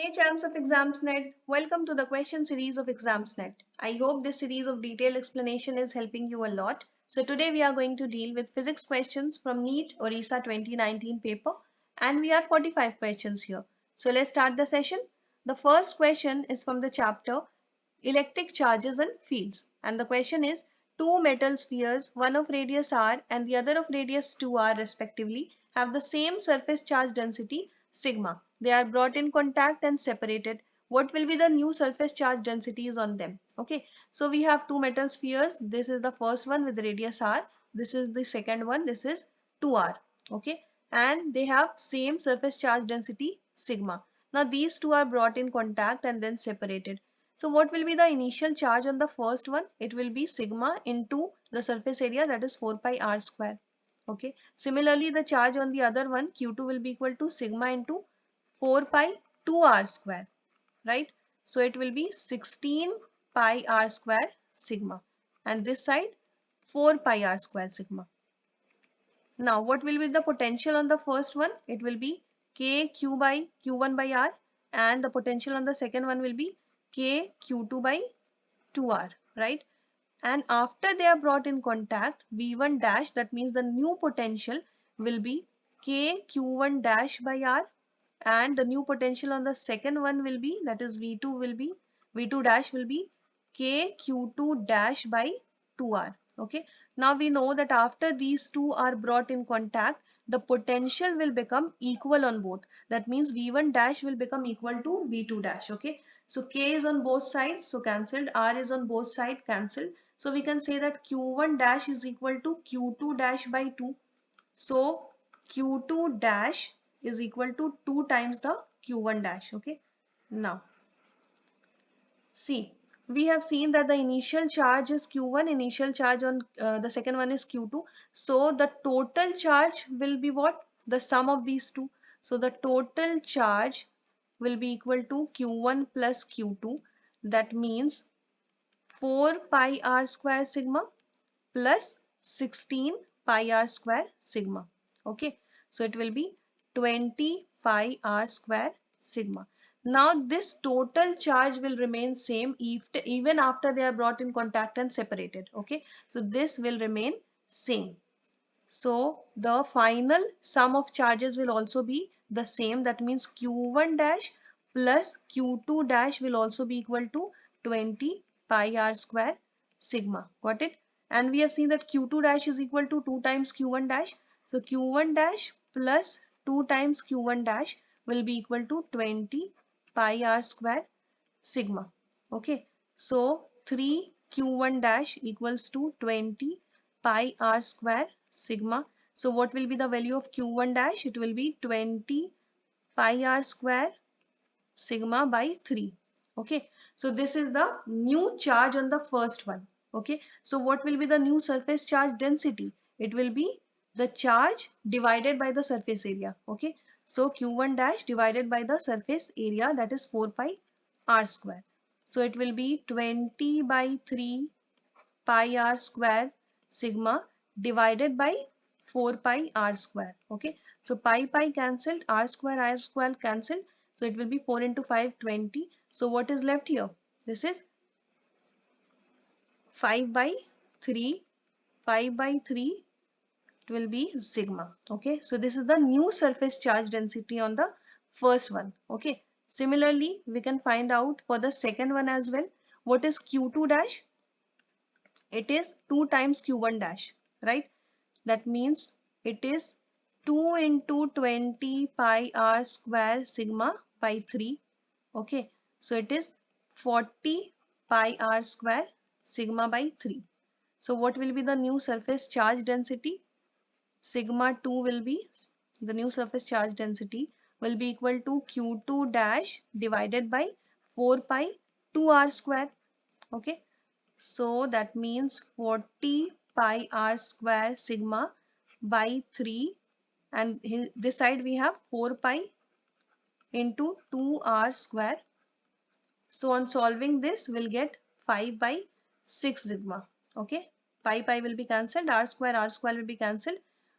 Hey champs of Examsnet, welcome to the question series of Examsnet. I hope this series of detailed explanation is helping you a lot. So today we are going to deal with physics questions from NEET ODISHA 2019 paper, and we have 45 questions here. So let's start the session. The first question is from the chapter Electric Charges and Fields, and the question is two metal spheres, one of radius r and the other of radius 2r respectively, have the same surface charge density sigma. They are brought in contact and separated. What will be the new surface charge densities on them? Okay, so we have two metal spheres. This is the first one with radius r. This is the second one. This is 2r. Okay, and they have same surface charge density sigma. Now these two are brought in contact and then separated. So what will be the initial charge on the first one? It will be sigma into the surface area, that is 4 pi r square. Okay. Similarly, the charge on the other one, Q2, will be equal to sigma into 4 pi 2r square, right? So it will be 16 pi r square sigma, and this side 4 pi r square sigma. Now what will be the potential on the first one? It will be k q by q1 by r, and the potential on the second one will be k q2 by 2r, right? And after they are brought in contact, V1 dash, that means the new potential will be k q1 dash by r, and the new potential on the second one will be, that is V2 dash will be k q2 dash by 2r. Okay, now we know that after these two are brought in contact, the potential will become equal on both. That means V1 dash will become equal to V2 dash. Okay, so k is on both sides, so cancelled. R is on both sides, cancelled. So we can say that q1 dash is equal to q2 dash by 2. So q2 dash is equal to 2 times the q1 dash. Okay, now see, we have seen that the initial charge is q1, initial charge on the second one is q2. So the total charge will be what? The sum of these two. So the total charge will be equal to q1 plus q2. That means 4 pi r square sigma plus 16 pi r square sigma. Okay, so it will be 20 pi r square sigma. Now this total charge will remain same even after they are brought in contact and separated. Okay, so this will remain same. So the final sum of charges will also be the same. That means q1 dash plus q2 dash will also be equal to 20 pi r square sigma. Got it? And we have seen that q2 dash is equal to 2 times q1 dash. So q1 dash plus 2 times q1 dash will be equal to 20 pi r square sigma. Okay, so 3 q1 dash equals to 20 pi r square sigma. So what will be the value of q1 dash? It will be 20 pi r square sigma by 3. Okay, so this is the new charge on the first one. Okay, so what will be the new surface charge density? It will be the charge divided by the surface area. Okay, so q1 dash divided by the surface area, that is 4 pi r square. So it will be 20 by 3 pi r square sigma divided by 4 pi r square. Okay, so pi cancelled, r square cancelled. So it will be 4 into 5, 20. So what is left here? This is 5 by 3. 5 by 3, it will be sigma. Okay, so this is the new surface charge density on the first one. Okay, similarly we can find out for the second one as well. What is q2 dash? It is 2 times q1 dash, right? That means it is 2 into 20 pi r square sigma by 3. Okay, so it is 40 pi r square sigma by 3. So what will be the new surface charge density? Sigma 2 will be, the new surface charge density will be equal to q2 dash divided by 4 pi 2r square. Okay, so that means 40 pi r square sigma by 3, and this side we have 4 pi into 2r square. So on solving this, we'll get 5 by 6 sigma. Okay, pi will be cancelled, r square will be cancelled.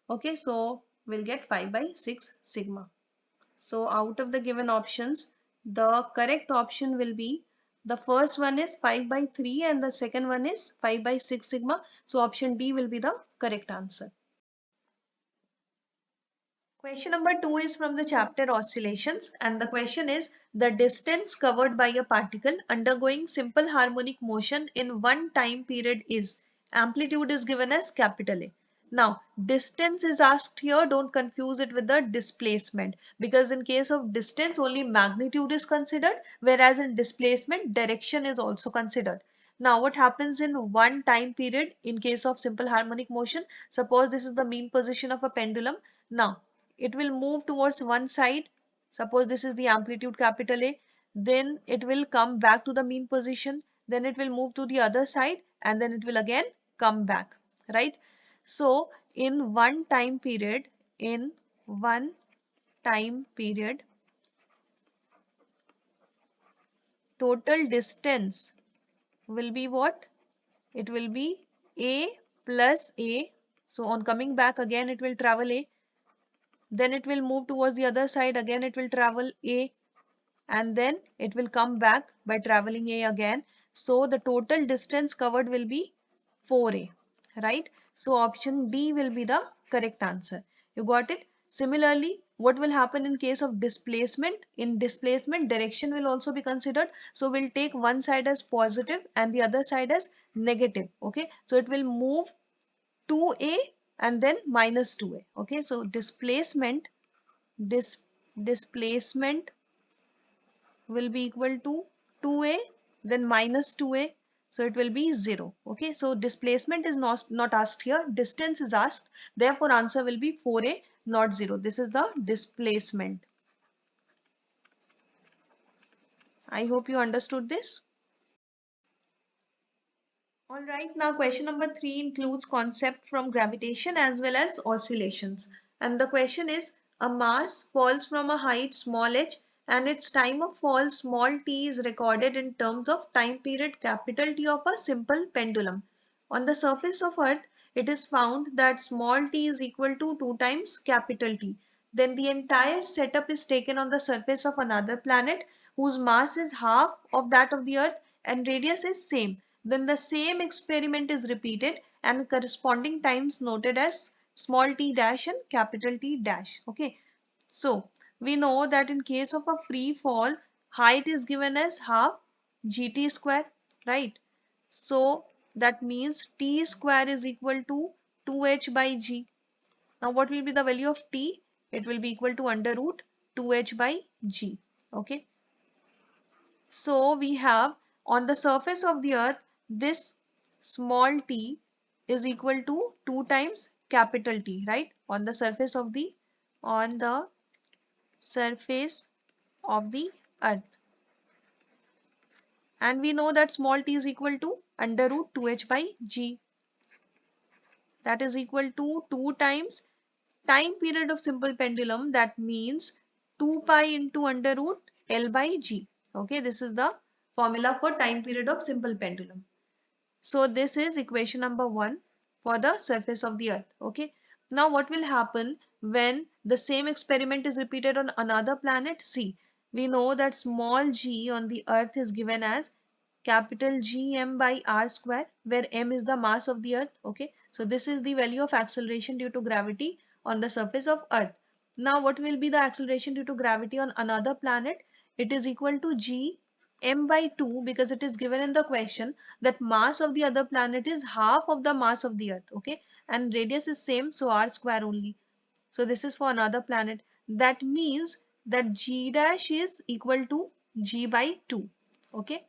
Okay, so we'll get 5 by 6 sigma. So out of the given options, the correct option will be the first one is 5 by 3 and the second one is 5 by 6 sigma. So option D will be the correct answer. Question number 2 is from the chapter Oscillations, and the question is the distance covered by a particle undergoing simple harmonic motion in one time period is, amplitude is given as capital A. Now distance is asked here, don't confuse it with the displacement, because in case of distance only magnitude is considered, whereas in displacement direction is also considered. Now what happens in one time period in case of simple harmonic motion? Suppose this is the mean position of a pendulum. Now it will move towards one side. Suppose this is the amplitude capital A, then it will come back to the mean position, then it will move to the other side, and then it will again come back, right? So in one time period, total distance will be what? It will be A plus A. So on coming back again it will travel A, then it will move towards the other side, again it will travel A, and then it will come back by traveling A again. So the total distance covered will be 4A, right? So option D will be the correct answer. You got it? Similarly, what will happen in case of displacement? In displacement, direction will also be considered. So we'll take one side as positive and the other side as negative. Okay, so it will move 2A and then minus 2A. Okay, so displacement will be equal to 2A then minus 2A, so it will be 0. Okay, so displacement is not asked here, distance is asked, therefore answer will be 4A, not 0. This is the displacement. I hope you understood this. Alright, now question number 3 includes concept from gravitation as well as oscillations. And the question is, a mass falls from a height small h and its time of fall small t is recorded in terms of time period capital T of a simple pendulum. On the surface of Earth, it is found that small t is equal to 2 times capital T. Then the entire setup is taken on the surface of another planet whose mass is half of that of the Earth and radius is same. Then the same experiment is repeated and corresponding times noted as small t dash and capital T dash. Okay, so we know that in case of a free fall, height is given as half gt square, right? So that means t square is equal to 2h by g. Now what will be the value of t? It will be equal to under root 2h by g. Okay. So we have on the surface of the earth, this small t is equal to 2 times capital T, right? On the surface of the earth. And we know that small t is equal to under root 2h by g. That is equal to 2 times time period of simple pendulum, that means 2 pi into under root L by G. Okay, this is the formula for time period of simple pendulum. So this is equation number 1 for the surface of the earth. Okay, now what will happen when the same experiment is repeated on another planet? See, we know that small g on the earth is given as capital Gm by r square, where m is the mass of the earth. Okay, so this is the value of acceleration due to gravity on the surface of earth. Now what will be the acceleration due to gravity on another planet? It is equal to g m by 2, because it is given in the question that mass of the other planet is half of the mass of the earth. Okay, and radius is same, so r square only. So this is for another planet. That means that g dash is equal to g by 2. Okay,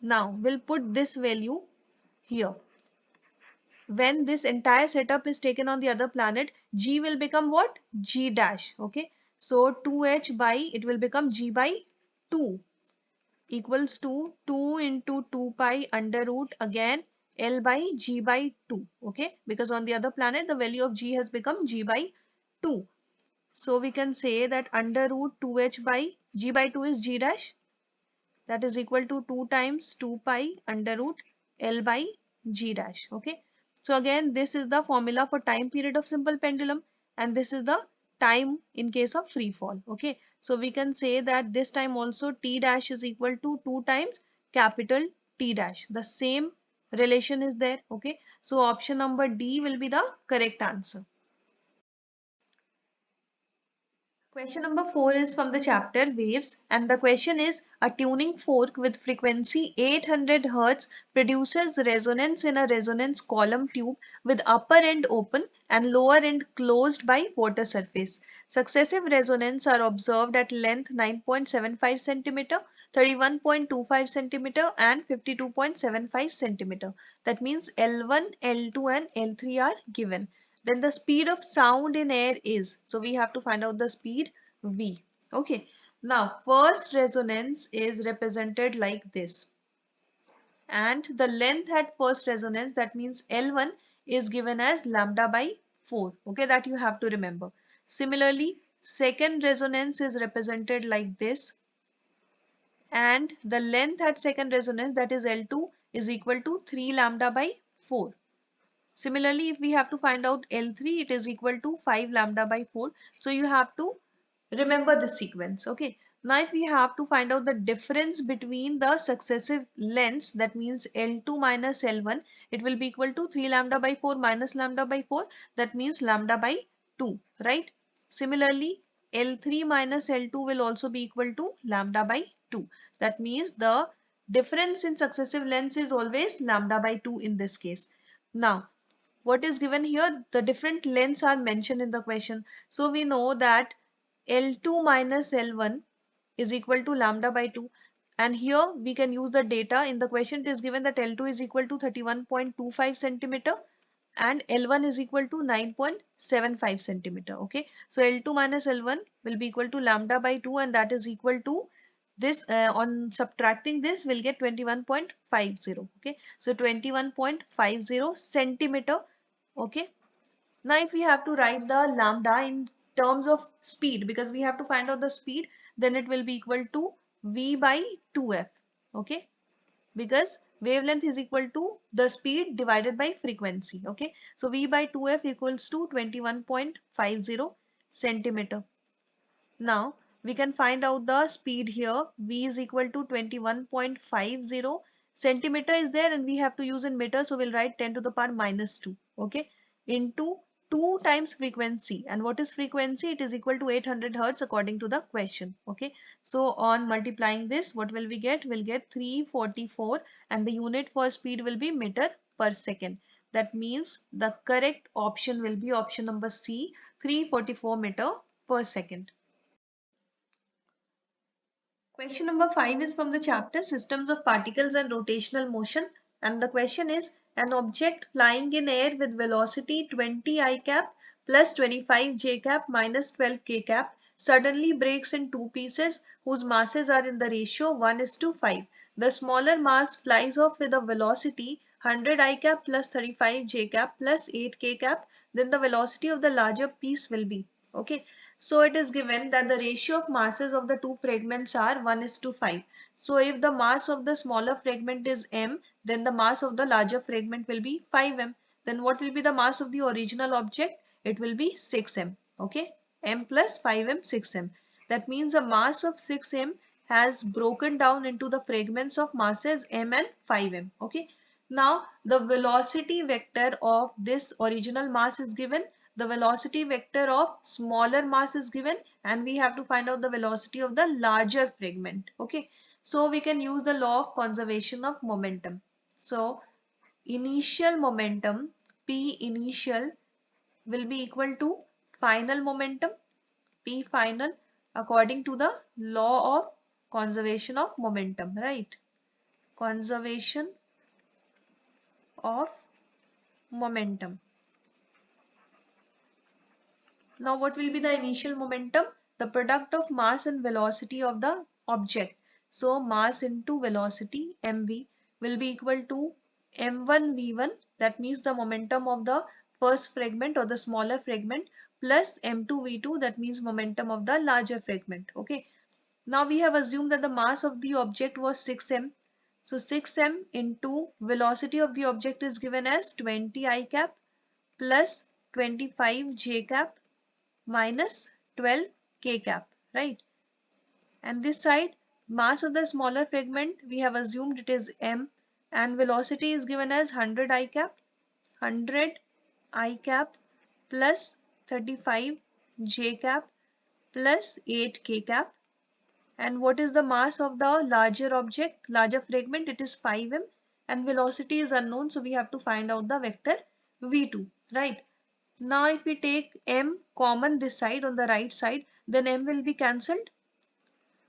now we'll put this value here. When this entire setup is taken on the other planet, g will become what? G dash. Okay, so 2h by, it will become g by 2 equals to 2 into 2 pi under root again L by g by 2. Okay, because on the other planet the value of g has become g by 2. So we can say that under root 2h by g by 2 is g dash, that is equal to 2 times 2 pi under root L by g dash. Okay, so again this is the formula for time period of simple pendulum and this is the time in case of free fall. Okay, So we can say that this time also T dash is equal to 2 times capital T dash. The same relation is there. Okay. So option number D will be the correct answer. Question number 4 is from the chapter Waves, and the question is, a tuning fork with frequency 800 Hz produces resonance in a resonance column tube with upper end open and lower end closed by water surface. Successive resonance are observed at length 9.75 cm, 31.25 cm and 52.75 cm. That means L1, L2 and L3 are given. Then the speed of sound in air is, so we have to find out the speed V. Okay. Now first resonance is represented like this, and the length at first resonance, that means L1, is given as lambda by 4. Okay, that you have to remember. Similarly, second resonance is represented like this, and the length at second resonance, that is L2, is equal to 3 lambda by 4. Similarly, if we have to find out L3, it is equal to 5 lambda by 4. So you have to remember this sequence. Okay. Now if we have to find out the difference between the successive lengths, that means L2 minus L1, it will be equal to 3 lambda by 4 minus lambda by 4. That means lambda by 2, right? Similarly, L3 minus L2 will also be equal to lambda by 2. That means the difference in successive lengths is always lambda by 2 in this case. Now, what is given here? The different lengths are mentioned in the question. So we know that L2 minus L1 is equal to lambda by 2. And here we can use the data. In the question it is given that L2 is equal to 31.25 centimeter and L1 is equal to 9.75 centimeter. Okay. So L2 minus L1 will be equal to lambda by 2, and that is equal to this, on subtracting this we'll get 21.50. Okay. So 21.50 centimeter. Okay. Now if we have to write the lambda in terms of speed, because we have to find out the speed, then it will be equal to V by 2F. Okay. Because wavelength is equal to the speed divided by frequency. Okay. So V by 2F equals to 21.50 centimeter. Now we can find out the speed here. V is equal to 21.50 centimeter is there, and we have to use in meter, so we'll write 10 to the power minus 2. Okay. Into 2 times frequency, and what is frequency? It is equal to 800 Hertz according to the question. Okay. So on multiplying this, what will we get? We'll get 344, and the unit for speed will be meter per second. That means the correct option will be option number C, 344 meter per second. Question number 5 is from the chapter Systems of Particles and Rotational Motion, and the question is, an object flying in air with velocity 20 I cap plus 25 j cap minus 12 k cap suddenly breaks in two pieces whose masses are in the ratio 1:5. The smaller mass flies off with a velocity 100 I cap plus 35 j cap plus 8 k cap. Then the velocity of the larger piece will be. Okay. So it is given that the ratio of masses of the two fragments are 1:5. So if the mass of the smaller fragment is m, then the mass of the larger fragment will be 5m. Then what will be the mass of the original object? It will be 6m. Okay. M plus 5m, 6m. That means the mass of 6m has broken down into the fragments of masses m and 5m. Okay. Now the velocity vector of this original mass is given, the velocity vector of smaller mass is given, and we have to find out the velocity of the larger fragment. Okay. So we can use the law of conservation of momentum. So initial momentum P initial will be equal to final momentum P final according to the law of conservation of momentum, right? Conservation of momentum. Now what will be the initial momentum? The product of mass and velocity of the object. So mass into velocity mv will be equal to m1 v1, that means the momentum of the first fragment or the smaller fragment, plus m2 v2, that means momentum of the larger fragment. Okay. Now we have assumed that the mass of the object was 6m. So 6m into velocity of the object is given as 20 I cap plus 25 j cap minus 12 k cap, right? And this side, mass of the smaller fragment, we have assumed it is m, and velocity is given as 100 I cap, 100 I cap plus 35 j cap plus 8 k cap. And what is the mass of the larger object, larger fragment? It is 5m, and velocity is unknown, so we have to find out the vector v2, right? Now if we take m common this side on the right side, then m will be cancelled.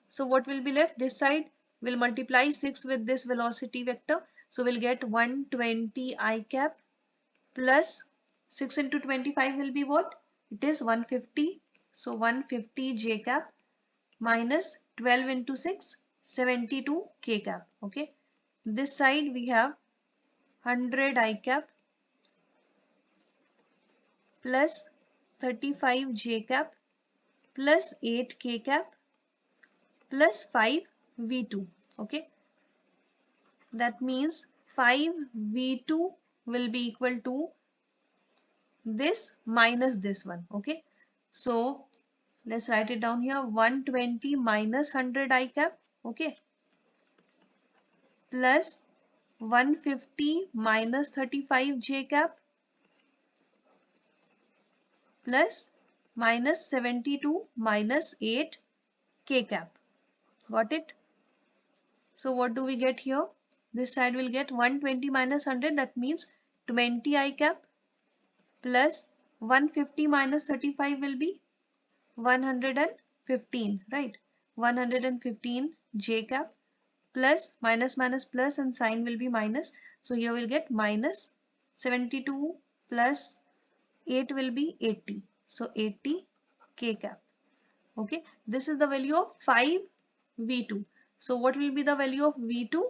So what will be left? This side will multiply 6 with this velocity vector. So we'll get 120 I cap plus 6 into 25 will be what? It is 150. So 150 j cap minus 12 into 6, 72 k cap. Okay. This side we have 100 I cap plus 35 j cap plus 8 k cap plus 5 v2. Okay. That means 5 v2 will be equal to this minus this one. Okay. So let's write it down here. 120 minus 100 I cap. Okay. Plus 150 minus 35 j cap plus minus 72 minus 8 k cap. Got it? So what do we get here? This side will get 120 minus 100, that means 20 I cap plus 150 minus 35 will be 115, right? 115 j cap plus minus minus plus and sign will be minus. So here we'll get minus 72 plus 8 will be 80. So 80 k cap. Okay, this is the value of 5 v2. So what will be the value of v2?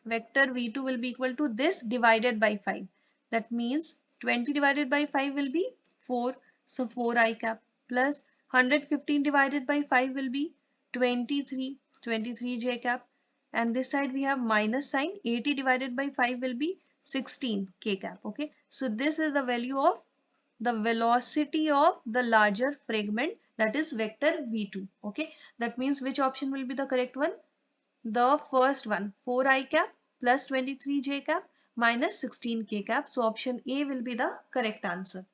Vector v2 will be equal to this divided by 5. That means 20 divided by 5 will be 4. So 4 I cap plus 115 divided by 5 will be 23. 23 j cap. And this side we have minus sign. 80 divided by 5 will be 16 k cap. Okay. So this is the value of the velocity of the larger fragment, that is vector v2. Okay. That means which option will be the correct one? The first one, 4 I cap plus 23 j cap minus 16 k cap. So option A will be the correct answer.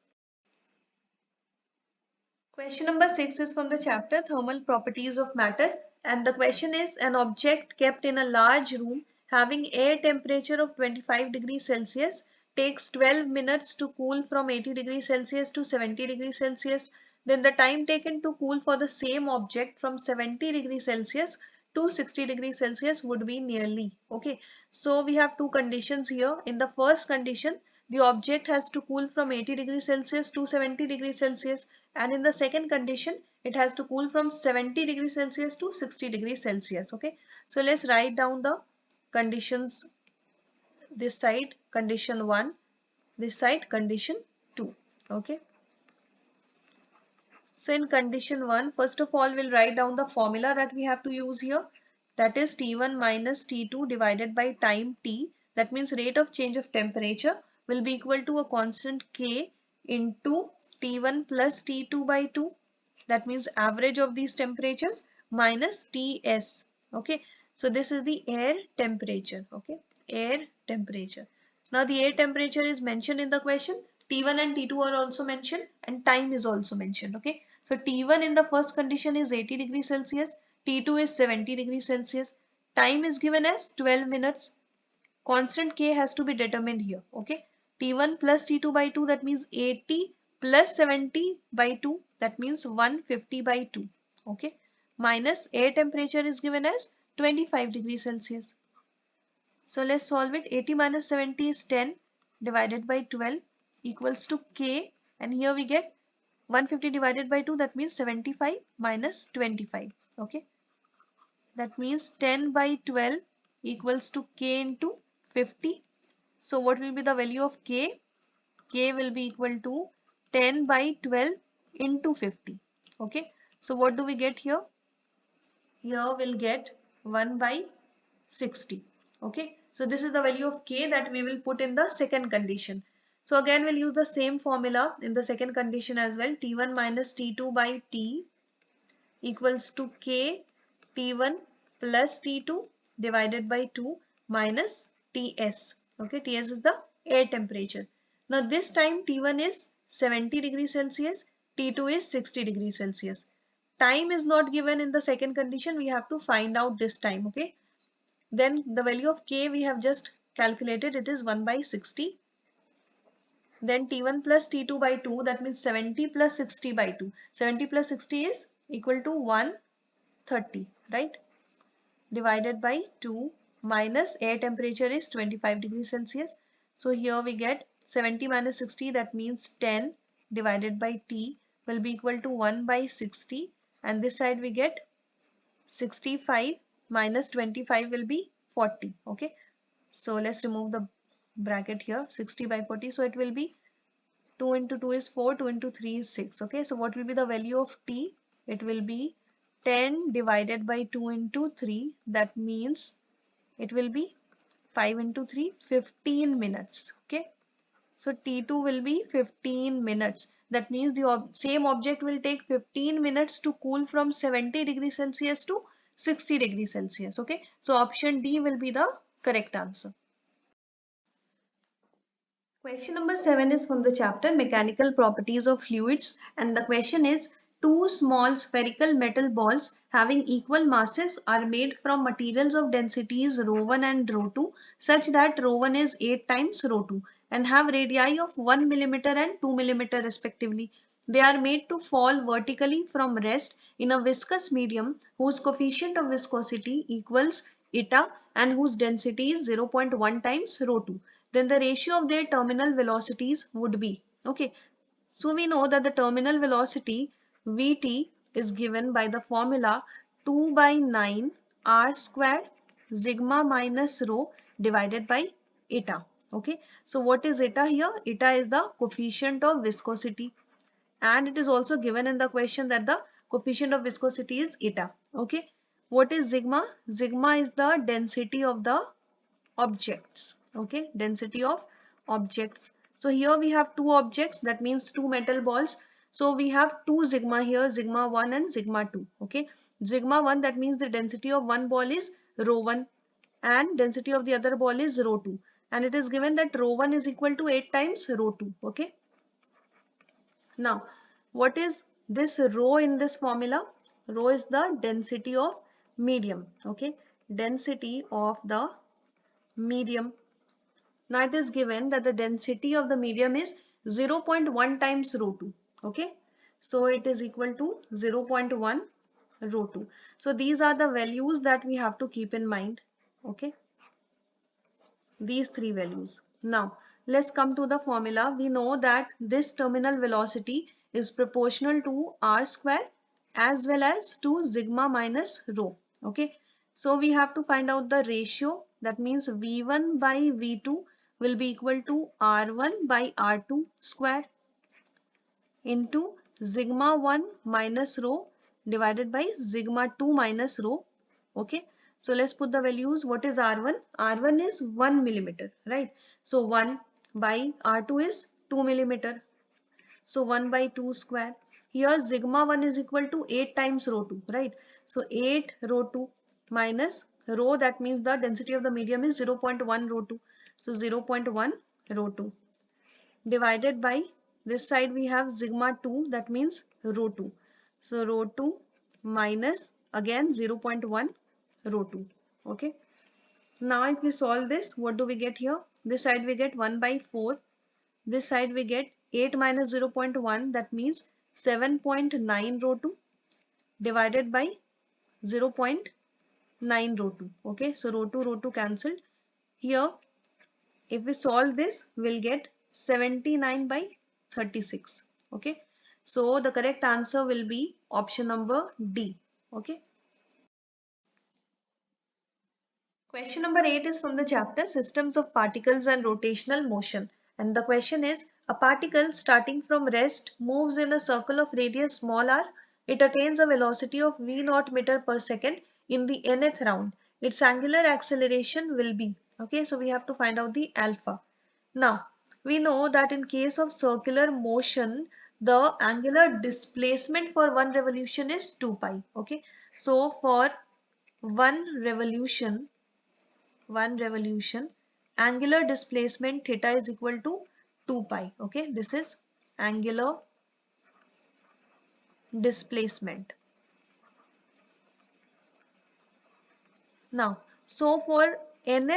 Question number 6 is from the chapter Thermal Properties of Matter, and the question is: an object kept in a large room having air temperature of 25 degrees Celsius takes 12 minutes to cool from 80 degrees Celsius to 70 degrees Celsius. Then the time taken to cool for the same object from 70 degrees Celsius to 60 degrees Celsius would be nearly. Okay, so we have two conditions here. In the first condition, the object has to cool from 80 degrees Celsius to 70 degrees Celsius, and in the second condition it has to cool from 70 degrees Celsius to 60 degrees Celsius. Okay, so let's write down the conditions. This side condition 1, this side condition 2. Okay, so in condition 1, first of all we'll write down the formula that we have to use here, that is T1 minus T2 divided by time T. That means rate of change of temperature will be equal to a constant K into T1 plus T2 by 2. That means average of these temperatures minus Ts. Okay, so this is the air temperature. Okay, air temperature. Now the air temperature is mentioned in the question. T1 and T2 are also mentioned, and time is also mentioned. Okay, so T1 in the first condition is 80 degrees Celsius, T2 is 70 degrees Celsius. Time is given as 12 minutes. Constant K has to be determined here. Okay, T1 plus T2 by 2, that means 80 plus 70 by 2, that means 150 by 2. Okay, minus air temperature is given as 25 degrees Celsius. So let's solve it. 80 minus 70 is 10 divided by 12 equals to K, and here we get 150 divided by 2, that means 75 minus 25. Okay, that means 10 by 12 equals to K into 50. So what will be the value of K? K will be equal to 10 by 12 into 50. Okay, so what do we get here? Here we'll get 1 by 60. Okay, so this is the value of K that we will put in the second condition. So again we'll use the same formula in the second condition as well. T1 minus T2 by T equals to k T1 plus T2 divided by 2 minus Ts. Okay, Ts is the air temperature. Now this time T1 is 70 degrees Celsius, T2 is 60 degrees Celsius. Time is not given in the second condition. We have to find out this time. Okay. Then the value of k we have just calculated. It is 1 by 60. Then T1 plus T2 by 2, that means 70 plus 60 by 2. 70 plus 60 is equal to 130, right? Divided by 2 minus air temperature is 25 degrees Celsius. So here we get 70 minus 60, that means 10 divided by T will be equal to 1 by 60, and this side we get 65 minus 25 will be 40. Okay, so let's remove the bracket here. 60 by 40, so it will be 2 into 2 is 4, 2 into 3 is 6. Okay, so what will be the value of T? It will be 10 divided by 2 into 3. That means it will be 5 into 3, 15 minutes. Okay, so T2 will be 15 minutes. That means the same object will take 15 minutes to cool from 70 degrees Celsius to 60 degrees Celsius. Okay, so option D will be the correct answer. Question number 7 is from the chapter Mechanical Properties of Fluids, and the question is, two small spherical metal balls having equal masses are made from materials of densities ρ1 and ρ2 such that ρ1 is 8 times ρ2 and have radii of 1 mm and 2 mm respectively. They are made to fall vertically from rest in a viscous medium whose coefficient of viscosity equals eta and whose density is 0.1 times ρ2. Then the ratio of their terminal velocities would be, okay, so we know that the terminal velocity Vt is given by the formula 2 by 9 r square sigma minus rho divided by eta. Okay, so what is eta here? Eta is the coefficient of viscosity, and it is also given in the question that the coefficient of viscosity is eta. Okay, what is sigma? Sigma is the density of the objects. Okay, density of objects. So here we have two objects, that means two metal balls. So we have two sigma here, sigma 1 and sigma 2. Okay, sigma 1, that means the density of one ball is ρ1 and density of the other ball is ρ2, and it is given that ρ1 is equal to 8 times ρ2. Okay, now what is this rho in this formula? Rho is the density of medium. Okay, density of the medium. Now it is given that the density of the medium is 0.1 times ρ2. Okay, so it is equal to 0.1 ρ2. So these are the values that we have to keep in mind. Okay, these three values. Now let's come to the formula. We know that this terminal velocity is proportional to r square as well as to sigma minus rho. Okay, so we have to find out the ratio. That means v1 by v2 will be equal to r1 by r2 square into sigma 1 minus rho divided by sigma 2 minus rho. Okay, so let's put the values. What is r1? R1 is 1 millimeter, right? So 1 by r2 is 2 millimeter. So 1 by 2 square. Here sigma 1 is equal to 8 times ρ2, right? So 8 ρ2 minus rho, that means the density of the medium is 0.1 ρ2. So 0.1 ρ2 divided by this side we have sigma 2, that means ρ2. So ρ2 minus again 0.1 ρ2. Okay. Now if we solve this, what do we get here? This side we get 1 by 4. This side we get 8 minus 0.1, that means 7.9 ρ2 divided by 0.9 ρ2. Okay, so ρ2 cancelled. Here if we solve this, we'll get 79 by 36. Okay, so the correct answer will be option number D. Okay. Question number 8 is from the chapter Systems of Particles and Rotational Motion, and the question is, a particle starting from rest moves in a circle of radius small r. It attains a velocity of v0 meter per second in the nth round. Its angular acceleration will be, okay, so we have to find out the alpha. Now we know that in case of circular motion, the angular displacement for one revolution is 2 pi. Okay, so for one revolution, angular displacement theta is equal to 2 pi. Okay, this is angular displacement. Now, so for n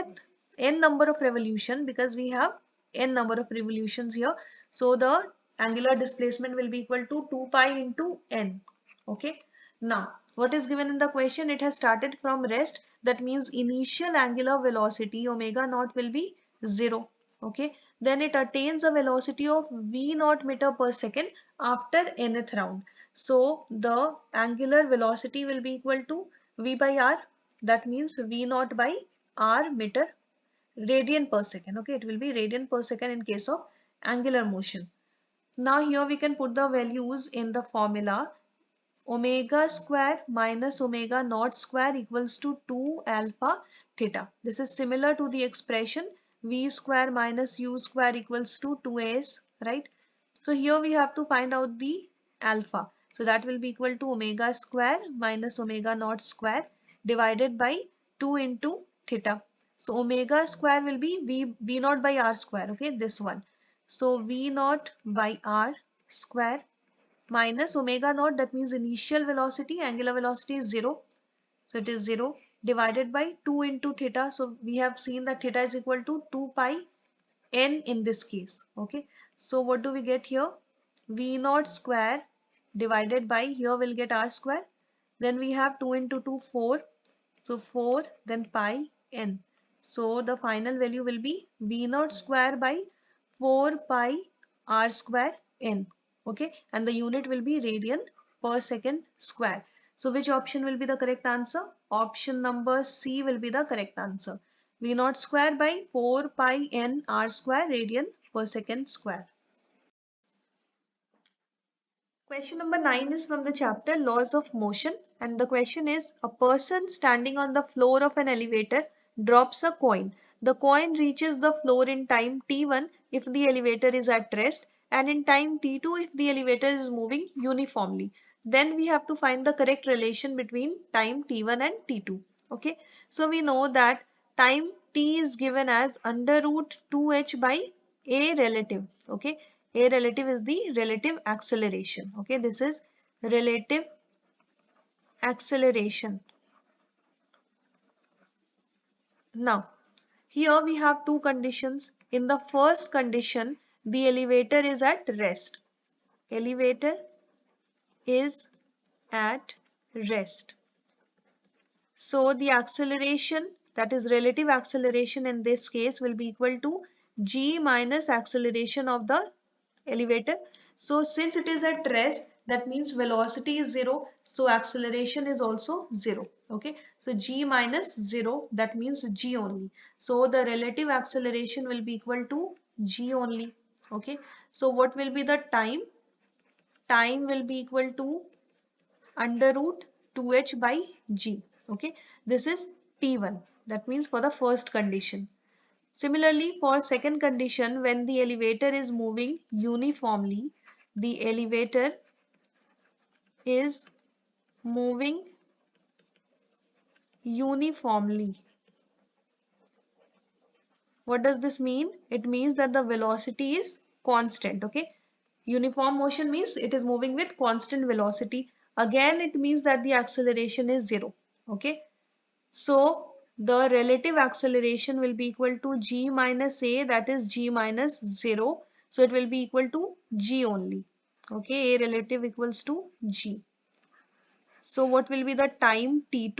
number of revolution, because we have n number of revolutions here, so the angular displacement will be equal to 2 pi into n. Okay. Now, what is given in the question? It has started from rest. That means initial angular velocity omega naught will be 0. Okay. Then it attains a velocity of v naught meter per second after nth round. So the angular velocity will be equal to v by r. That means v naught by r meter radian per second. Okay, it will be radian per second in case of angular motion. Now here we can put the values in the formula. Omega square minus omega naught square equals to 2 alpha theta. This is similar to the expression v square minus u square equals to 2as, right? So here we have to find out the alpha. So that will be equal to omega square minus omega naught square divided by 2 into theta. So omega square will be v naught by r square. Okay, this one. So v naught by r square minus omega naught, that means initial velocity, angular velocity is 0. So it is 0 divided by 2 into theta. So we have seen that theta is equal to 2 pi n in this case. Okay. So what do we get here? V naught square divided by, here we'll get r square. Then we have 2 into 2, 4. So 4, then pi n. So the final value will be v naught square by 4 pi r square n. Okay, and the unit will be radian per second square. So which option will be the correct answer? Option number C will be the correct answer. V naught square by 4 pi n r square radian per second square. Question number 9 is from the chapter Laws of Motion, and the question is, a person standing on the floor of an elevator drops a coin. The coin reaches the floor in time t1 if the elevator is at rest, and in time t2 if the elevator is moving uniformly. Then we have to find the correct relation between time t1 and t2. Okay, so we know that time t is given as under root 2h by a relative. Okay, a relative is the relative acceleration. Okay, this is relative acceleration. Now, here we have two conditions. In the first condition, the elevator is at rest. Elevator is at rest. So the acceleration, that is relative acceleration in this case, will be equal to g minus acceleration of the elevator. So since it is at rest, that means velocity is 0. So acceleration is also 0. Okay. So g minus 0, that means g only. So the relative acceleration will be equal to g only. Okay. So what will be the time? Time will be equal to under root 2h by g. Okay. This is T1. That means for the first condition. Similarly, for second condition, when the elevator is moving uniformly, the elevator is moving uniformly. What does this mean? It means that the velocity is constant. Okay. Uniform motion means it is moving with constant velocity. Again, it means that the acceleration is 0. Okay. So the relative acceleration will be equal to g minus a, that is g minus 0. So it will be equal to g only. Okay, a relative equals to g. So what will be the time t2?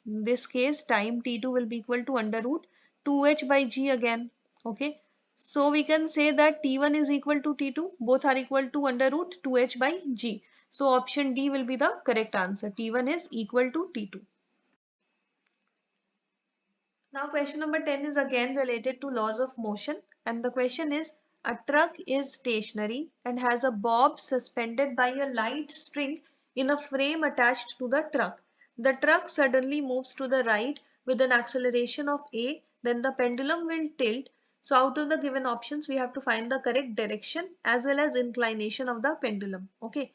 In this case, time t2 will be equal to under root 2h by g again. Okay, so we can say that t1 is equal to t2. Both are equal to under root 2h by g. So option D will be the correct answer. T1 is equal to t2. Now question number 10 is again related to laws of motion, and the question is, a truck is stationary and has a bob suspended by a light string in a frame attached to the truck. The truck suddenly moves to the right with an acceleration of a, then the pendulum will tilt So out of the given options, we have to find the correct direction as well as inclination of the pendulum. Okay.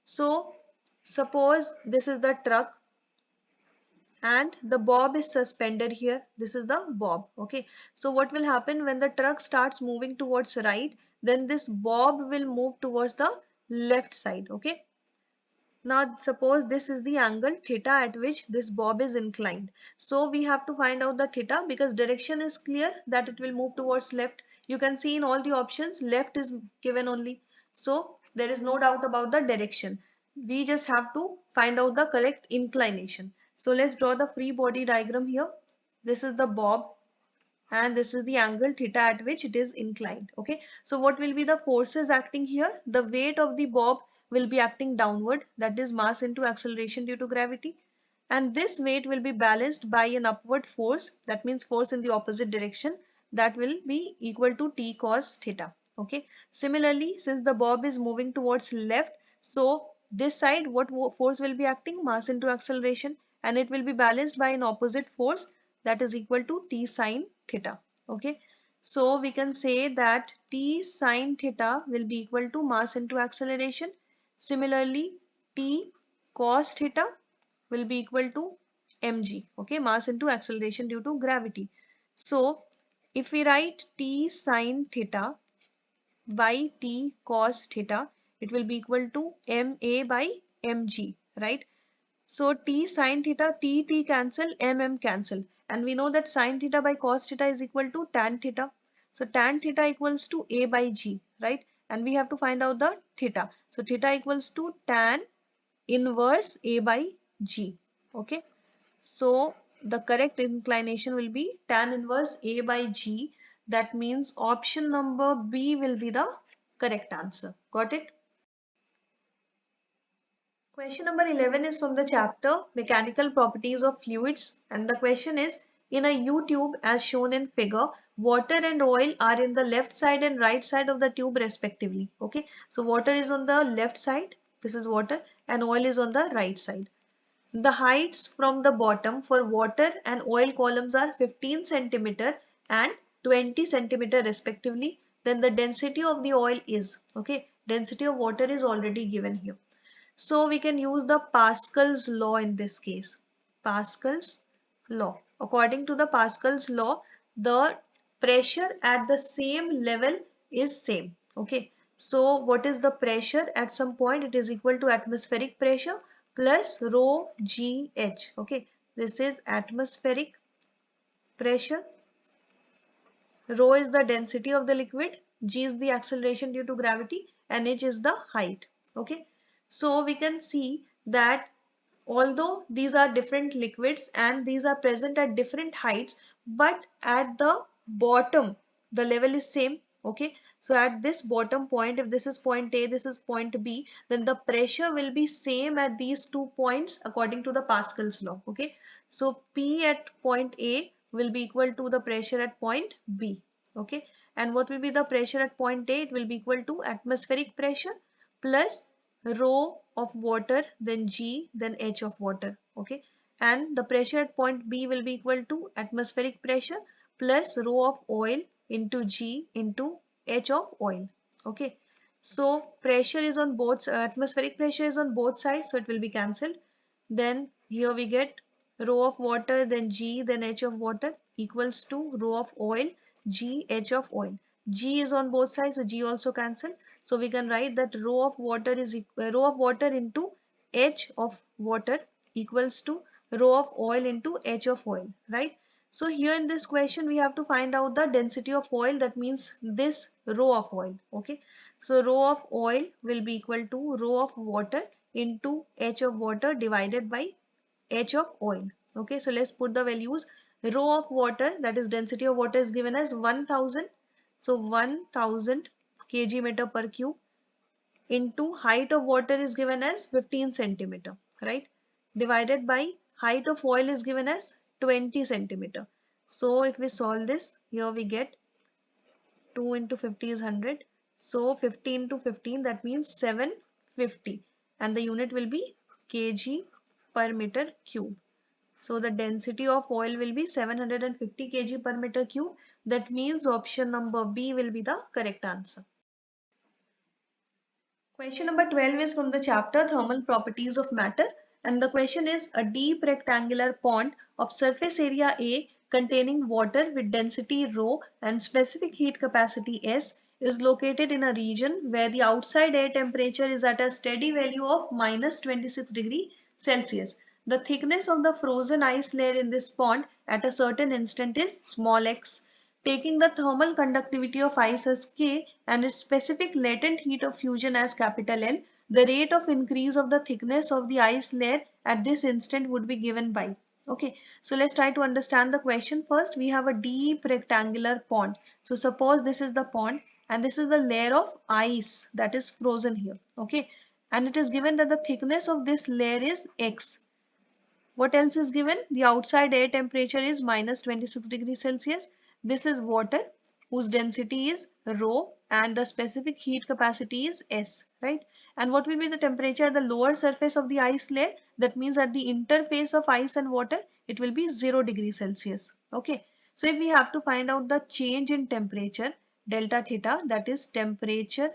So suppose this is the truck and the bob is suspended here. This is the bob. Okay. So what will happen when the truck starts moving towards right, then this bob will move towards the left side. Okay. Now suppose this is the angle theta at which this bob is inclined. So we have to find out the theta because direction is clear that it will move towards left. You can see in all the options left is given only. So there is no doubt about the direction. We just have to find out the correct inclination. So let's draw the free body diagram here. This is the bob and this is the angle theta at which it is inclined. Okay, so what will be the forces acting here? The weight of the bob will be acting downward, that is mass into acceleration due to gravity, and this weight will be balanced by an upward force, that means force in the opposite direction, that will be equal to t cos theta. Okay, similarly, since the bob is moving towards left, so this side what force will be acting? Mass into acceleration, and it will be balanced by an opposite force that is equal to t sine theta. Okay, so we can say that t sine theta will be equal to mass into acceleration. Similarly, t cos theta will be equal to mg. Okay, mass into acceleration due to gravity. So if we write t sine theta by t cos theta, it will be equal to ma by mg, right? So t sine theta, t cancel, cancel, and we know that sine theta by cos theta is equal to tan theta. So tan theta equals to a by g, right? And we have to find out the theta. So theta equals to tan inverse a by g. Okay. So the correct inclination will be tan inverse a by g. That means option number B will be the correct answer. Got it? Question number 11 is from the chapter Mechanical Properties of Fluids, and the question is, in a U tube as shown in figure, water and oil are in the left side and right side of the tube respectively. Okay, so water is on the left side, this is water, and oil is on the right side. The heights from the bottom for water and oil columns are 15 centimeter and 20 centimeter respectively. Then the density of the oil is, okay, density of water is already given here. So we can use the Pascal's law in this case. Pascal's law. According to the Pascal's law, the pressure at the same level is same. Okay. So what is the pressure at some point? It is equal to atmospheric pressure plus rho gh. Okay. This is atmospheric pressure. Rho is the density of the liquid, g is the acceleration due to gravity, and h is the height. Okay. So we can see that although these are different liquids and these are present at different heights, but at the bottom the level is same. Okay, so at this bottom point, if this is point A, this is point B, then the pressure will be same at these 2 points according to the Pascal's law. Okay, so P at point A will be equal to the pressure at point B. Okay, and what will be the pressure at point A? It will be equal to atmospheric pressure plus rho of water, then G, then H of water. Okay, and the pressure at point B will be equal to atmospheric pressure plus rho of oil into G into H of oil. Okay, so pressure is on both, atmospheric pressure is on both sides, so it will be cancelled. Then here we get rho of water, then G, then H of water equals to rho of oil, G, H of oil. G is on both sides, so G also cancelled. So we can write that rho of water is rho of water into H of water equals to rho of oil into H of oil, right? So here in this question we have to find out the density of oil, that means this rho of oil. Okay, so rho of oil will be equal to rho of water into H of water divided by H of oil. Okay, so let's put the values. Rho of water, that is density of water, is given as 1000. So 1000 kg meter per cube into height of water is given as 15 centimeter, right? Divided by height of oil is given as 20 centimeter. So if we solve this, here we get 2 into 50 is 100. So 15 into 15, that means 750, and the unit will be kg per meter cube. So the density of oil will be 750 kg per meter cube. That means option number B will be the correct answer. Question number 12 is from the chapter Thermal Properties of Matter, and the question is a deep rectangular pond of surface area A containing water with density ρ and specific heat capacity S is located in a region where the outside air temperature is at a steady value of minus 26 degree Celsius. The thickness of the frozen ice layer in this pond at a certain instant is small x. Taking the thermal conductivity of ice as K and its specific latent heat of fusion as capital L, the rate of increase of the thickness of the ice layer at this instant would be given by. Okay, so let's try to understand the question first. We have a deep rectangular pond. So suppose this is the pond and this is the layer of ice that is frozen here. Okay, and it is given that the thickness of this layer is X. What else is given? The outside air temperature is minus 26 degrees Celsius. This is water whose density is rho and the specific heat capacity is S, right? And what will be the temperature at the lower surface of the ice layer? That means at the interface of ice and water, it will be 0 degrees Celsius. Okay. So if we have to find out the change in temperature, delta theta, that is temperature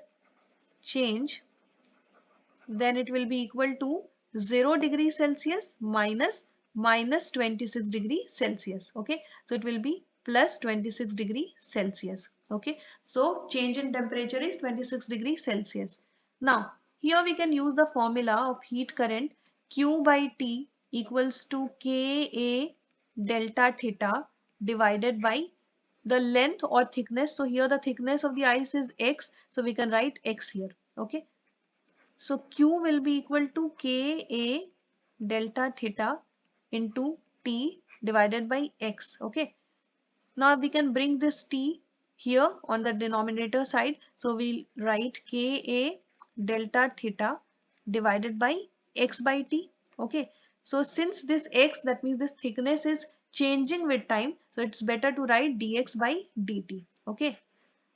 change, then it will be equal to 0 degree Celsius minus 26 degree Celsius. Okay, so it will be plus 26 degree Celsius. Okay, so change in temperature is 26 degree Celsius. Now here we can use the formula of heat current Q by T equals to Ka delta theta divided by the length or thickness. So here the thickness of the ice is X, so we can write X here. Okay, so Q will be equal to Ka delta theta into T divided by X. Okay. Now we can bring this T here on the denominator side. So we'll write Ka delta theta divided by X by T. Okay. So since this X, that means this thickness is changing with time. So it's better to write dx by dt. Okay.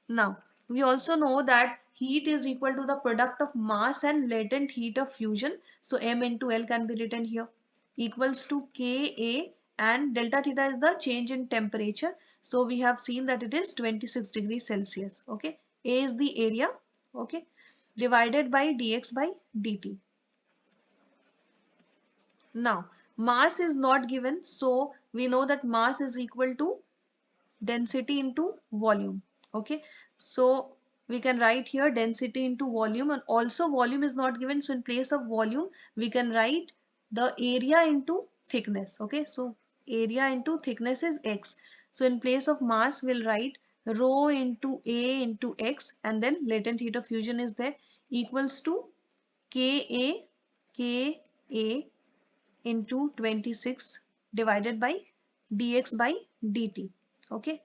Now, we also know that heat is equal to the product of mass and latent heat of fusion. So, m into L can be written here equals to Ka, and delta theta is the change in temperature. So, we have seen that it is 26 degrees Celsius. Okay. A is the area. Okay. Divided by dx by dt. Now, mass is not given. So, we know that mass is equal to density into volume. Okay, so we can write here density into volume, and also volume is not given, so in place of volume we can write the area into thickness. Okay, so area into thickness is x, so in place of mass we'll write rho into a into x, and then latent heat of fusion is there equals to ka into 26 divided by dx by dt. Okay,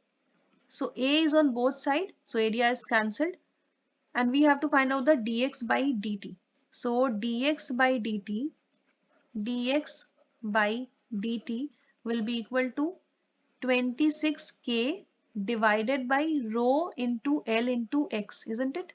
so A is on both sides, so area is cancelled, and we have to find out the dx by dt. So dx by dt will be equal to 26k divided by rho into L into x, isn't it?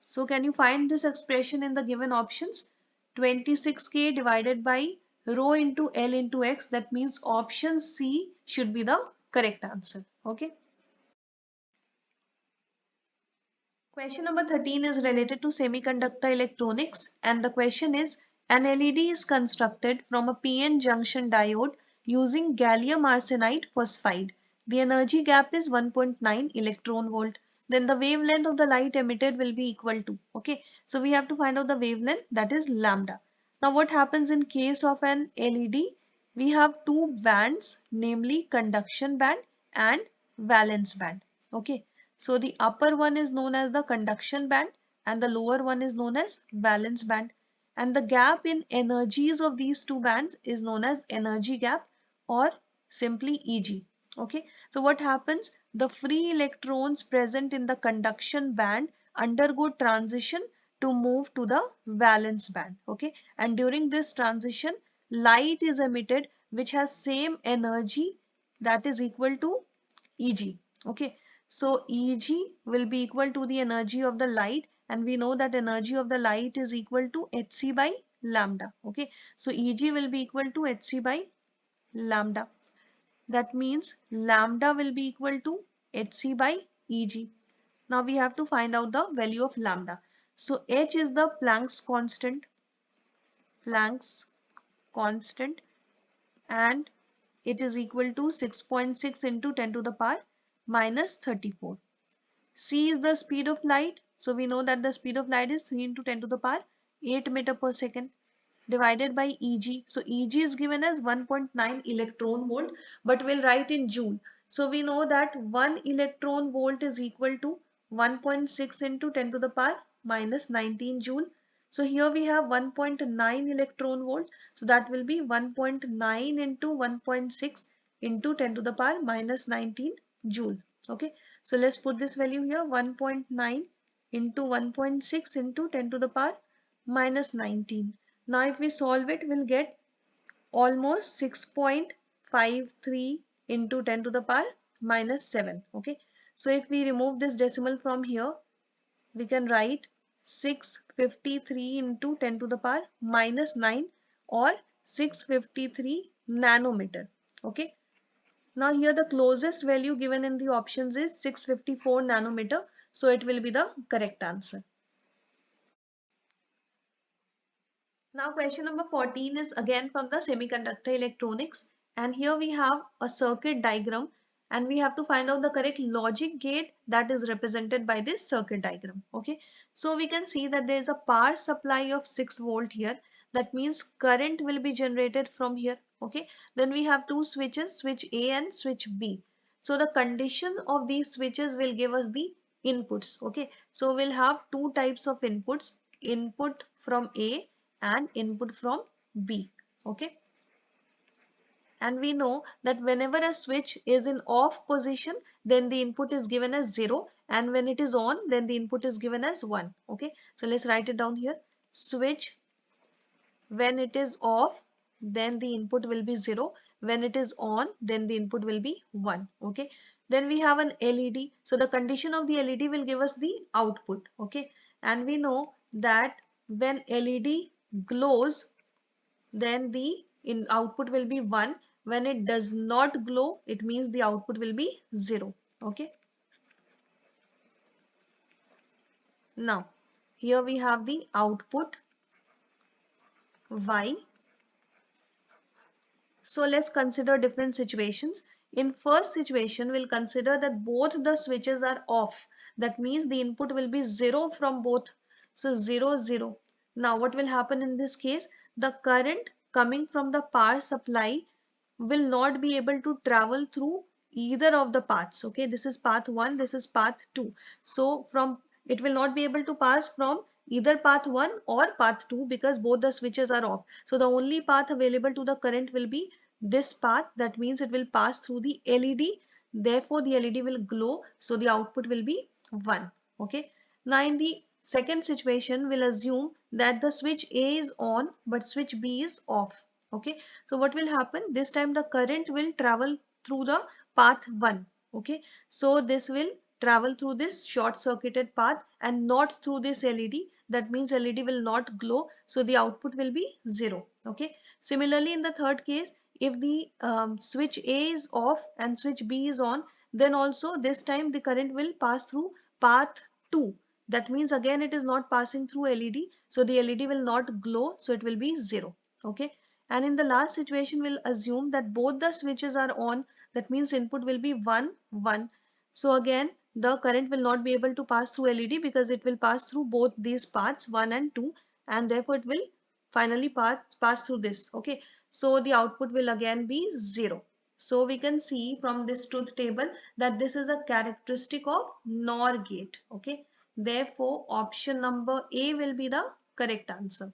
So can you find this expression in the given options? 26k divided by rho into L into x, that means option C should be the correct answer. Okay. Question number 13 is related to semiconductor electronics, and the question is an LED is constructed from a PN junction diode using gallium arsenide phosphide. The energy gap is 1.9 electron volt. Then the wavelength of the light emitted will be equal to. Okay, so we have to find out the wavelength, that is lambda. Now what happens in case of an LED? We have two bands, namely conduction band and valence band. Okay, so the upper one is known as the conduction band and the lower one is known as valence band. And the gap in energies of these two bands is known as energy gap or simply Eg. Okay, so what happens? The free electrons present in the conduction band undergo transition to move to the valence band. Okay, and during this transition, light is emitted which has same energy, that is equal to Eg. Okay, so Eg will be equal to the energy of the light, and we know that energy of the light is equal to Hc by lambda. Okay, so Eg will be equal to Hc by lambda. That means lambda will be equal to hc by Eg. Now we have to find out the value of lambda. So h is the Planck's constant, and it is equal to 6.6 into 10 to the power minus 34. C is the speed of light. So we know that the speed of light is 3 into 10 to the power 8 meter per second divided by Eg. So Eg is given as 1.9 electron volt, but we'll write in joule. So we know that 1 electron volt is equal to 1.6 into 10 to the power minus 19 joule. So here we have 1.9 electron volt. So that will be 1.9 into 1.6 into 10 to the power minus 19 joule. Okay. So let's put this value here, 1.9 into 1.6 into 10 to the power minus 19. Now if we solve it, we'll get almost 6.53 into 10 to the power minus 7. Okay. So if we remove this decimal from here, we can write 653 into 10 to the power minus 9 or 653 nanometer. Okay. Now here the closest value given in the options is 654 nanometer. So it will be the correct answer. Now question number 14 is again from the semiconductor electronics, and here we have a circuit diagram and we have to find out the correct logic gate that is represented by this circuit diagram. Okay, so we can see that there is a power supply of 6 volt here. That means current will be generated from here. Okay, then we have two switches, switch A and switch B. So the condition of these switches will give us the inputs. Okay, so we'll have two types of inputs, input from A and input from B. Okay, and we know that whenever a switch is in off position, then the input is given as 0, and when it is on, then the input is given as 1. Okay, so let's write it down here. Switch, when it is off, then the input will be 0. When it is on, then the input will be 1. Okay, then we have an LED. So the condition of the LED will give us the output. Okay, and we know that when LED glows, then the output will be 1. When it does not glow, it means the output will be 0. Okay, now here we have the output Y. So let's consider different situations. In first situation, we'll consider that both the switches are off. That means the input will be 0 from both. So 0, 0. Now what will happen in this case? The current coming from the power supply will not be able to travel through either of the paths. Okay, this is path 1, this is path 2. So it will not be able to pass from either path 1 or path 2 because both the switches are off. So the only path available to the current will be this path. That means it will pass through the LED. Therefore the LED will glow. So the output will be 1. Okay. Now in the second situation, we'll assume that the switch A is on but switch B is off. Okay, so what will happen? This time the current will travel through the path 1. Okay, so this will travel through this short circuited path and not through this LED. That means LED will not glow, so the output will be 0. Okay, similarly in the third case, if the switch A is off and switch B is on, then also this time the current will pass through path 2. That means again it is not passing through LED, so the LED will not glow, so it will be 0. Okay, and in the last situation, we'll assume that both the switches are on. That means input will be 1, 1. So again, the current will not be able to pass through LED because it will pass through both these paths 1 and 2, and therefore it will finally pass through this. Okay, so the output will again be 0. So we can see from this truth table that this is a characteristic of NOR gate. Okay, therefore option number A will be the correct answer.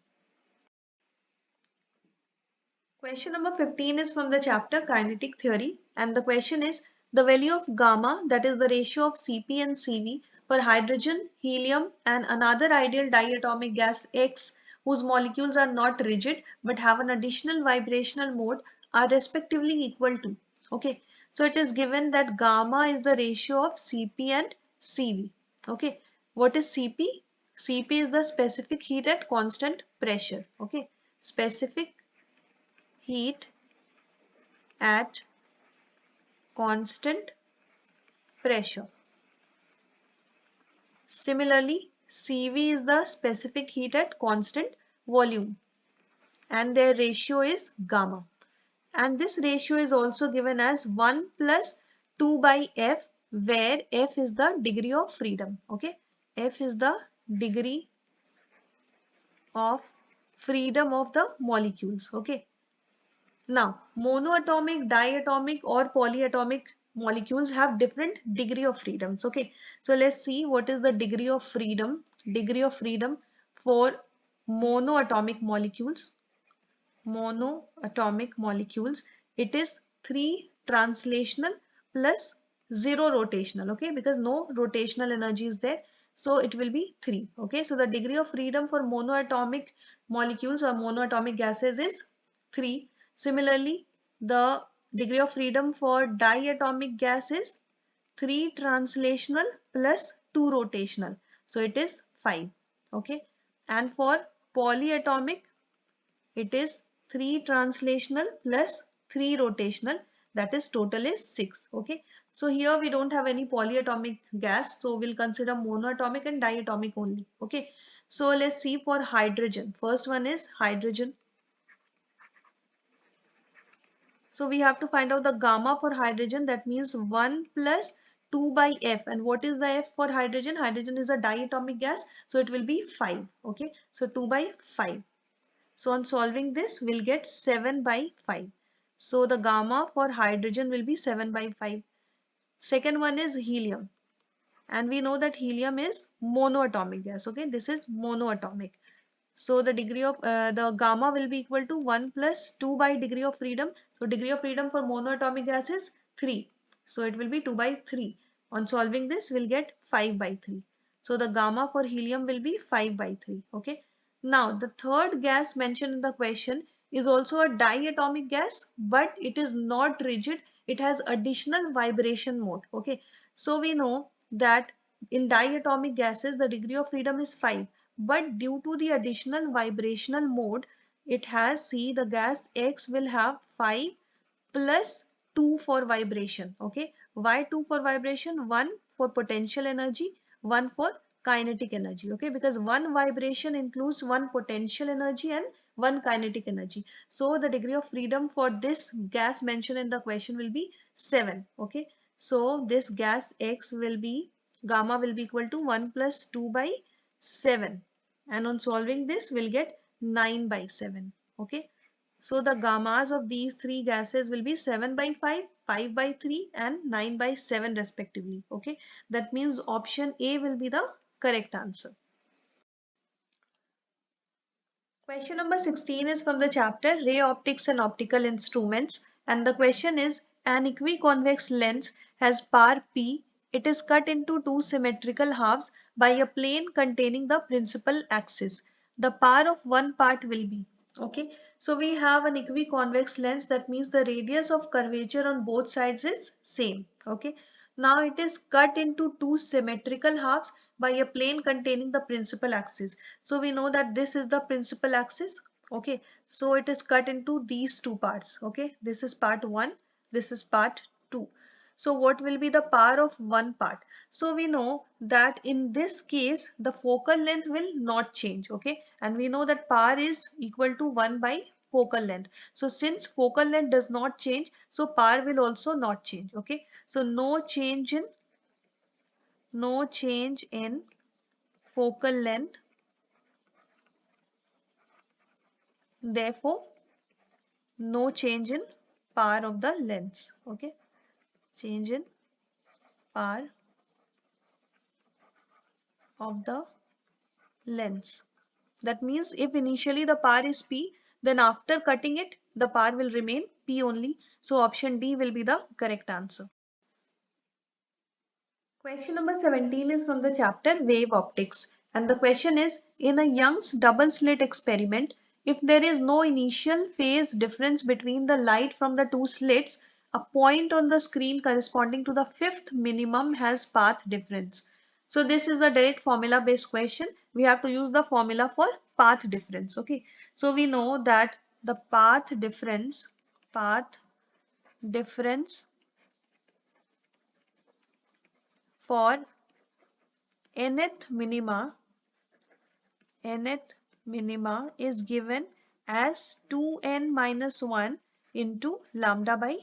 Question number 15 is from the chapter Kinetic Theory, and the question is the value of gamma, that is the ratio of Cp and Cv for hydrogen, helium and another ideal diatomic gas X whose molecules are not rigid but have an additional vibrational mode are respectively equal to. Okay, so it is given that gamma is the ratio of Cp and Cv. Okay, what is Cp? Cp is the specific heat at constant pressure. Okay, specific heat at constant pressure. Similarly, Cv is the specific heat at constant volume and their ratio is gamma. And this ratio is also given as 1 plus 2 by F, where F is the degree of freedom. Okay, F is the degree of freedom of the molecules. Okay, now monoatomic, diatomic or polyatomic molecules have different degree of freedoms. Okay, so let's see what is the degree of freedom. Degree of freedom for monoatomic molecules. Monoatomic molecules, it is 3 translational plus 0 rotational. Okay, because no rotational energy is there, so it will be 3. Okay, so the degree of freedom for monoatomic molecules or monoatomic gases is 3. Similarly, the degree of freedom for diatomic gas is 3 translational plus 2 rotational, so it is 5. Okay, and for polyatomic, it is 3 translational plus 3 rotational, that is total is 6. Okay, so here we don't have any polyatomic gas, so we'll consider monoatomic and diatomic only. Okay, so let's see for hydrogen. First one is hydrogen. So we have to find out the gamma for hydrogen, that means 1 plus 2 by F. And what is the F for hydrogen? Hydrogen is a diatomic gas, so it will be 5. Okay, so 2 by 5. So on solving this, we'll get 7 by 5. So the gamma for hydrogen will be 7 by 5. Second one is helium. And we know that helium is monoatomic gas. Okay, this is monoatomic. So the degree of the gamma will be equal to 1 plus 2 by degree of freedom. So degree of freedom for monoatomic gas is 3. So it will be 2 by 3. On solving this, we'll get 5 by 3. So the gamma for helium will be 5 by 3. Okay. Now the third gas mentioned in the question is also a diatomic gas, but it is not rigid. It has additional vibration mode. Okay. So we know that in diatomic gases, the degree of freedom is 5. But due to the additional vibrational mode, it has, see, the gas X will have 5 plus 2 for vibration. Okay, why 2 for vibration? 1 for potential energy, 1 for kinetic energy. Okay, because one vibration includes one potential energy and one kinetic energy. So the degree of freedom for this gas mentioned in the question will be 7. Okay, so this gas X will be, gamma will be equal to 1 plus 2 by 7, and on solving this we'll get 9 by 7. Okay, so the gammas of these three gases will be 7 by 5, 5 by 3 and 9 by 7 respectively. Okay, that means option A will be the correct answer. Question number 16 is from the chapter Ray Optics and Optical Instruments, and the question is, an equiconvex lens has par P. It is cut into two symmetrical halves by a plane containing the principal axis. The par of one part will be. Okay, so we have an equiconvex lens, that means the radius of curvature on both sides is same. Okay, now it is cut into two symmetrical halves by a plane containing the principal axis. So we know that this is the principal axis. Okay, so it is cut into these two parts. Okay, this is part 1, this is part 2. So what will be the par of one part? So we know that in this case the focal length will not change. Okay, and we know that par is equal to 1 by focal length. So since focal length does not change, so par will also not change. Okay, so no change in focal length, therefore no change in par of the lens. Okay, change in par of the lens. That means if initially the par is P, then after cutting it, the par will remain P only. So option D will be the correct answer. Question number 17 is from the chapter Wave Optics, and the question is, in a Young's double slit experiment, if there is no initial phase difference between the light from the two slits, a point on the screen corresponding to the fifth minimum has path difference. So this is a direct formula based question. We have to use the formula for path difference. Okay, so we know that the path difference for nth minima is given as 2n minus 1 into lambda by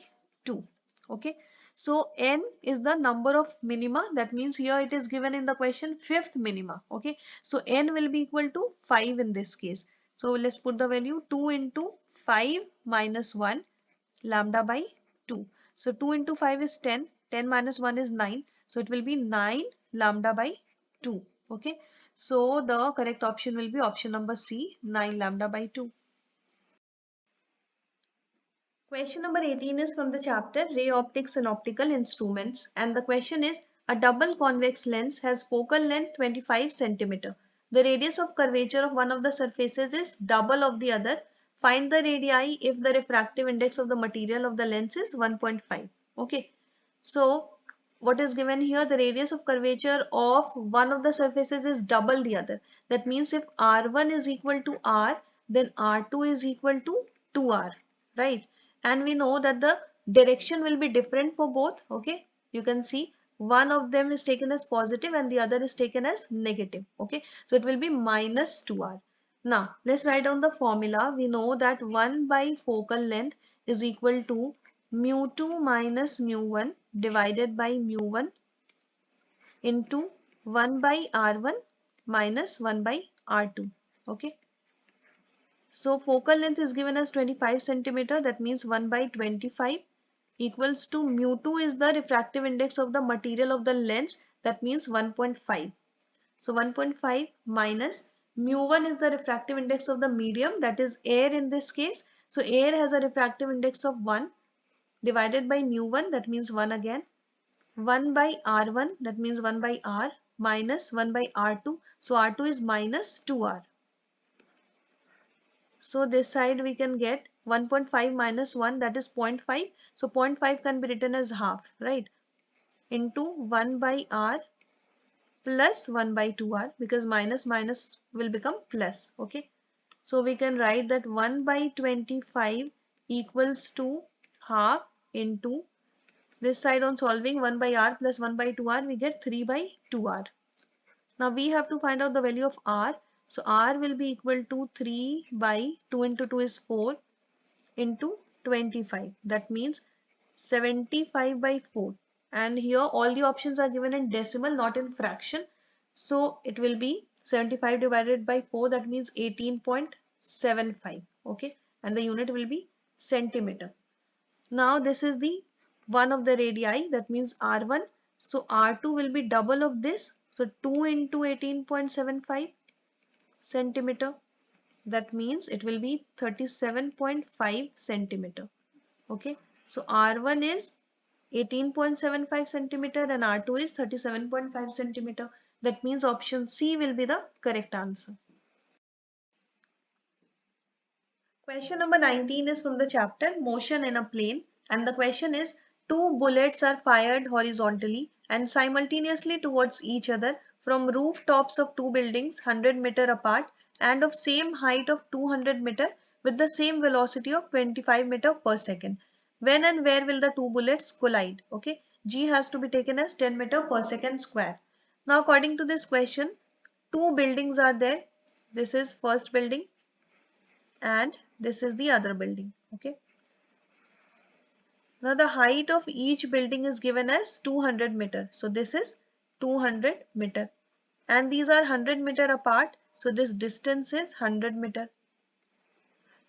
2. Okay. So n is the number of minima. That means here it is given in the question fifth minima. Okay. So n will be equal to 5 in this case. So let's put the value 2 into 5 minus 1 lambda by 2. So 2 into 5 is 10. 10 minus 1 is 9. So it will be 9 lambda by 2. Okay. So the correct option will be option number C, 9 lambda by 2. Question number 18 is from the chapter Ray Optics and Optical Instruments, and the question is a double convex lens has focal length 25 centimeter. The radius of curvature of one of the surfaces is double of the other. Find the radii if the refractive index of the material of the lens is 1.5. Okay. So what is given here? The radius of curvature of one of the surfaces is double the other. That means if R1 is equal to R, then R2 is equal to 2R, right? And we know that the direction will be different for both. Okay, you can see one of them is taken as positive and the other is taken as negative. Okay, so it will be minus 2R. Now let's write down the formula. We know that 1 by focal length is equal to mu2 minus mu1 divided by mu1 into 1 by r1 minus 1 by r2. Okay. So focal length is given as 25 centimeter. That means 1 by 25 equals to mu2 is the refractive index of the material of the lens. That means 1.5. So 1.5 minus mu1 is the refractive index of the medium, that is air in this case. So air has a refractive index of 1 divided by mu1, that means 1 again. 1 by r1, that means 1 by r, minus 1 by r2. So r2 is minus 2r. So this side we can get 1.5 minus 1, that is 0.5. So 0.5 can be written as half, right? Into 1 by r plus 1 by 2r, because minus minus will become plus. Okay. So we can write that 1 by 25 equals to half into this side on solving 1 by r plus 1 by 2r, we get 3 by 2r. Now we have to find out the value of r. So r will be equal to 3 by 2 into 2 is 4 into 25. That means 75 by 4. And here all the options are given in decimal, not in fraction. So it will be 75 divided by 4. That means 18.75. Okay. And the unit will be centimeter. Now this is the one of the radii, that means R1. So R2 will be double of this. So 2 into 18.75 centimeter. That means it will be 37.5 centimeter. Okay. So R1 is 18.75 centimeter and R2 is 37.5 centimeter. That means option C will be the correct answer. Question number 19 is from the chapter Motion in a Plane, and the question is two bullets are fired horizontally and simultaneously towards each other from rooftops of two buildings 100 meter apart and of same height of 200 meter with the same velocity of 25 meter per second. When and where will the two bullets collide? Okay, G has to be taken as 10 meter per second square. Now according to this question, two buildings are there. This is first building and this is the other building. Okay. Now the height of each building is given as 200 meter. So this is 200 meter and these are 100 meter apart. So this distance is 100 meter.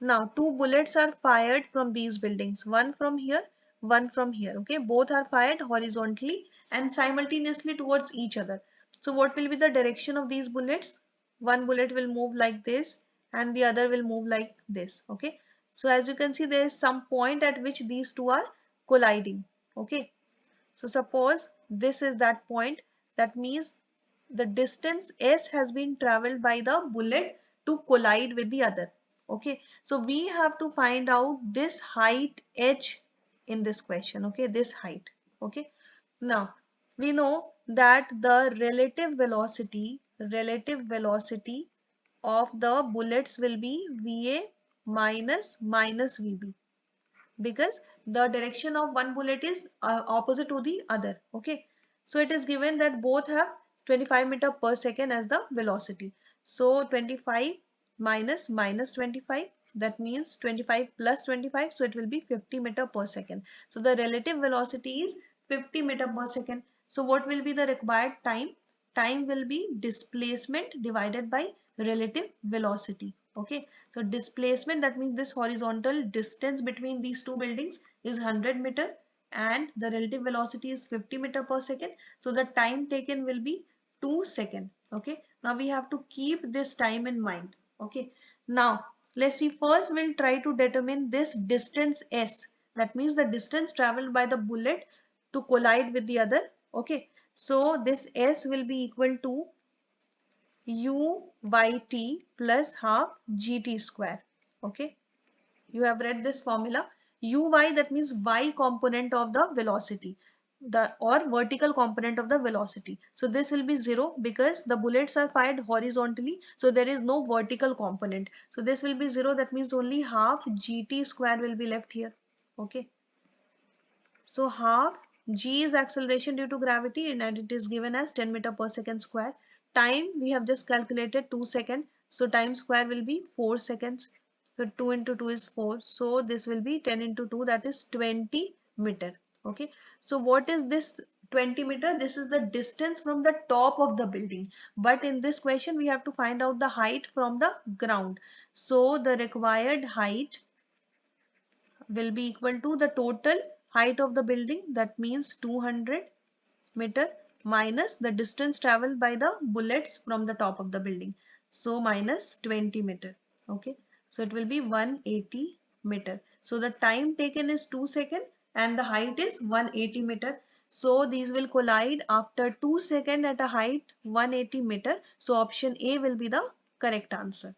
Now two bullets are fired from these buildings, one from here, one from here. Okay, both are fired horizontally and simultaneously towards each other. So what will be the direction of these bullets? One bullet will move like this and the other will move like this. Okay, so as you can see, there is some point at which these two are colliding. Okay, so suppose this is that point. That means the distance s has been traveled by the bullet to collide with the other. Okay, so we have to find out this height h in this question. Okay, this height. Okay, now we know that the relative velocity of the bullets will be va minus vb, because the direction of one bullet is opposite to the other. Okay, So it is given that both have 25 meter per second as the velocity. So 25 minus 25, that means 25 plus 25, so it will be 50 meter per second. So the relative velocity is 50 meter per second. So what will be the required time? Time will be displacement divided by relative velocity. Okay, so displacement, that means this horizontal distance between these two buildings is 100 meter and the relative velocity is 50 meter per second. So the time taken will be 2 seconds. Okay, now we have to keep this time in mind. Okay, now let's see, first we'll try to determine this distance s, that means the distance traveled by the bullet to collide with the other. Okay, so this s will be equal to u by t plus half gt square. Okay, you have read this formula. Uy, that means y component of the velocity, the or vertical component of the velocity. So this will be 0 because the bullets are fired horizontally, so there is no vertical component. So this will be 0, that means only half gt square will be left here. Okay, so half g is acceleration due to gravity and it is given as 10 meter per second square. Time we have just calculated 2 seconds. So time square will be 4 seconds. So 2 into 2 is 4. So this will be 10 into 2, that is 20 meter. Okay. So what is this 20 meter? This is the distance from the top of the building. But in this question we have to find out the height from the ground. So the required height will be equal to the total height of the building, that means 200 meter minus the distance traveled by the bullets from the top of the building, so minus 20 meter. Okay, so it will be 180 meter. So the time taken is 2 seconds and the height is 180 meter. So these will collide after 2 seconds at a height 180 meter. So option A will be the correct answer.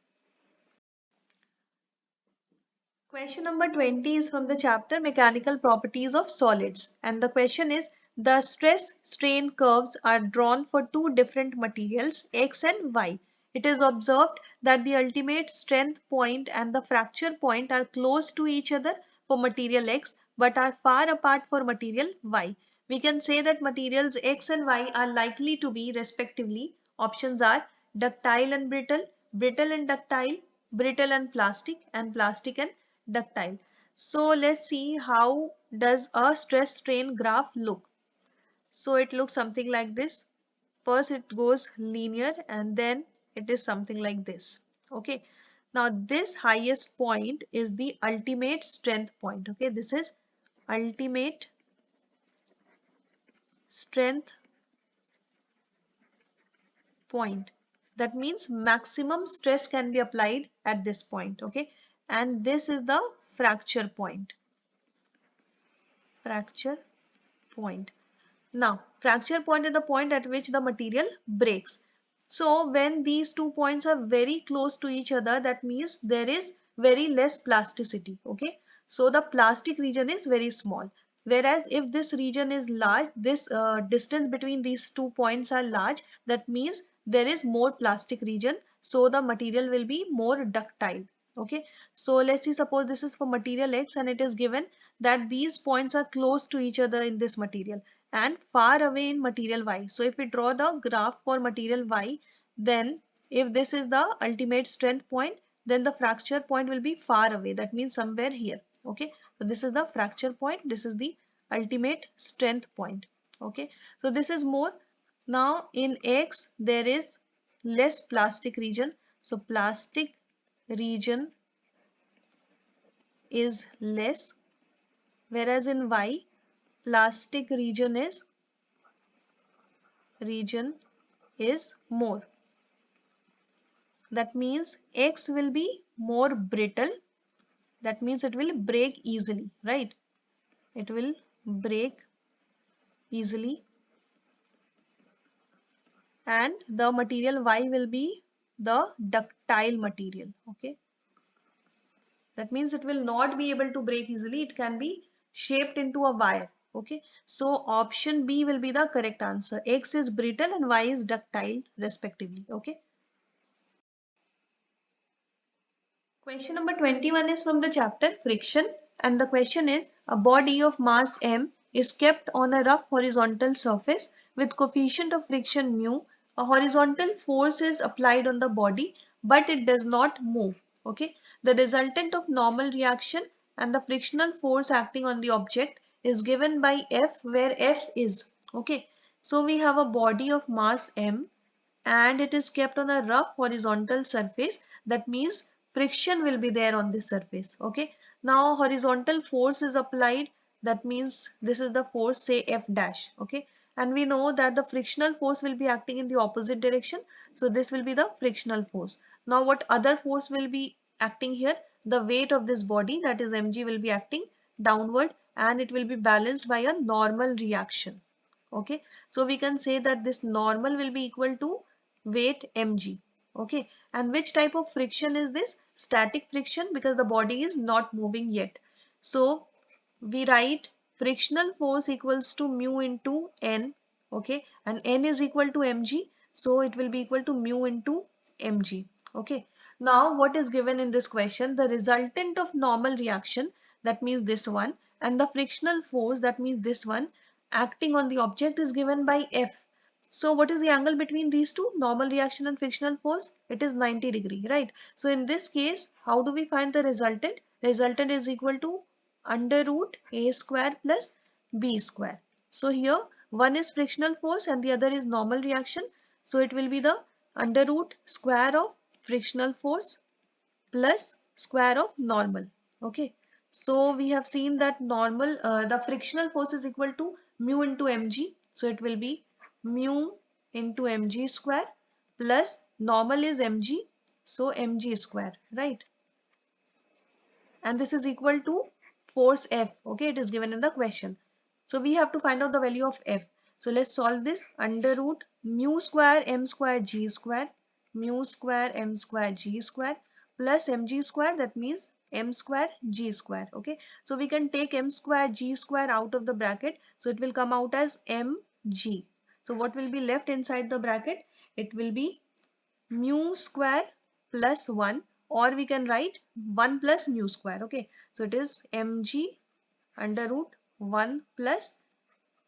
Question number 20 is from the chapter Mechanical Properties of Solids, and the question is, the stress strain curves are drawn for two different materials X and Y. It is observed that the ultimate strength point and the fracture point are close to each other for material X but are far apart for material Y. We can say that materials X and Y are likely to be respectively. Options are ductile and brittle, brittle and ductile, brittle and plastic and ductile. So let's see, how does a stress strain graph look. So it looks something like this. First it goes linear and then it is something like this. Okay, now this highest point is the ultimate strength point. Okay, this is ultimate strength point. That means maximum stress can be applied at this point. Okay, and this is the fracture point. Fracture point. Now, fracture point is the point at which the material breaks. So, when these 2 points are very close to each other, that means there is very less plasticity. Okay, so the plastic region is very small. Whereas if this region is large, this distance between these 2 points are large, that means there is more plastic region. So the material will be more ductile. Okay, so let's see, suppose this is for material X and it is given that these points are close to each other in this material and far away in material Y. So if we draw the graph for material Y, then if this is the ultimate strength point, then the fracture point will be far away. That means somewhere here. Okay, so this is the fracture point. This is the ultimate strength point. Okay, so this is more. Now in X there is less plastic region. So plastic region is less, whereas in Y plastic region is more. That means X will be more brittle. That means it will break easily, right? It will break easily. And the material Y will be the ductile material. Okay. That means it will not be able to break easily. It can be shaped into a wire. Okay. So option B will be the correct answer. X is brittle and Y is ductile respectively. Okay. Question number 21 is from the chapter Friction, and the question is, a body of mass m is kept on a rough horizontal surface with coefficient of friction mu, a horizontal force is applied on the body but it does not move. Okay, the resultant of normal reaction and the frictional force acting on the object is given by F, where F is. Okay, so we have a body of mass m and it is kept on a rough horizontal surface. That means friction will be there on this surface. Okay, now horizontal force is applied. That means this is the force, say F dash. Okay, and we know that the frictional force will be acting in the opposite direction, so this will be the frictional force. Now what other force will be acting here? The weight of this body, that is mg, will be acting downward and it will be balanced by a normal reaction. Okay, so we can say that this normal will be equal to weight mg. Okay, and which type of friction is this? Static friction, because the body is not moving yet. So we write frictional force equals to mu into n. Okay, and n is equal to mg, so it will be equal to mu into mg. Okay, now what is given in this question? The resultant of normal reaction, that means this one, and the frictional force, that means this one, acting on the object is given by F. So what is the angle between these two, normal reaction and frictional force? It is 90°, right? So in this case, how do we find the resultant? Resultant is equal to under root a square plus b square. So here one is frictional force and the other is normal reaction. So it will be the under root square of frictional force plus square of normal. Okay, so we have seen that normal, the frictional force is equal to mu into mg, so it will be mu into mg square plus normal is mg, so mg square, right? And this is equal to force F. Okay, it is given in the question, so we have to find out the value of F. So let's solve this. Under root mu square m square g square, mu square m square g square plus mg square, that means m square g square. Okay, so we can take m square g square out of the bracket, so it will come out as mg. So what will be left inside the bracket? It will be mu square plus 1, or we can write 1 plus mu square. Okay, so it is mg under root 1 plus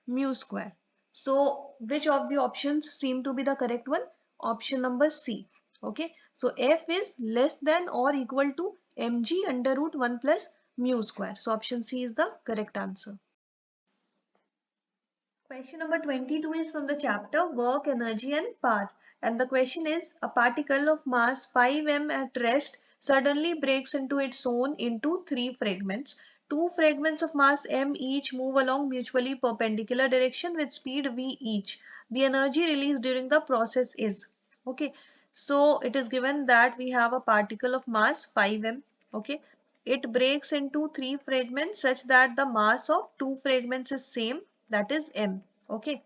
mu square. So which of the options seem to be the correct one? Option number C. Okay, so F is less than or equal to mg under root 1 plus mu square. So option C is the correct answer. Question number 22 is from the chapter Work, Energy and Power. And the question is, a particle of mass 5m at rest suddenly breaks into its own into three fragments. Two fragments of mass m each move along mutually perpendicular direction with speed v each. The energy released during the process is. Okay, so it is given that we have a particle of mass 5m. Okay, it breaks into three fragments such that the mass of two fragments is same, that is m. Okay,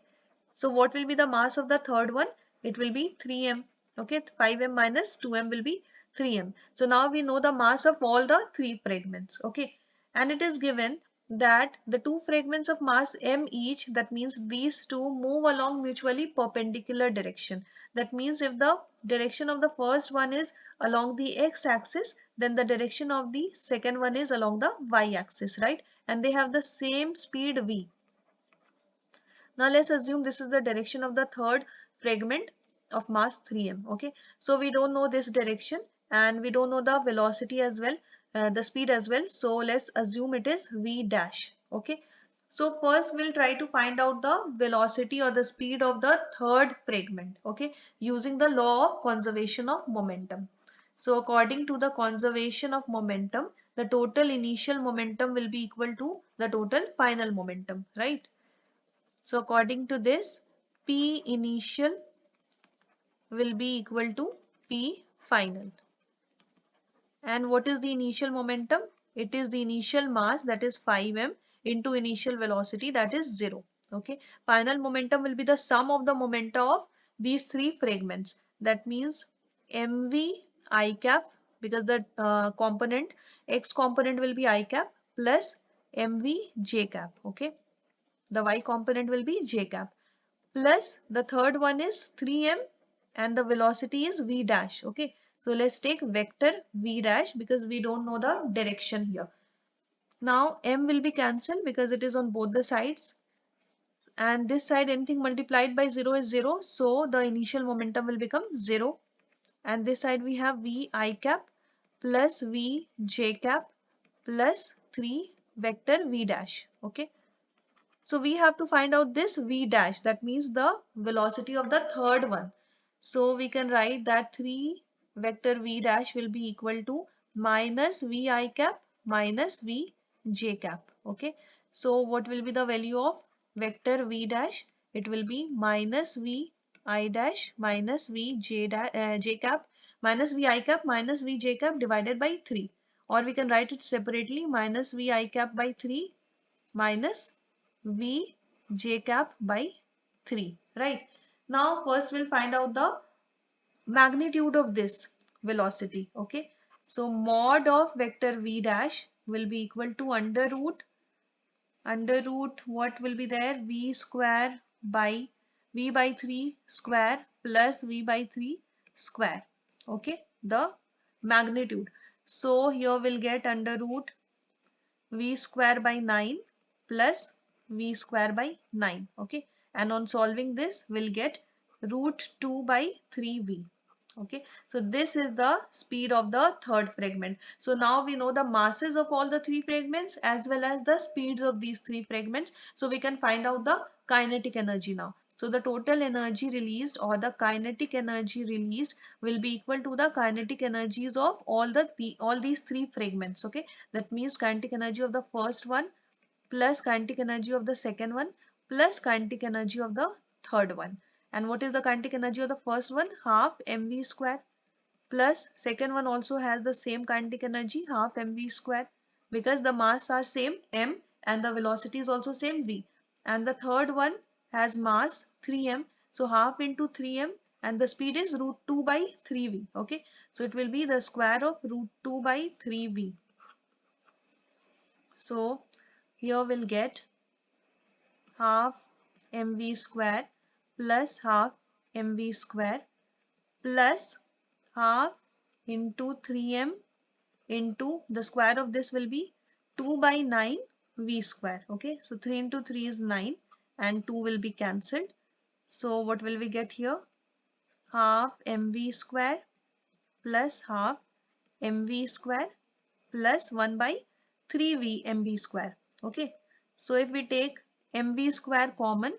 so what will be the mass of the third one? It will be 3m. Okay, 5m minus 2m will be 3m. So now we know the mass of all the three fragments. Okay, and it is given that the two fragments of mass m each, that means these two move along mutually perpendicular direction. That means if the direction of the first one is along the x-axis, then the direction of the second one is along the y-axis, right? And they have the same speed v. Now let's assume this is the direction of the third fragment of mass 3m. Okay, so we don't know this direction and we don't know the velocity as well, the speed as well. So let's assume it is v dash. Okay, so first we'll try to find out the velocity or the speed of the third fragment. Okay, using the law of conservation of momentum. So according to the conservation of momentum, the total initial momentum will be equal to the total final momentum, right? So according to this, P initial will be equal to P final. And what is the initial momentum? It is the initial mass, that is 5m, into initial velocity, that is 0. Okay. Final momentum will be the sum of the momenta of these three fragments. That means mv I cap, because the component x component will be I cap, plus mv j cap. Okay. The y component will be j cap, plus the third one is 3m and the velocity is v dash. Okay, so let's take vector v dash because we don't know the direction here. Now m will be cancelled because it is on both the sides, and this side anything multiplied by 0 is 0, so the initial momentum will become 0. And this side we have v I cap plus v j cap plus 3 vector v dash. Okay, so we have to find out this v dash, that means the velocity of the third one. So we can write that 3 vector v dash will be equal to minus v I cap minus v j cap. Okay, so what will be the value of vector v dash? It will be minus v I dash minus v j, j cap minus v I cap minus v j cap divided by 3, or we can write it separately, minus v I cap by 3 minus v j cap by 3, right? Now first we'll find out the magnitude of this velocity. Okay, so mod of vector v dash will be equal to under root what will be there, v square by v by 3 square plus v by 3 square. Okay, the magnitude. So here we'll get under root v square by 9 plus v square by 9. Okay, and on solving this we'll get root 2 by 3v. Okay, so this is the speed of the third fragment. So now we know the masses of all the three fragments as well as the speeds of these three fragments, so we can find out the kinetic energy now. So the total energy released or the kinetic energy released will be equal to the kinetic energies of all these three fragments. Okay, that means kinetic energy of the first one plus kinetic energy of the second one plus kinetic energy of the third one. And what is the kinetic energy of the first one? Half mv square, plus second one also has the same kinetic energy, half mv square, because the mass are same m and the velocity is also same v. And the third one has mass 3m, so half into 3m, and the speed is root 2 by 3v. Okay, so it will be the square of root 2 by 3v. So here we'll get half mv square plus half mv square plus half into 3m into the square of this will be 2 by 9 v square. Okay, so 3 into 3 is 9 and 2 will be cancelled. So what will we get here? Half mv square plus half mv square plus 1 by 3v mv square. Okay, so if we take mv square common,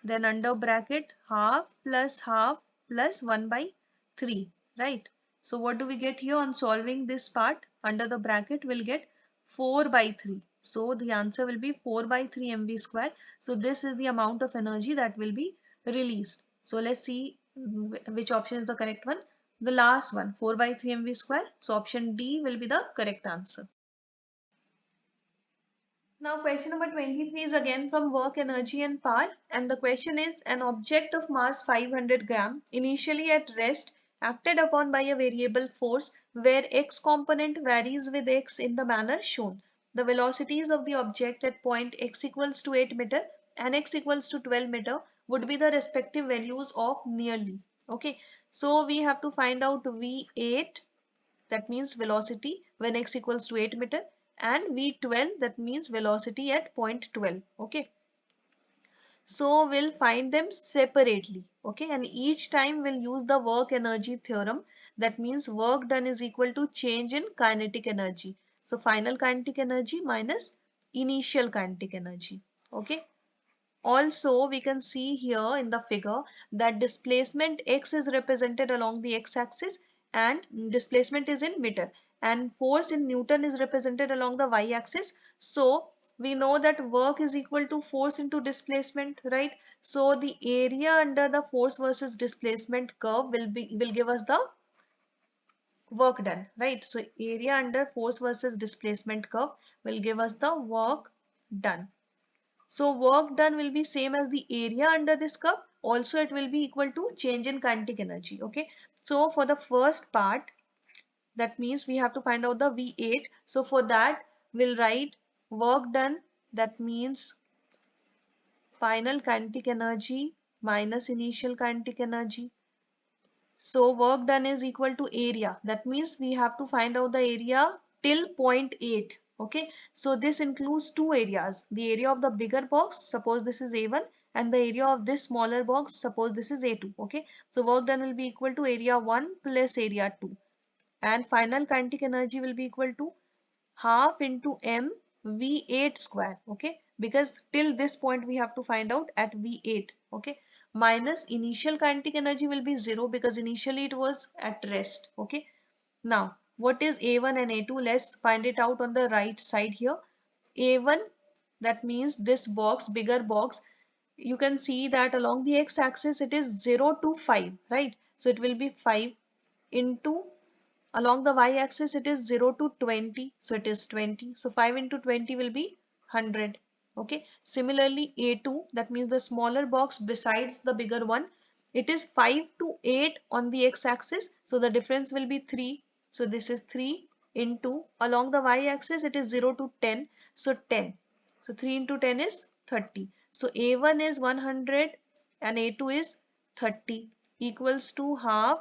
then under bracket half plus 1 by 3, right? So what do we get here on solving this part? Under the bracket we'll get 4 by 3. So the answer will be 4 by 3 mv square. So this is the amount of energy that will be released. So let's see which option is the correct one. The last one, 4 by 3 mv square. So option D will be the correct answer. Now question number 23 is again from work, energy and power, and the question is, an object of mass 500 gram initially at rest acted upon by a variable force where x component varies with x in the manner shown. The velocities of the object at point x equals to 8 meter and x equals to 12 meter would be the respective values of nearly. Okay, so we have to find out v8, that means velocity when x equals to 8 meter, and v12, that means velocity at point 12. Okay, so we'll find them separately. Okay, and each time we'll use the work energy theorem, that means work done is equal to change in kinetic energy. So final kinetic energy minus initial kinetic energy. Okay, also we can see here in the figure that displacement x is represented along the x-axis and displacement is in meter, and force in Newton is represented along the y-axis. So we know that work is equal to force into displacement, right? So the area under the force versus displacement curve will give us the work done, right? So area under force versus displacement curve will give us the work done. So work done will be same as the area under this curve. Also it will be equal to change in kinetic energy. Okay, so for the first part, that means we have to find out the V8. So for that we'll write work done, that means final kinetic energy minus initial kinetic energy. So work done is equal to area. That means we have to find out the area till point 8. Okay, so this includes two areas, the area of the bigger box, suppose this is A1, and the area of this smaller box, suppose this is A2. Okay, so work done will be equal to area 1 plus area 2, and final kinetic energy will be equal to half into m V8 square. Okay, because till this point we have to find out at V8. Okay, minus initial kinetic energy will be 0 because initially it was at rest. Okay, now what is A1 and A2? Let's find it out on the right side here. A1, that means this box, bigger box, you can see that along the x-axis it is 0 to 5, right? So it will be 5 into, along the y-axis it is 0 to 20, so it is 20. So 5 into 20 will be 100. Okay. Similarly, A2, that means the smaller box besides the bigger one, it is 5 to 8 on the x-axis, so the difference will be 3. So this is 3 into, along the y-axis it is 0 to 10, so 10. So 3 into 10 is 30. So A1 is 100 and A2 is 30, equals to half.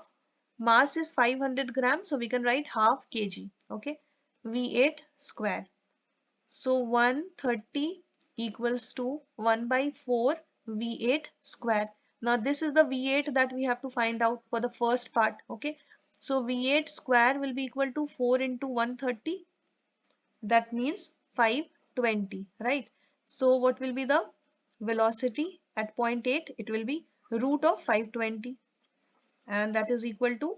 Mass is 500 grams, so we can write half kg. Okay, V8 square. So 130 equals to 1 by 4 V8 square. Now this is the V8 that we have to find out for the first part. Okay, so V8 square will be equal to 4 into 130. That means 520, right? So what will be the velocity at point 8? It will be root of 520, and that is equal to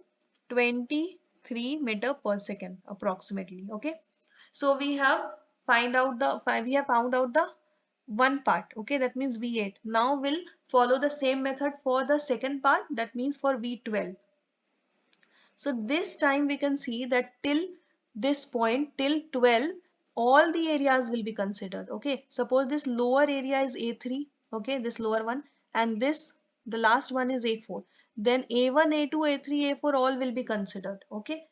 23 meter per second approximately. Okay, so we have found out the one part. Okay, that means V8. Now we'll follow the same method for the second part, that means for V12. So this time we can see that till this point, till 12, all the areas will be considered. Okay, suppose this lower area is A3, okay, this lower one, and this, the last one is A4. Then A1, A2, A3, A4 all will be considered. Okay,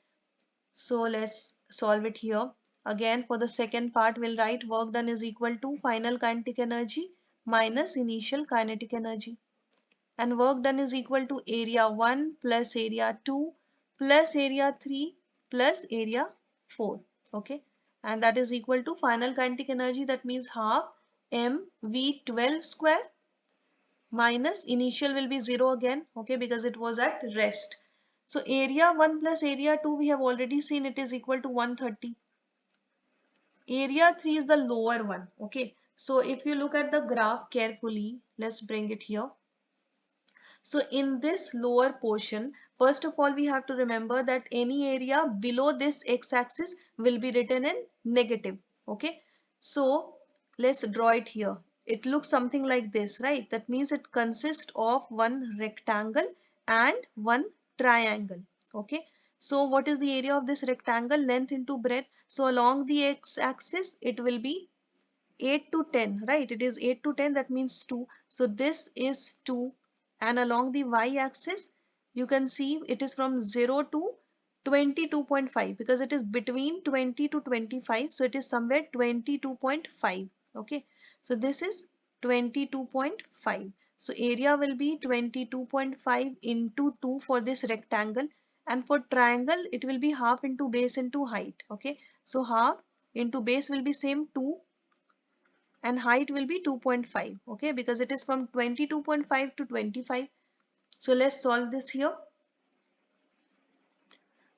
so let's solve it here. Again, for the second part, we'll write work done is equal to final kinetic energy minus initial kinetic energy, and work done is equal to area 1 plus area 2 plus area 3 plus area 4. Okay, and that is equal to final kinetic energy, that means half mv12 square, minus initial will be 0 again. Okay, because it was at rest. So area 1 plus area 2 we have already seen, it is equal to 130. Area 3 is the lower one. Okay, so if you look at the graph carefully, let's bring it here. So in this lower portion, first of all, we have to remember that any area below this x-axis will be written in negative. Okay, so let's draw it here. It looks something like this, right? That means it consists of one rectangle and one triangle. Okay, so what is the area of this rectangle? Length into breadth. So along the x-axis, it will be 8 to 10, right? It is 8 to 10, that means 2. So this is 2, and along the y-axis you can see it is from 0 to 22.5, because it is between 20 to 25, so it is somewhere 22.5. Okay, so this is 22.5. So area will be 22.5 into 2 for this rectangle, and for triangle it will be half into base into height. Okay, so half into base will be same 2, and height will be 2.5. Okay, because it is from 22.5 to 25. So let's solve this here.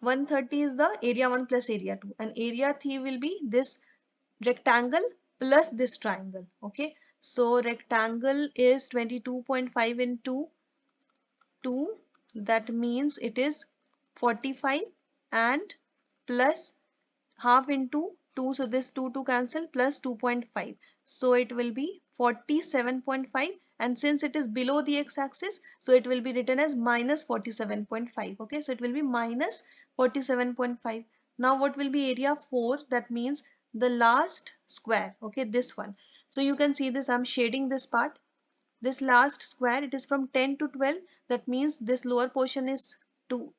130 is the area 1 plus area 2, and area 3 will be this rectangle plus this triangle. Okay, so rectangle is 22.5 into 2, that means it is 45, and plus half into 2, so this 2 to cancel, plus 2.5, so it will be 47.5, and since it is below the x-axis, so it will be written as minus 47.5. Okay, so it will be minus 47.5. Now what will be area 4? That means the last square. Okay, this one. So you can see this, I'm shading this part. This last square, it is from 10 to 12, that means this lower portion is 2.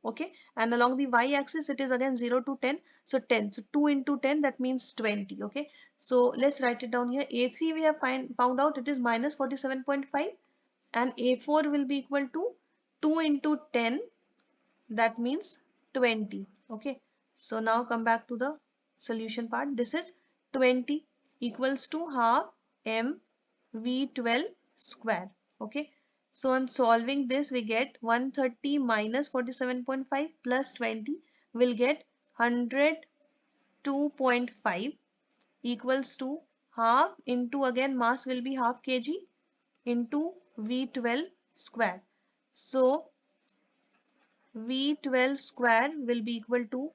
Okay, and along the y-axis it is again 0 to 10, so 10, so 2 into 10, that means 20. Okay, so let's write it down here. A3 we have found out it is minus 47.5, and A4 will be equal to 2 into 10, that means 20. Okay, so now come back to the solution part. This is 20 equals to half m v12 square. Okay, so on solving this we get 130 minus 47.5 plus 20 will get 102.5 equals to half into, again mass will be half kg, into v12 square. So v12 square will be equal to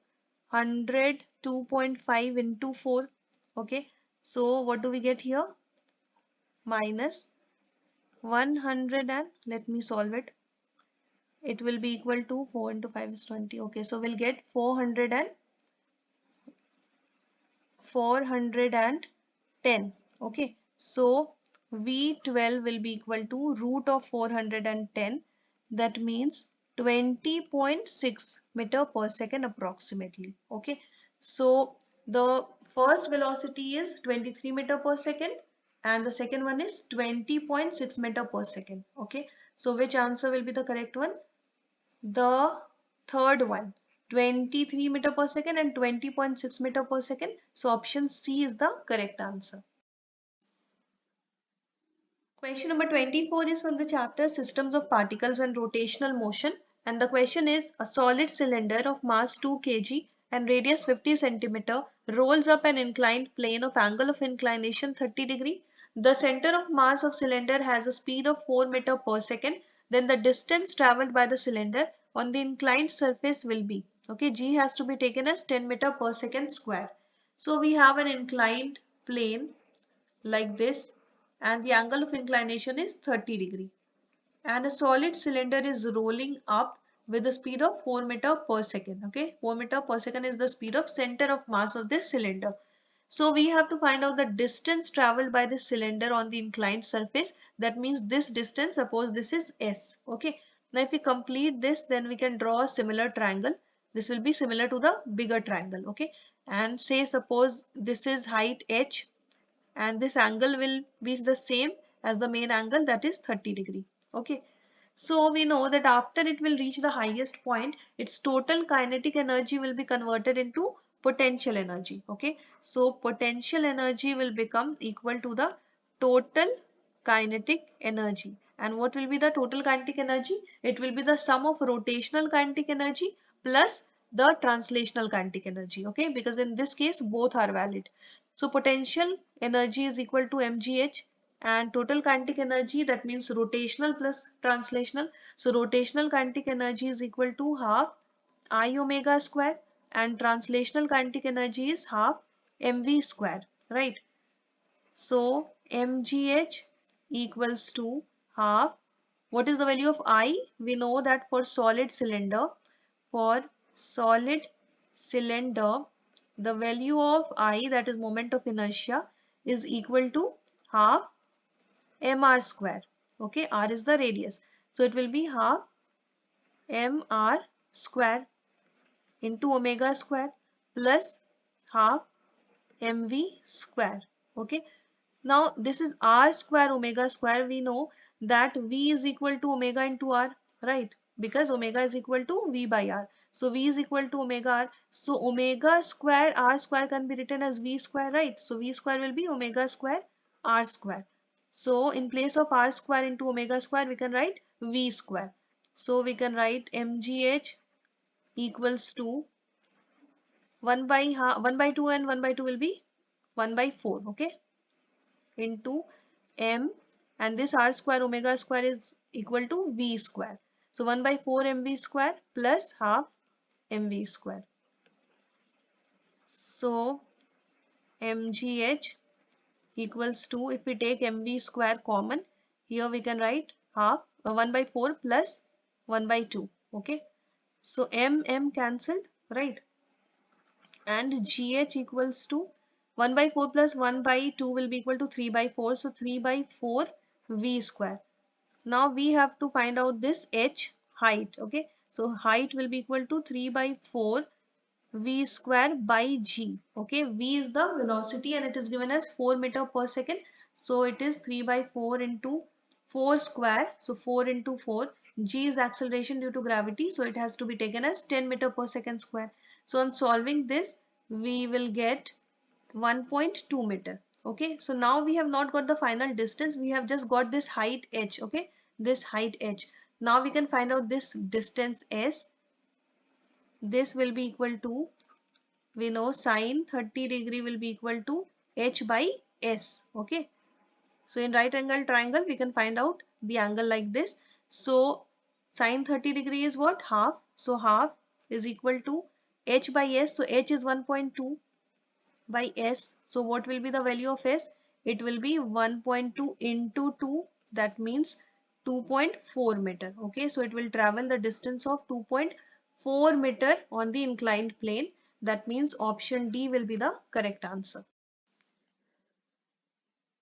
102.5 into 4. Okay, so what do we get here? Minus 100, and let me solve it. It will be equal to 4 into 5 is 20. Okay, so we'll get 410. Okay, so v12 will be equal to root of 410. That means 20.6 meter per second approximately. Okay, so the first velocity is 23 meter per second and the second one is 20.6 meter per second. Okay, so which answer will be the correct one? The third one, 23 meter per second and 20.6 meter per second. So option C is the correct answer. Question number 24 is from the chapter Systems of Particles and Rotational Motion, and the question is: a solid cylinder of mass 2 kg and radius 50 centimeter rolls up an inclined plane of angle of inclination 30 degree. The center of mass of cylinder has a speed of 4 meter per second. Then the distance traveled by the cylinder on the inclined surface will be, okay, g has to be taken as 10 meter per second square. So we have an inclined plane like this, and the angle of inclination is 30 degree, and a solid cylinder is rolling up with the speed of 4 meter per second. Okay, 4 meter per second is the speed of center of mass of this cylinder. So we have to find out the distance traveled by this cylinder on the inclined surface. That means this distance, suppose this is s. Okay, now if we complete this, then we can draw a similar triangle. This will be similar to the bigger triangle. Okay, and say suppose this is height h, and this angle will be the same as the main angle, that is 30 degree. Okay, so we know that after it will reach the highest point, its total kinetic energy will be converted into potential energy. Okay, so potential energy will become equal to the total kinetic energy. And what will be the total kinetic energy? It will be the sum of rotational kinetic energy plus the translational kinetic energy. Okay, because in this case both are valid. So potential energy is equal to mgh, and total kinetic energy, that means rotational plus translational. So rotational kinetic energy is equal to half I omega square, and translational kinetic energy is half mv square, right? So mgh equals to half, what is the value of I? We know that for solid cylinder, the value of I, that is moment of inertia, is equal to half mr square. Okay, r is the radius, so it will be half mr square into omega square plus half mv square. Okay, now this is r square omega square. We know that v is equal to omega into r, right? Because omega is equal to v by r. So v is equal to omega r. So omega square r square can be written as v square, right? So v square will be omega square r square. So in place of r square into omega square, we can write v square. So we can write mgh equals to 1 by 2, and 1 by 2 will be 1 by 4. Okay, into m, and this r square omega square is equal to v square. So 1 by 4 mv square plus half mv square. So mgh equals to, if we take mv square common, here we can write half 1 by 4 plus 1 by 2. Okay, so m cancelled, right? And gh equals to 1 by 4 plus 1 by 2 will be equal to 3 by 4. So 3 by 4 v square. Now we have to find out this h, height. Okay, so height will be equal to 3 by 4 v square by g. Okay, v is the velocity and it is given as 4 meter per second. So it is 3 by 4 into 4 square. So 4 into 4. G is acceleration due to gravity. So it has to be taken as 10 meter per second square. So on solving this, we will get 1.2 meter. Okay, so now we have not got the final distance, we have just got this height h. Okay, this height h. Now we can find out this distance s. This will be equal to, we know sine 30 degree will be equal to h by s. Okay, so in right angle triangle we can find out the angle like this. So sine 30 degree is what? Half. So half is equal to h by s. So h is 1.2 by s. So what will be the value of s? It will be 1.2 into 2. That means 2.4 meter. Okay, so it will travel the distance of 2.4 meter on the inclined plane. That means option D will be the correct answer.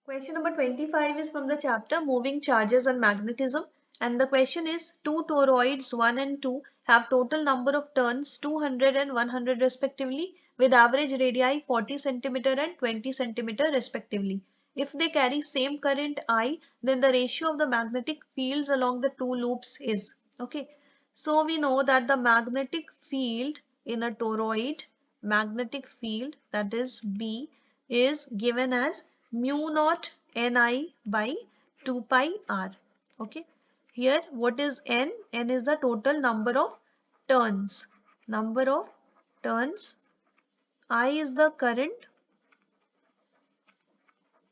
Question number 25 is from the chapter Moving Charges and Magnetism, and the question is two toroids 1 and 2 have total number of turns 200 and 100 respectively, with average radii 40 cm and 20 cm respectively. If they carry same current I, then the ratio of the magnetic fields along the two loops is. Okay, so we know that the magnetic field in a toroid, magnetic field, that is B, is given as mu naught Ni by 2 pi r. Okay, here what is N? N is the total number of turns. Number of turns. I is the current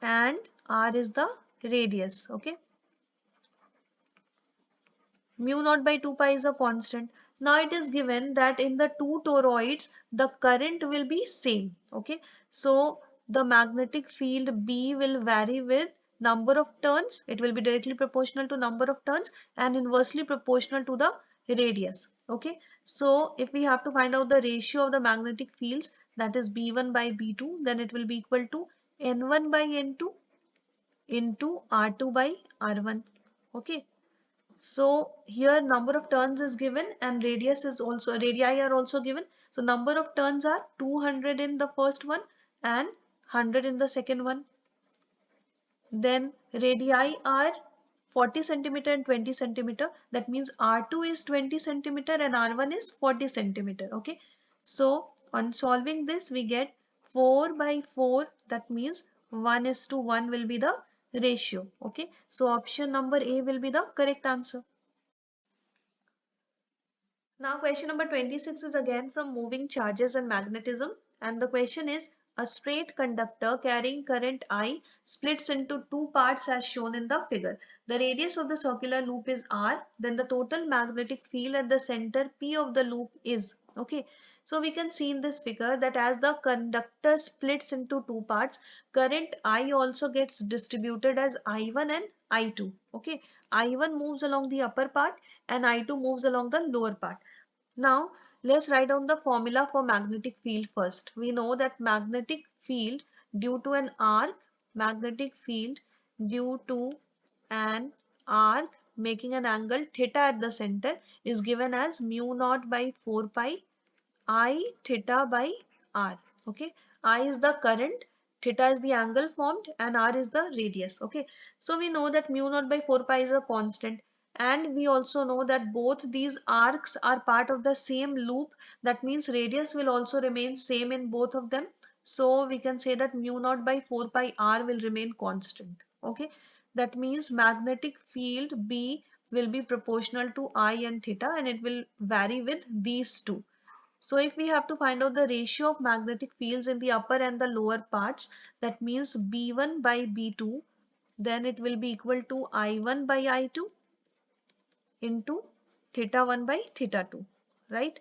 and r is the radius. Okay, mu naught by 2 pi is a constant. Now it is given that in the two toroids the current will be same. Okay, so the magnetic field B will vary with number of turns. It will be directly proportional to number of turns and inversely proportional to the radius. Okay, so if we have to find out the ratio of the magnetic fields, that is B1 by B2, then it will be equal to N1 by N2 into R2 by R1. Okay, so here number of turns is given and radii are also given. So number of turns are 200 in the first one and 100 in the second one. Then radii are 40 centimeter and 20 centimeter. That means R2 is 20 centimeter and R1 is 40 centimeter. Okay. So on solving this we get 4 by 4. That means 1 is to 1 will be the ratio. Okay. So option number A will be the correct answer. Now question number 26 is again from Moving Charges and Magnetism, and the question is a straight conductor carrying current I splits into two parts as shown in the figure. The radius of the circular loop is R, then the total magnetic field at the center P of the loop is. Okay, so we can see in this figure that as the conductor splits into two parts, current I also gets distributed as I1 and I2. Okay, I1 moves along the upper part and I2 moves along the lower part. Now let's write down the formula for magnetic field first. We know that magnetic field due to an arc, magnetic field due to an arc making an angle theta at the center is given as mu naught by 4 pi I theta by r. Okay, I is the current, theta is the angle formed and r is the radius. Okay, so we know that mu naught by 4 pi is a constant, and we also know that both these arcs are part of the same loop. That means radius will also remain same in both of them. So we can say that mu naught by 4 pi r will remain constant. Okay, that means magnetic field B will be proportional to I and theta, and it will vary with these two. So if we have to find out the ratio of magnetic fields in the upper and the lower parts, that means B1 by B2, then it will be equal to I1 by I2 into theta 1 by theta 2, right?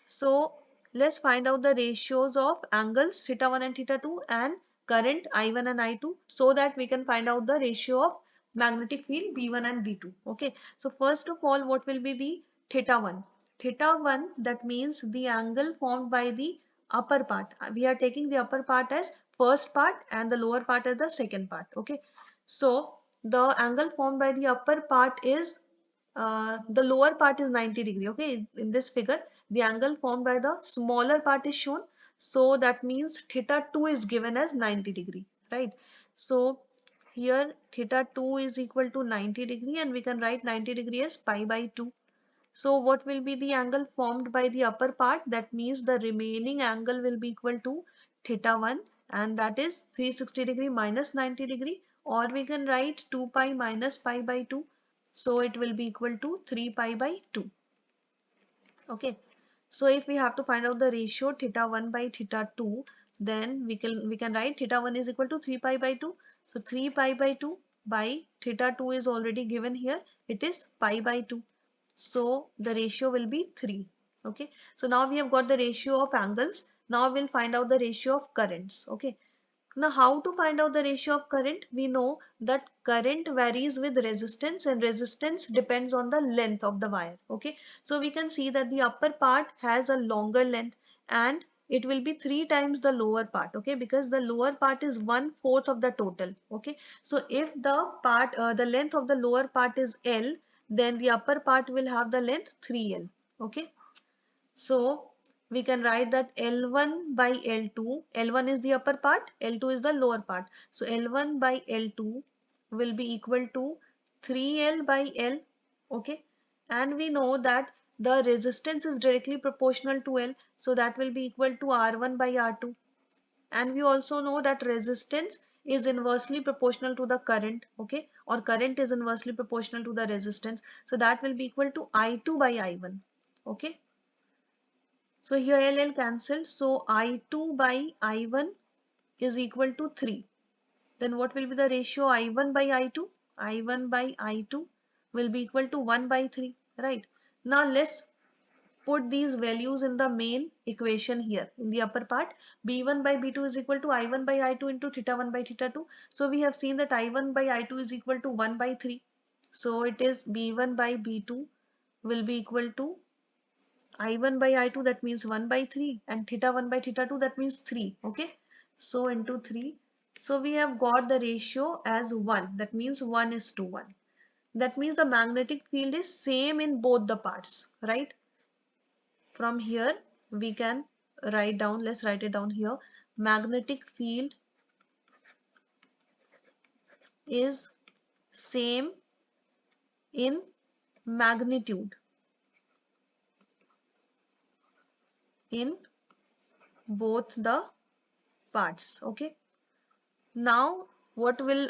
So let's find out the ratios of angles theta 1 and theta 2 and current I1 and I2 so that we can find out the ratio of magnetic field B1 and B2. Okay, so first of all, what will be the theta 1? Theta 1, that means the angle formed by the upper part. We are taking the upper part as first part and the lower part as the second part. Okay, so the angle formed by the upper part is the lower part is 90 degree. Okay, in this figure the angle formed by the smaller part is shown, so that means theta 2 is given as 90 degree, right? So here theta 2 is equal to 90 degree and we can write 90 degree as pi by 2. So what will be the angle formed by the upper part? That means the remaining angle will be equal to theta 1, and that is 360 degree minus 90 degree, or we can write 2 pi minus pi by 2. So it will be equal to 3 pi by 2. Okay. So if we have to find out the ratio theta 1 by theta 2, then we can write theta 1 is equal to 3 pi by 2. So 3 pi by 2 by theta 2 is already given here. It is pi by 2. So the ratio will be 3. Okay. So now we have got the ratio of angles. Now we'll find out the ratio of currents. Okay. Now, how to find out the ratio of current? We know that current varies with resistance, and resistance depends on the length of the wire. Okay, so we can see that the upper part has a longer length and it will be 3 times the lower part. Okay, because the lower part is 1/4 of the total. Okay, so if the length of the lower part is L, then the upper part will have the length 3L. Okay. So we can write that L1 by L2, L1 is the upper part, L2 is the lower part. So L1 by L2 will be equal to 3L by L. Okay. And we know that the resistance is directly proportional to L. So that will be equal to R1 by R2. And we also know that resistance is inversely proportional to the current. Okay. Or current is inversely proportional to the resistance. So that will be equal to I2 by I1. Okay. So here L cancelled. So I2 by I1 is equal to 3. Then what will be the ratio I1 by I2? I1 by I2 will be equal to 1 by 3. Right. Now let's put these values in the main equation here in the upper part. B1 by B2 is equal to I1 by I2 into theta 1 by theta 2. So we have seen that I1 by I2 is equal to 1 by 3. So it is B1 by B2 will be equal to I1 by I2, that means 1 by 3, and theta 1 by theta 2, that means 3. Okay. So into 3. So we have got the ratio as 1. That means 1 is to 1. That means the magnetic field is same in both the parts. Right. From here we can write down. Let's write it down here. Magnetic field is same in magnitude in both the parts. Okay. Now, what will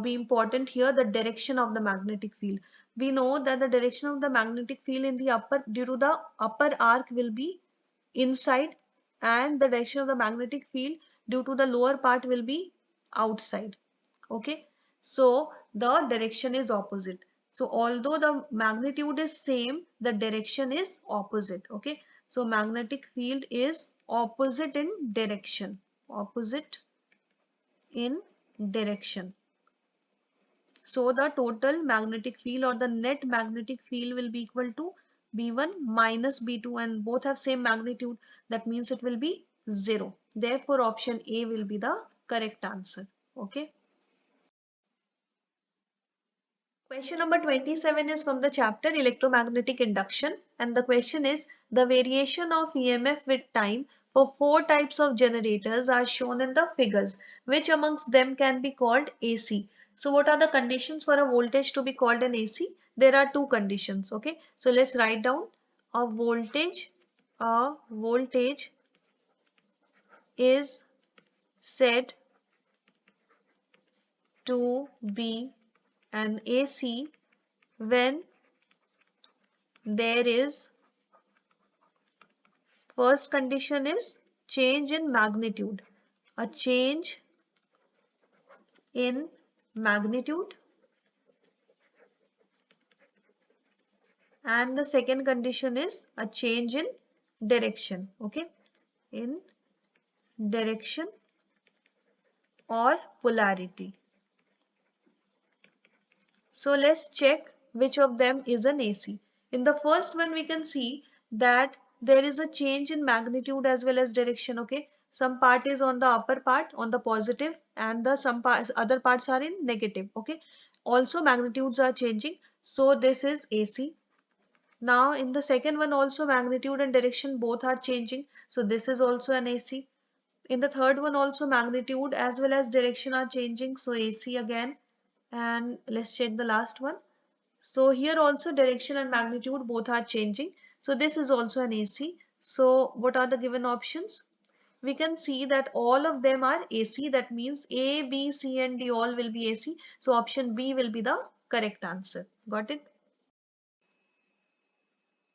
be important here? The direction of the magnetic field. We know that the direction of the magnetic field in the upper, due to the upper arc, will be inside, and the direction of the magnetic field due to the lower part will be outside. Okay. So the direction is opposite. So although the magnitude is same, the direction is opposite. Okay. So magnetic field is opposite in direction. Opposite in direction. So the total magnetic field or the net magnetic field will be equal to B1 minus B2, and both have same magnitude. That means it will be 0. Therefore option A will be the correct answer. Okay. Question number 27 is from the chapter Electromagnetic Induction, and the question is the variation of EMF with time for 4 types of generators are shown in the figures. Which amongst them can be called AC? So what are the conditions for a voltage to be called an AC? There are 2 conditions. Okay, so let's write down. A voltage is said to be an AC when there is, first condition is change in magnitude, a change in magnitude, and the second condition is a change in direction. Okay, in direction or polarity. So let's check which of them is an AC. In the first one we can see that there is a change in magnitude as well as direction. Okay, some part is on the upper part on the positive, and the some parts, other parts are in negative. Okay, also magnitudes are changing, so this is AC. Now in the second one also magnitude and direction both are changing, so this is also an AC. In the third one also magnitude as well as direction are changing, so AC again. And let's check the last one. So here also direction and magnitude both are changing. So this is also an AC. So what are the given options? We can see that all of them are AC. That means A, B, C and D all will be AC. So option B will be the correct answer. Got it?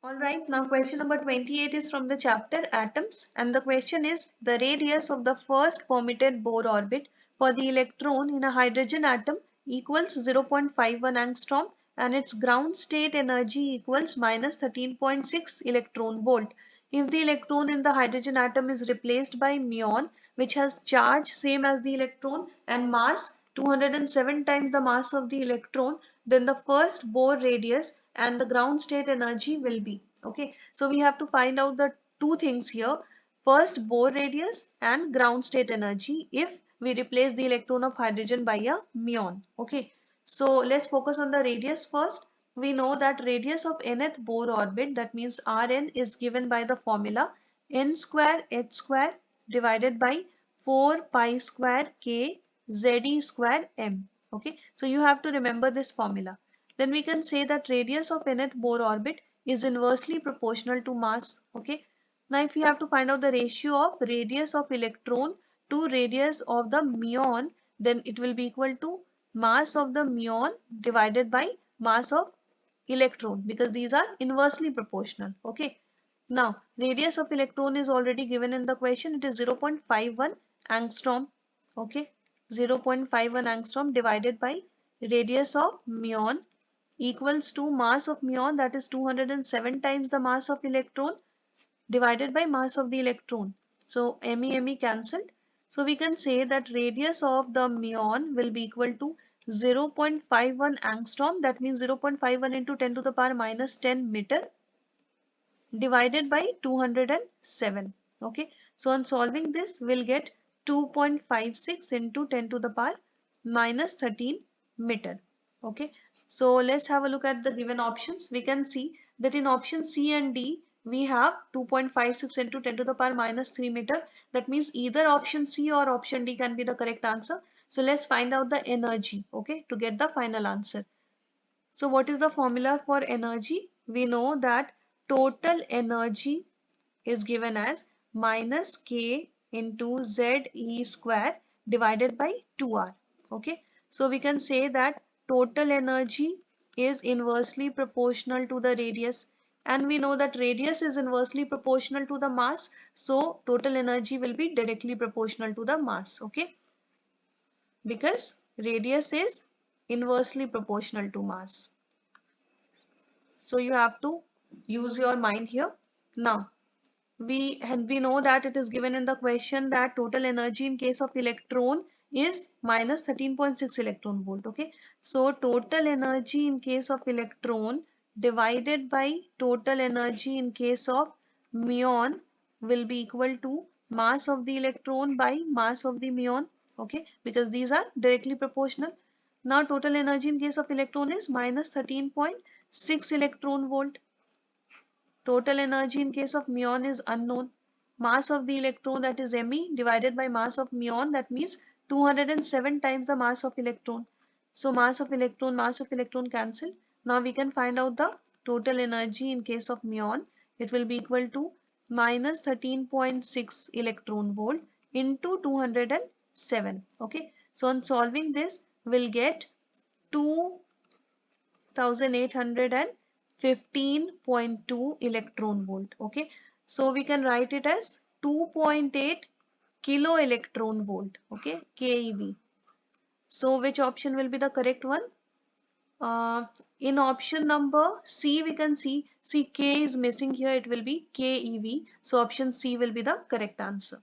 Alright, now question number 28 is from the chapter Atoms, and the question is the radius of the first permitted Bohr orbit for the electron in a hydrogen atom equals 0.51 angstrom and its ground state energy equals minus 13.6 electron volt. If the electron in the hydrogen atom is replaced by muon, which has charge same as the electron and mass 207 times the mass of the electron, then the first Bohr radius and the ground state energy will be. Okay, so we have to find out the two things here. First, Bohr radius and ground state energy if we replace the electron of hydrogen by a muon. Okay, so let's focus on the radius first. We know that radius of nth Bohr orbit, that means Rn, is given by the formula n square h square divided by 4 pi square k ze square m. Okay, so you have to remember this formula. Then we can say that radius of nth Bohr orbit is inversely proportional to mass. Okay. Now if we have to find out the ratio of radius of electron to radius of the muon, then it will be equal to mass of the muon divided by mass of electron, because these are inversely proportional. Okay. Now radius of electron is already given in the question. It is 0.51 angstrom. Okay. 0.51 angstrom divided by radius of muon equals to mass of muon, that is 207 times the mass of electron divided by mass of the electron. So Me cancelled. So we can say that radius of the muon will be equal to 0.51 angstrom, that means 0.51 into 10 to the power minus 10 meter divided by 207. Okay, so on solving this we'll get 2.56 into 10 to the power minus 13 meter. Okay, so let's have a look at the given options. We can see that in option C and D we have 2.56 into 10 to the power minus 3 meter. That means either option C or option D can be the correct answer. So let's find out the energy, okay, to get the final answer. So what is the formula for energy? We know that total energy is given as minus K into ZE square divided by 2R. Okay. So we can say that total energy is inversely proportional to the radius, and we know that radius is inversely proportional to the mass. So total energy will be directly proportional to the mass. Okay. Because radius is inversely proportional to mass. So you have to use your mind here. Now we know that it is given in the question that total energy in case of electron is minus 13.6 electron volt. Okay, so total energy in case of electron divided by total energy in case of muon will be equal to mass of the electron by mass of the muon. Okay, because these are directly proportional. Now total energy in case of electron is minus 13.6 electron volt. Total energy in case of muon is unknown. Mass of the electron, that is Me, divided by mass of muon, that means 207 times the mass of electron. So mass of electron cancel. Now we can find out the total energy in case of muon. It will be equal to minus 13.6 electron volt into 207. Okay. So on solving this, we'll get 2815.2 electron volt. Okay, so we can write it as 2.8 kilo electron volt. Okay, keV. So which option will be the correct one? In option number C we can see K is missing here. It will be keV. So option C will be the correct answer.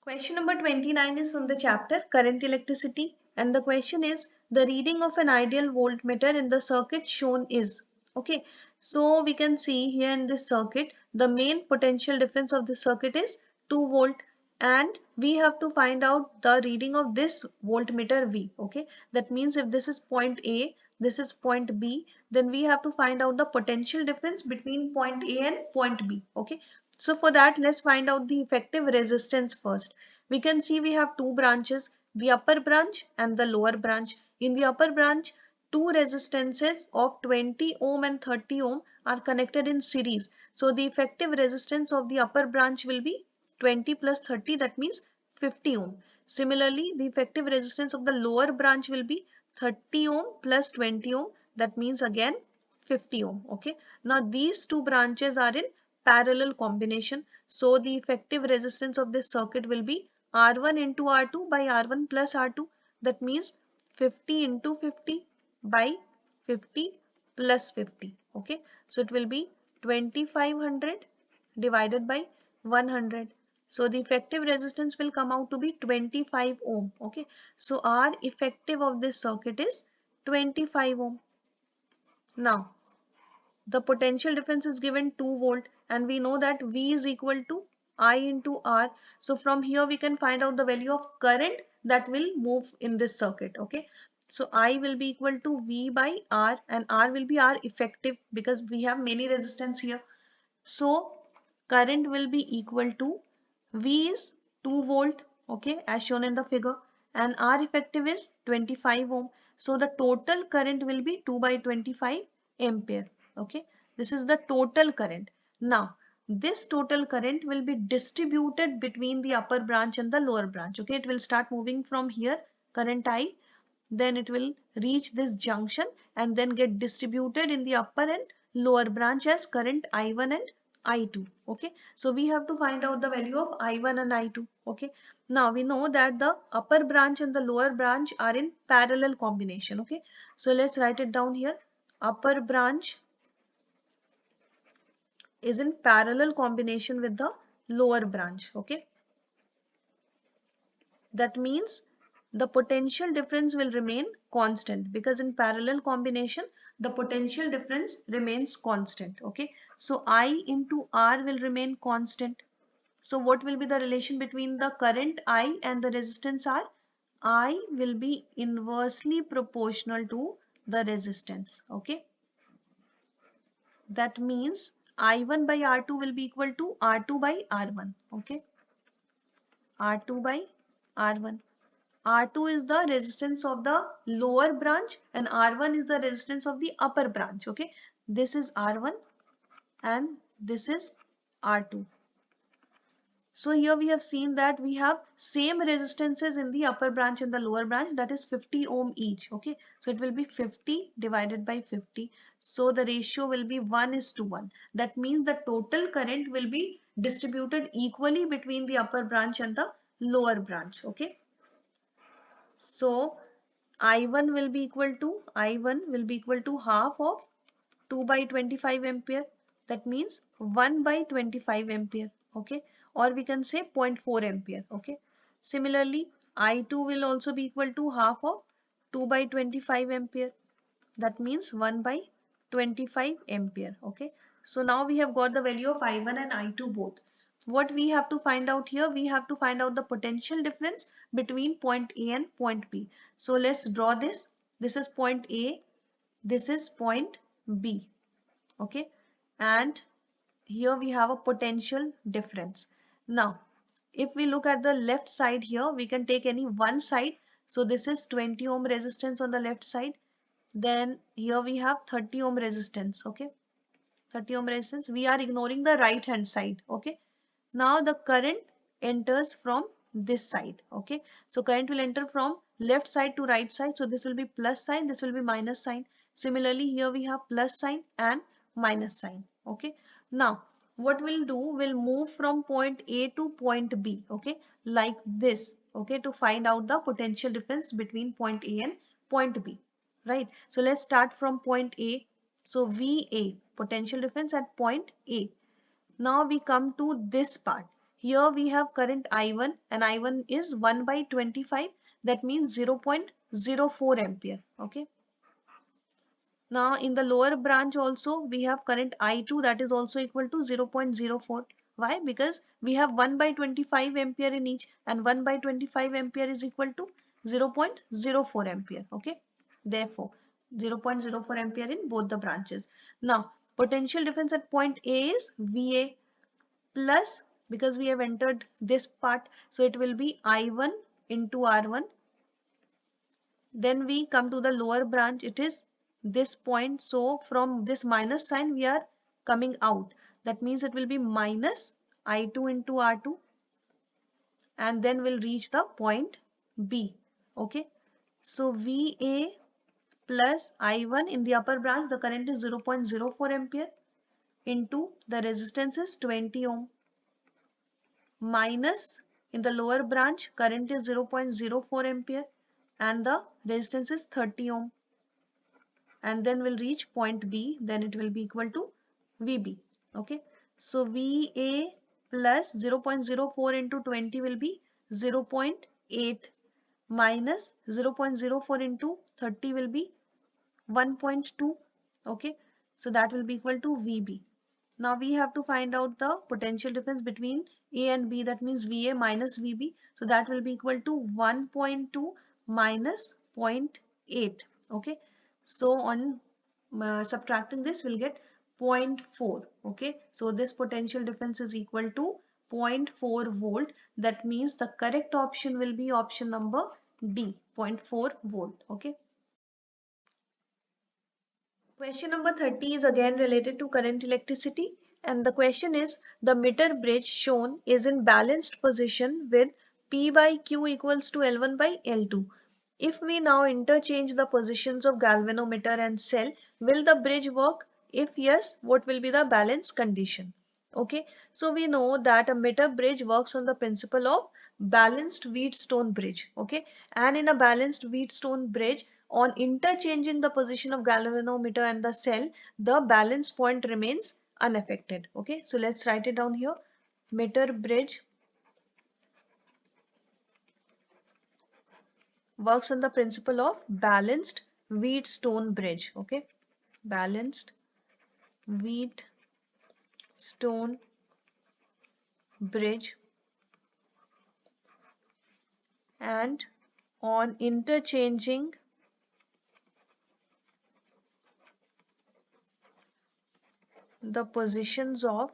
Question number 29 is from the chapter Current Electricity, and the question is the reading of an ideal voltmeter in the circuit shown is. Okay, so we can see here in this circuit the main potential difference of the circuit is 2 volt, and we have to find out the reading of this voltmeter V. Okay, that means if this is point A, this is point B, then we have to find out the potential difference between point A and point B. Okay, so for that, let's find out the effective resistance first. We can see we have two branches, the upper branch and the lower branch. In the upper branch, two resistances of 20 ohm and 30 ohm are connected in series. So the effective resistance of the upper branch will be 20 plus 30, that means 50 ohm. Similarly, the effective resistance of the lower branch will be 30 ohm plus 20 ohm, that means again 50 ohm. Okay. Now these two branches are in parallel combination. So the effective resistance of this circuit will be R1 into R2 by R1 plus R2. That means 50 into 50 by 50 plus 50. Okay. So it will be 2500 divided by 100. So the effective resistance will come out to be 25 ohm. Okay. So R effective of this circuit is 25 ohm. Now the potential difference is given 2 volt and we know that V is equal to I into R. So from here we can find out the value of current that will move in this circuit. Okay. So I will be equal to V by R and R will be R effective because we have many resistance here. So current will be equal to V is 2 volt, okay, as shown in the figure, and R effective is 25 ohm. So the total current will be 2 by 25 ampere, okay. This is the total current. Now this total current will be distributed between the upper branch and the lower branch, okay. It will start moving from here, current I, then it will reach this junction and then get distributed in the upper and lower branch as current I1 and I2. Okay. So we have to find out the value of I1 and I2. Okay. Now we know that the upper branch and the lower branch are in parallel combination. Okay. So let's write it down here. Upper branch is in parallel combination with the lower branch. Okay. That means the potential difference will remain constant because in parallel combination the potential difference remains constant. Okay. So I into R will remain constant. So what will be the relation between the current I and the resistance R? I will be inversely proportional to the resistance. Okay. That means I1 by R2 will be equal to R2 by R1. Okay. R2 by R1. R2 is the resistance of the lower branch and R1 is the resistance of the upper branch. Okay. This is R1 and this is R2. So here we have seen that we have same resistances in the upper branch and the lower branch, that is 50 ohm each. Okay. So it will be 50 divided by 50. So the ratio will be 1:1. That means the total current will be distributed equally between the upper branch and the lower branch. Okay. So I1 will be equal to half of 2 by 25 ampere. That means 1 by 25 ampere. Okay. Or we can say 0.4 ampere. Okay. Similarly, I2 will also be equal to half of 2 by 25 ampere. That means 1 by 25 ampere. Okay. So now we have got the value of I1 and I2 both. What we have to find out here, we have to find out the potential difference between point A and point B. So let's draw this. This is point A, this is point B. Okay. And here we have a potential difference. Now, if we look at the left side here, we can take any one side. So this is 20 ohm resistance on the left side. Then here we have 30 ohm resistance. Okay. 30 ohm resistance. We are ignoring the right hand side. Okay. Now the current enters from this side. Okay. So current will enter from left side to right side. So this will be plus sign. This will be minus sign. Similarly, here we have plus sign and minus sign. Okay. Now what we'll do, we'll move from point A to point B. Okay. Like this. Okay. To find out the potential difference between point A and point B. Right. So let's start from point A. So VA, potential difference at point A. Now we come to this part. Here we have current I1 and I1 is 1 by 25. That means 0.04 ampere. Okay. Now in the lower branch also we have current I2 that is also equal to 0.04. Why? Because we have 1 by 25 ampere in each and 1 by 25 ampere is equal to 0.04 ampere. Okay. Therefore 0.04 ampere in both the branches. Now potential difference at point A is VA plus, because we have entered this part, so it will be I1 into R1 Then we come to the lower branch, it is this point. So from this minus sign we are coming out. That means it will be minus I2 into R2, and then we'll reach the point B. Okay. So VA plus I1 in the upper branch, the current is 0.04 ampere into the resistance is 20 ohm, minus in the lower branch current is 0.04 ampere and the resistance is 30 ohm, and then we'll reach point B, then it will be equal to VB. Okay, so VA plus 0.04 into 20 will be 0.8, minus 0.04 into 30 will be 1.2. Okay, so that will be equal to VB. Now we have to find out the potential difference between A and B, that means VA minus VB. So that will be equal to 1.2 minus zero point 0.8. Okay, so on subtracting this we'll get 0.4. Okay, so this potential difference is equal to 0.4 volt. That means the correct option will be option number D, 0.4 volt. Okay. Question number 30 is again related to current electricity, and the question is the meter bridge shown is in balanced position with P by Q equals to L1 by L2. If we now interchange the positions of galvanometer and cell, will the bridge work? If yes, what will be the balance condition? Okay, so we know that a meter bridge works on the principle of balanced Wheatstone bridge. Okay, and in a balanced Wheatstone bridge, on interchanging the position of galvanometer and the cell, the balance point remains unaffected. Okay, so let's write it down here. Meter bridge works on the principle of balanced Wheatstone bridge. Okay, balanced Wheatstone bridge, and on interchanging the positions of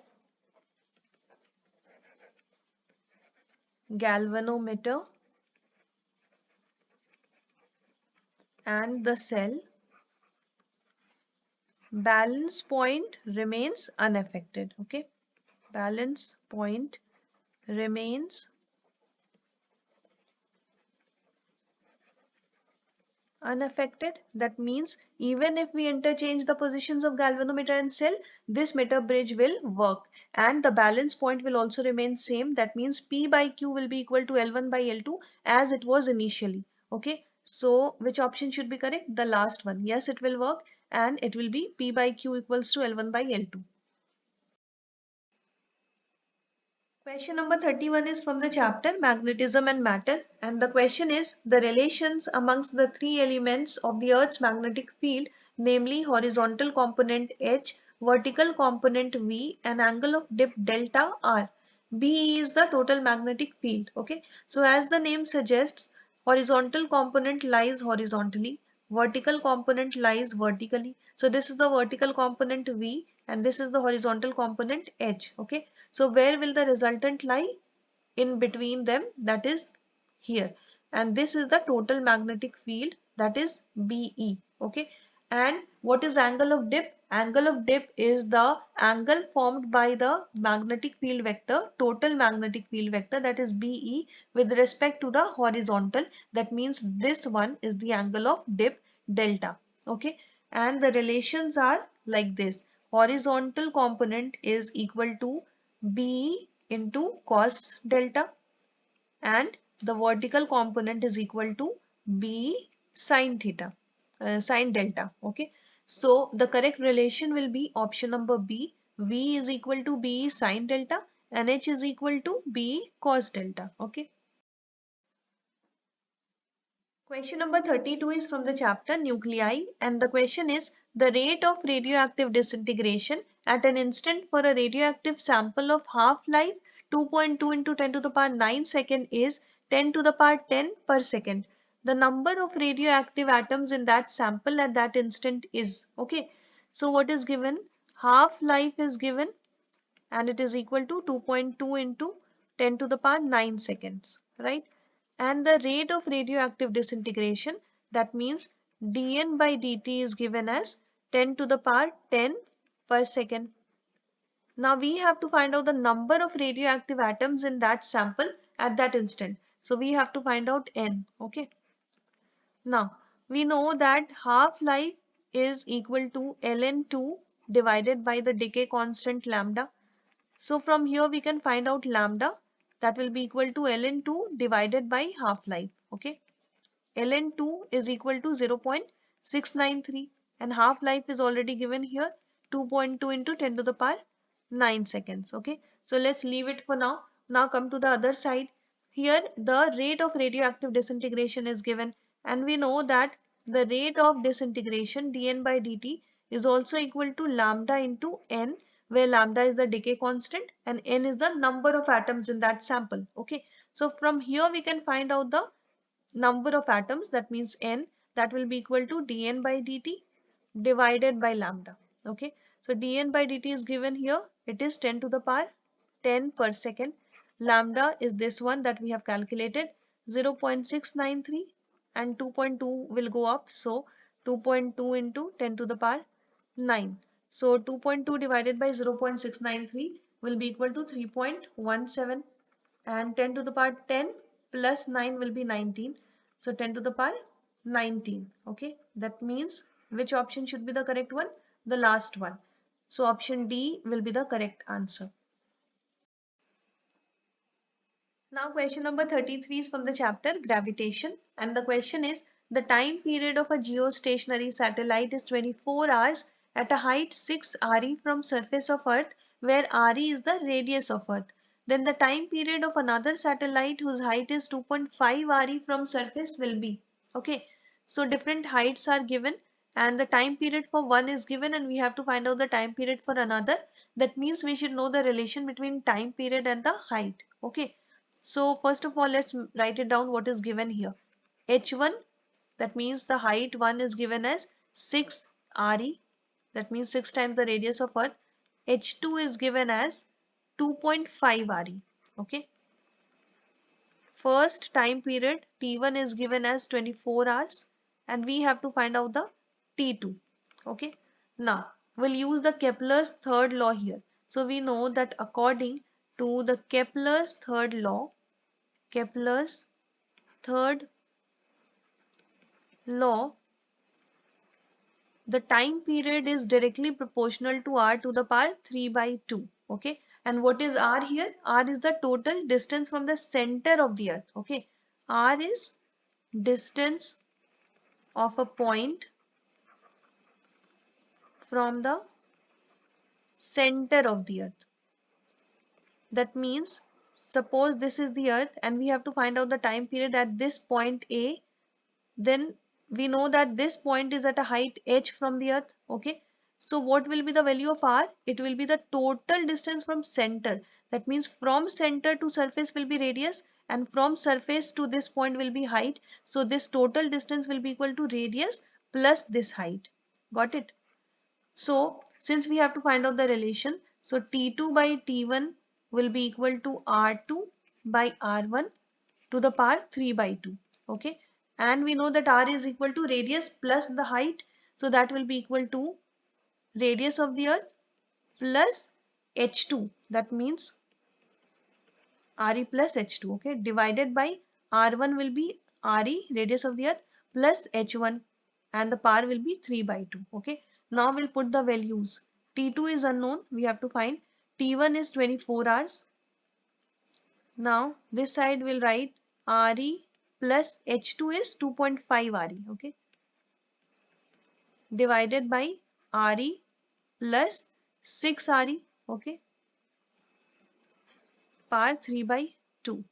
galvanometer and the cell, balance point remains unaffected. Okay, balance point remains unaffected. That means even if we interchange the positions of galvanometer and cell, this meter bridge will work and the balance point will also remain same. That means P by Q will be equal to L1 by L2 as it was initially. Okay, so which option should be correct? The last one. Yes, it will work and it will be P by Q equals to L1 by L2. Question number 31 is from the chapter Magnetism and Matter, and the question is the relations amongst the three elements of the Earth's magnetic field, namely horizontal component H, vertical component V, and angle of dip delta R. BE is the total magnetic field. Okay, so as the name suggests, horizontal component lies horizontally, vertical component lies vertically. So this is the vertical component V and this is the horizontal component H. Okay, so where will the resultant lie? In between them, that is here, and this is the total magnetic field, that is BE. Okay, and what is angle of dip? Angle of dip is the angle formed by the magnetic field vector, total magnetic field vector, that is BE, with respect to the horizontal. That means this one is the angle of dip delta. Okay, and the relations are like this. Horizontal component is equal to B into cos delta and the vertical component is equal to B sin theta, sin delta. Okay, so the correct relation will be option number B. V is equal to B sin delta and H is equal to B cos delta. Okay. Question number 32 is from the chapter Nuclei, and the question is the rate of radioactive disintegration at an instant for a radioactive sample of half-life 2.2 into 10 to the power 9 second is 10 to the power 10 per second. The number of radioactive atoms in that sample at that instant is. Okay, so what is given? Half-life is given and it is equal to 2.2 into 10 to the power 9 seconds, right? And the rate of radioactive disintegration, That means dN by dt is given as 10 to the power 10 per second. Now we have to find out the number of radioactive atoms in that sample at that instant. So we have to find out N. Okay. Now we know that half-life is equal to ln2 divided by the decay constant lambda. So from here we can find out lambda, that will be equal to ln2 divided by half-life. Okay. ln2 is equal to 0.693 and half-life is already given here, 2.2 into 10 to the power 9 seconds. Okay, so let's leave it for now. Now come to the other side. Here the rate of radioactive disintegration is given, and we know that the rate of disintegration dN by dt is also equal to lambda into n, where lambda is the decay constant and n is the number of atoms in that sample. Okay, so from here we can find out the number of atoms, that means n, that will be equal to dN by dt divided by lambda. Okay, so dN by dt is given here, it is 10 to the power 10 per second. Lambda is this one that we have calculated, 0.693, and 2.2 will go up, so 2.2 into 10 to the power 9. So 2.2 divided by 0.693 will be equal to 3.17, and 10 to the power 10 plus 9 will be 19. So 10 to the power 19. Okay, that means which option should be the correct one? The last one. So option D will be the correct answer. Now question number 33 is from the chapter Gravitation, and the question is, the time period of a geostationary satellite is 24 hours at a height 6 RE from surface of Earth, where RE is the radius of Earth. Then the time period of another satellite whose height is 2.5 RE from surface will be. Okay, so different heights are given and the time period for one is given, and we have to find out the time period for another. That means we should know the relation between time period and the height. Okay, so first of all, let's write it down what is given here. H1, that means the height 1 is given as 6 RE, that means 6 times the radius of Earth. H2 is given as 2.5 RE. Okay. First time period T1 is given as 24 hours and we have to find out the T2. Okay. Now we'll use the Kepler's third law here. So we know that according to the Kepler's third law, Kepler's third law, the time period is directly proportional to r to the power 3 by 2. Okay, and what is r here? R is the total distance from the center of the earth. Okay, r is distance of a point from the center of the earth. That means suppose this is the earth and we have to find out the time period at this point A, then we know that this point is at a height h from the earth. Okay, so what will be the value of r? It will be the total distance from center. That means from center to surface will be radius and from surface to this point will be height. So this total distance will be equal to radius plus this height. Got it? So since we have to find out the relation, so T2 by T1 will be equal to R2 by R1 to the power 3 by 2. Okay, and we know that r is equal to radius plus the height, so that will be equal to radius of the earth plus h2, that means re plus h2. Okay, divided by r1 will be re, radius of the earth, plus h1, and the power will be 3 by 2. Okay, now we'll put the values. T2 is unknown, we have to find. T1 is 24 hours. Now this side we'll write re plus h2 is 2.5 re. Okay, divided by re plus 6 re. Okay, power 3 by 2.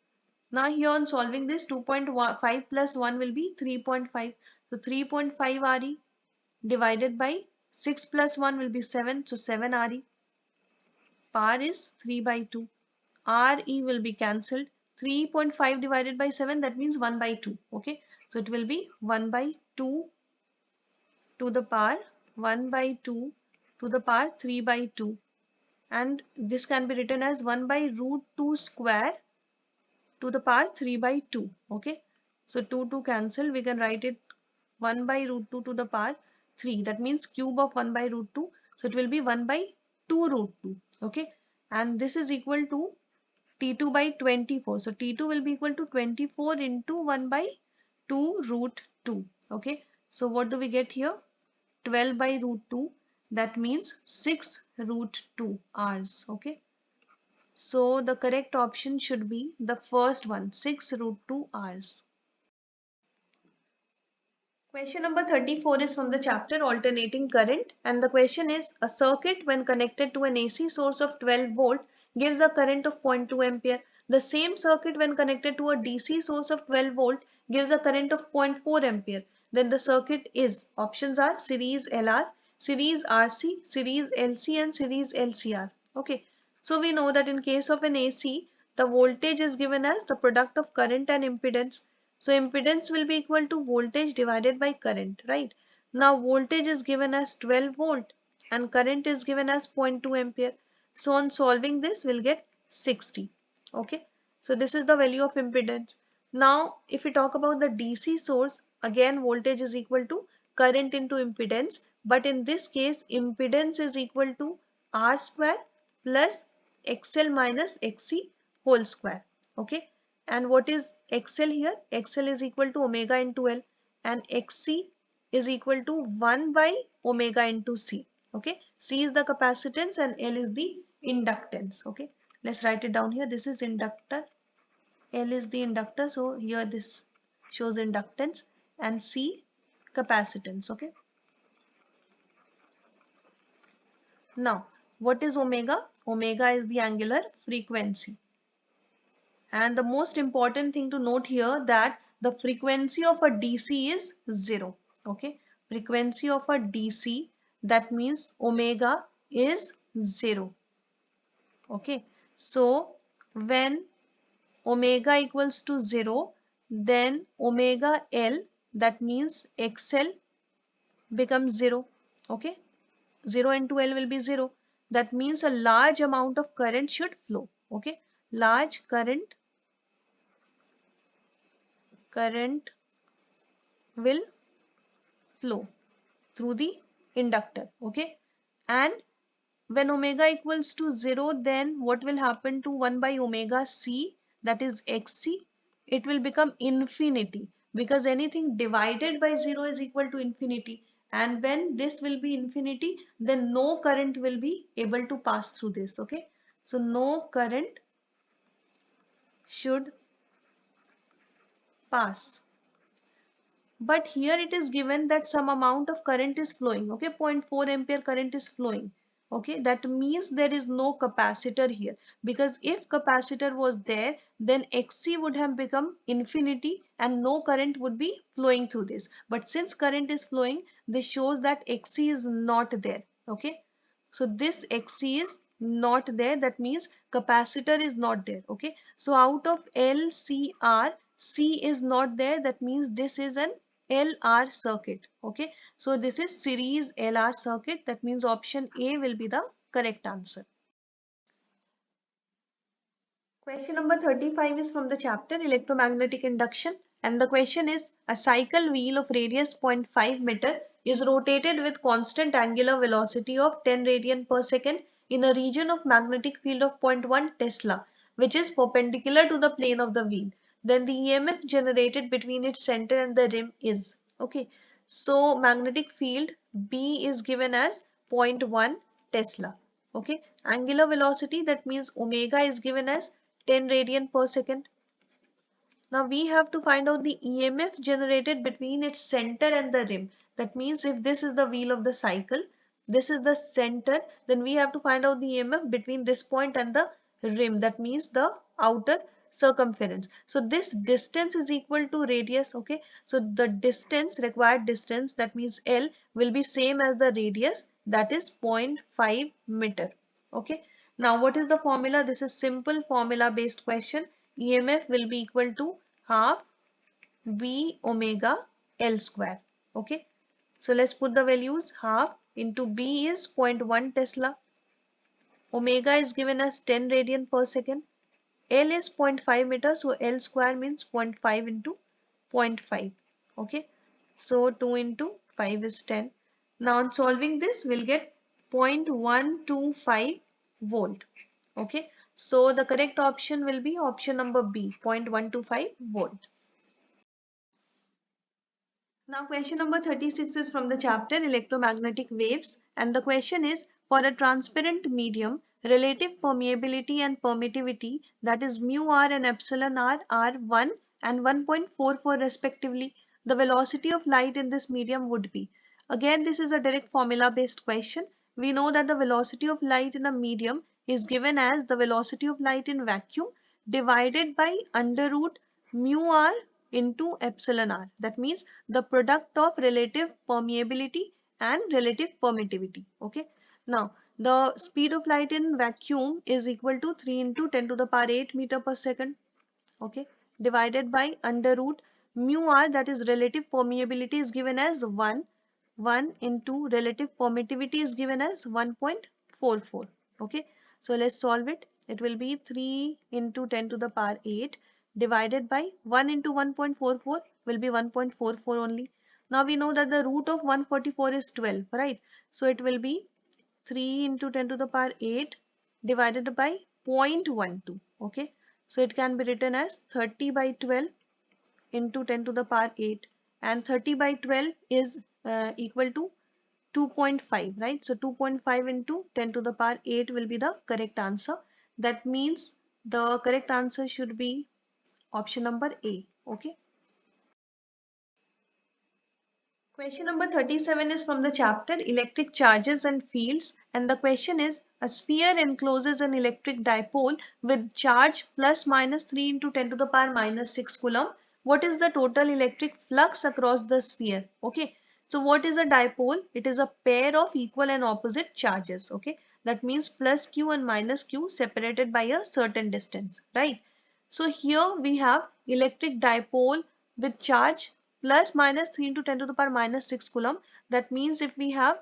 Now here on solving this, 2.5 plus 1 will be 3.5. So 3.5 re divided by 6 plus 1 will be 7. So 7 re. Power is 3 by 2. Re will be cancelled. 3.5 divided by 7, that means 1 by 2. Okay, so it will be 1 by 2 to the power 1 by 2 to the power 3 by 2, and this can be written as 1 by root 2 square to the power 3 by 2. Okay, so 2 cancel, we can write it 1 by root 2 to the power 3. That means cube of 1 by root 2. So it will be 1 by 2 root 2. Okay. And this is equal to T2 by 24. So T2 will be equal to 24 into 1 by 2 root 2. Okay. So what do we get here? 12 by root 2. That means 6 root 2 hours. Okay. So the correct option should be the first one, 6 root 2 hours. Question number 34 is from the chapter Alternating Current, and the question is, a circuit when connected to an AC source of 12 volt gives a current of 0.2 ampere. The same circuit when connected to a DC source of 12 volt gives a current of 0.4 ampere. Then the circuit is, options are series LR, series RC, series LC and series LCR. Okay, so we know that in case of an AC, the voltage is given as the product of current and impedance. So impedance will be equal to voltage divided by current, right? Now voltage is given as 12 volt and current is given as 0.2 ampere. So on solving this, we'll get 60. Okay. So this is the value of impedance. Now if we talk about the DC source, again voltage is equal to current into impedance. But in this case, impedance is equal to R square plus XL minus XC whole square. Okay. And what is XL here? XL is equal to omega into L and XC is equal to 1 by omega into C. Okay. C is the capacitance and L is the inductance. Okay. Let's write it down here. This is inductor. L is the inductor. So here this shows inductance and C capacitance. Okay. Now what is omega? Omega is the angular frequency. And the most important thing to note here that the frequency of a DC is 0. Okay. Frequency of a DC, that means omega is 0. Okay. So when omega equals to 0, then omega L, that means XL becomes 0. Okay. 0 into L will be 0. That means a large amount of current should flow. Okay. Large current will flow through the inductor. Okay. And when omega equals to 0, then what will happen to 1 by omega C, that is XC? It will become infinity because anything divided by 0 is equal to infinity. And when this will be infinity, then no current will be able to pass through this. Okay. So no current should pass. But here it is given that some amount of current is flowing. Okay, 0.4 ampere current is flowing. Okay, that means there is no capacitor here, because if capacitor was there, then XC would have become infinity and no current would be flowing through this. But since current is flowing, this shows that XC is not there. Okay, so this XC is not there. That means capacitor is not there. Okay, so out of LCR, C is not there. That means this is an LR circuit. Okay, so this is series LR circuit. That means option A will be the correct answer. Question number 35 is from the chapter Electromagnetic Induction, and the question is, a cycle wheel of radius 0.5 meter is rotated with constant angular velocity of 10 radian per second in a region of magnetic field of 0.1 Tesla, which is perpendicular to the plane of the wheel. Then the EMF generated between its center and the rim is. Okay, so magnetic field B is given as 0.1 Tesla. Okay, angular velocity, that means omega, is given as 10 radian per second. Now we have to find out the EMF generated between its center and the rim. That means if this is the wheel of the cycle, this is the center, then we have to find out the EMF between this point and the rim. That means the outer circumference. So this distance is equal to radius. Okay, so the distance, required distance, that means L, will be same as the radius, that is 0.5 meter. Okay, now what is the formula? This is simple formula based question. EMF will be equal to half V omega L square. Okay, so let's put the values. Half into B is 0.1 Tesla. Omega is given as 10 radian per second. L is 0.5 meter, so L square means 0.5 into 0.5. Okay, So 2 into 5 is 10. Now on solving this, we'll get 0.125 volt. Okay. So the correct option will be option number B, 0.125 volt. Now question number 36 is from the chapter electromagnetic waves, and the question is, for a transparent medium, relative permeability and permittivity, that is mu r and epsilon r, are 1 and 1.44 respectively. The velocity of light in this medium would be. Again, this is a direct formula based question. We know that the velocity of light in a medium is given as the velocity of light in vacuum divided by under root mu r into epsilon r. That means the product of relative permeability and relative permittivity. Okay. Now, the speed of light in vacuum is equal to 3 into 10 to the power 8 meter per second. Okay. Divided by under root mu r, that is relative permeability, is given as 1. 1 into relative permittivity is given as 1.44. Okay. So let's solve it. It will be 3 into 10 to the power 8 divided by 1 into 1.44 will be 1.44 only. Now we know that the root of 144 is 12, right? So it will be 3 into 10 to the power 8 divided by 0.12. Okay. So it can be written as 30 by 12 into 10 to the power 8, and 30 by 12 is equal to 2.5, right? So 2.5 into 10 to the power 8 will be the correct answer. That means the correct answer should be option number A. Okay. Question number 37 is from the chapter Electric Charges and Fields, and the question is, a sphere encloses an electric dipole with charge plus minus 3 into 10 to the power minus 6 coulomb. What is the total electric flux across the sphere? Okay. So what is a dipole? It is a pair of equal and opposite charges. Okay. That means plus q and minus q separated by a certain distance, right? So here we have electric dipole with charge plus minus 3 into 10 to the power minus 6 coulomb. That means if we have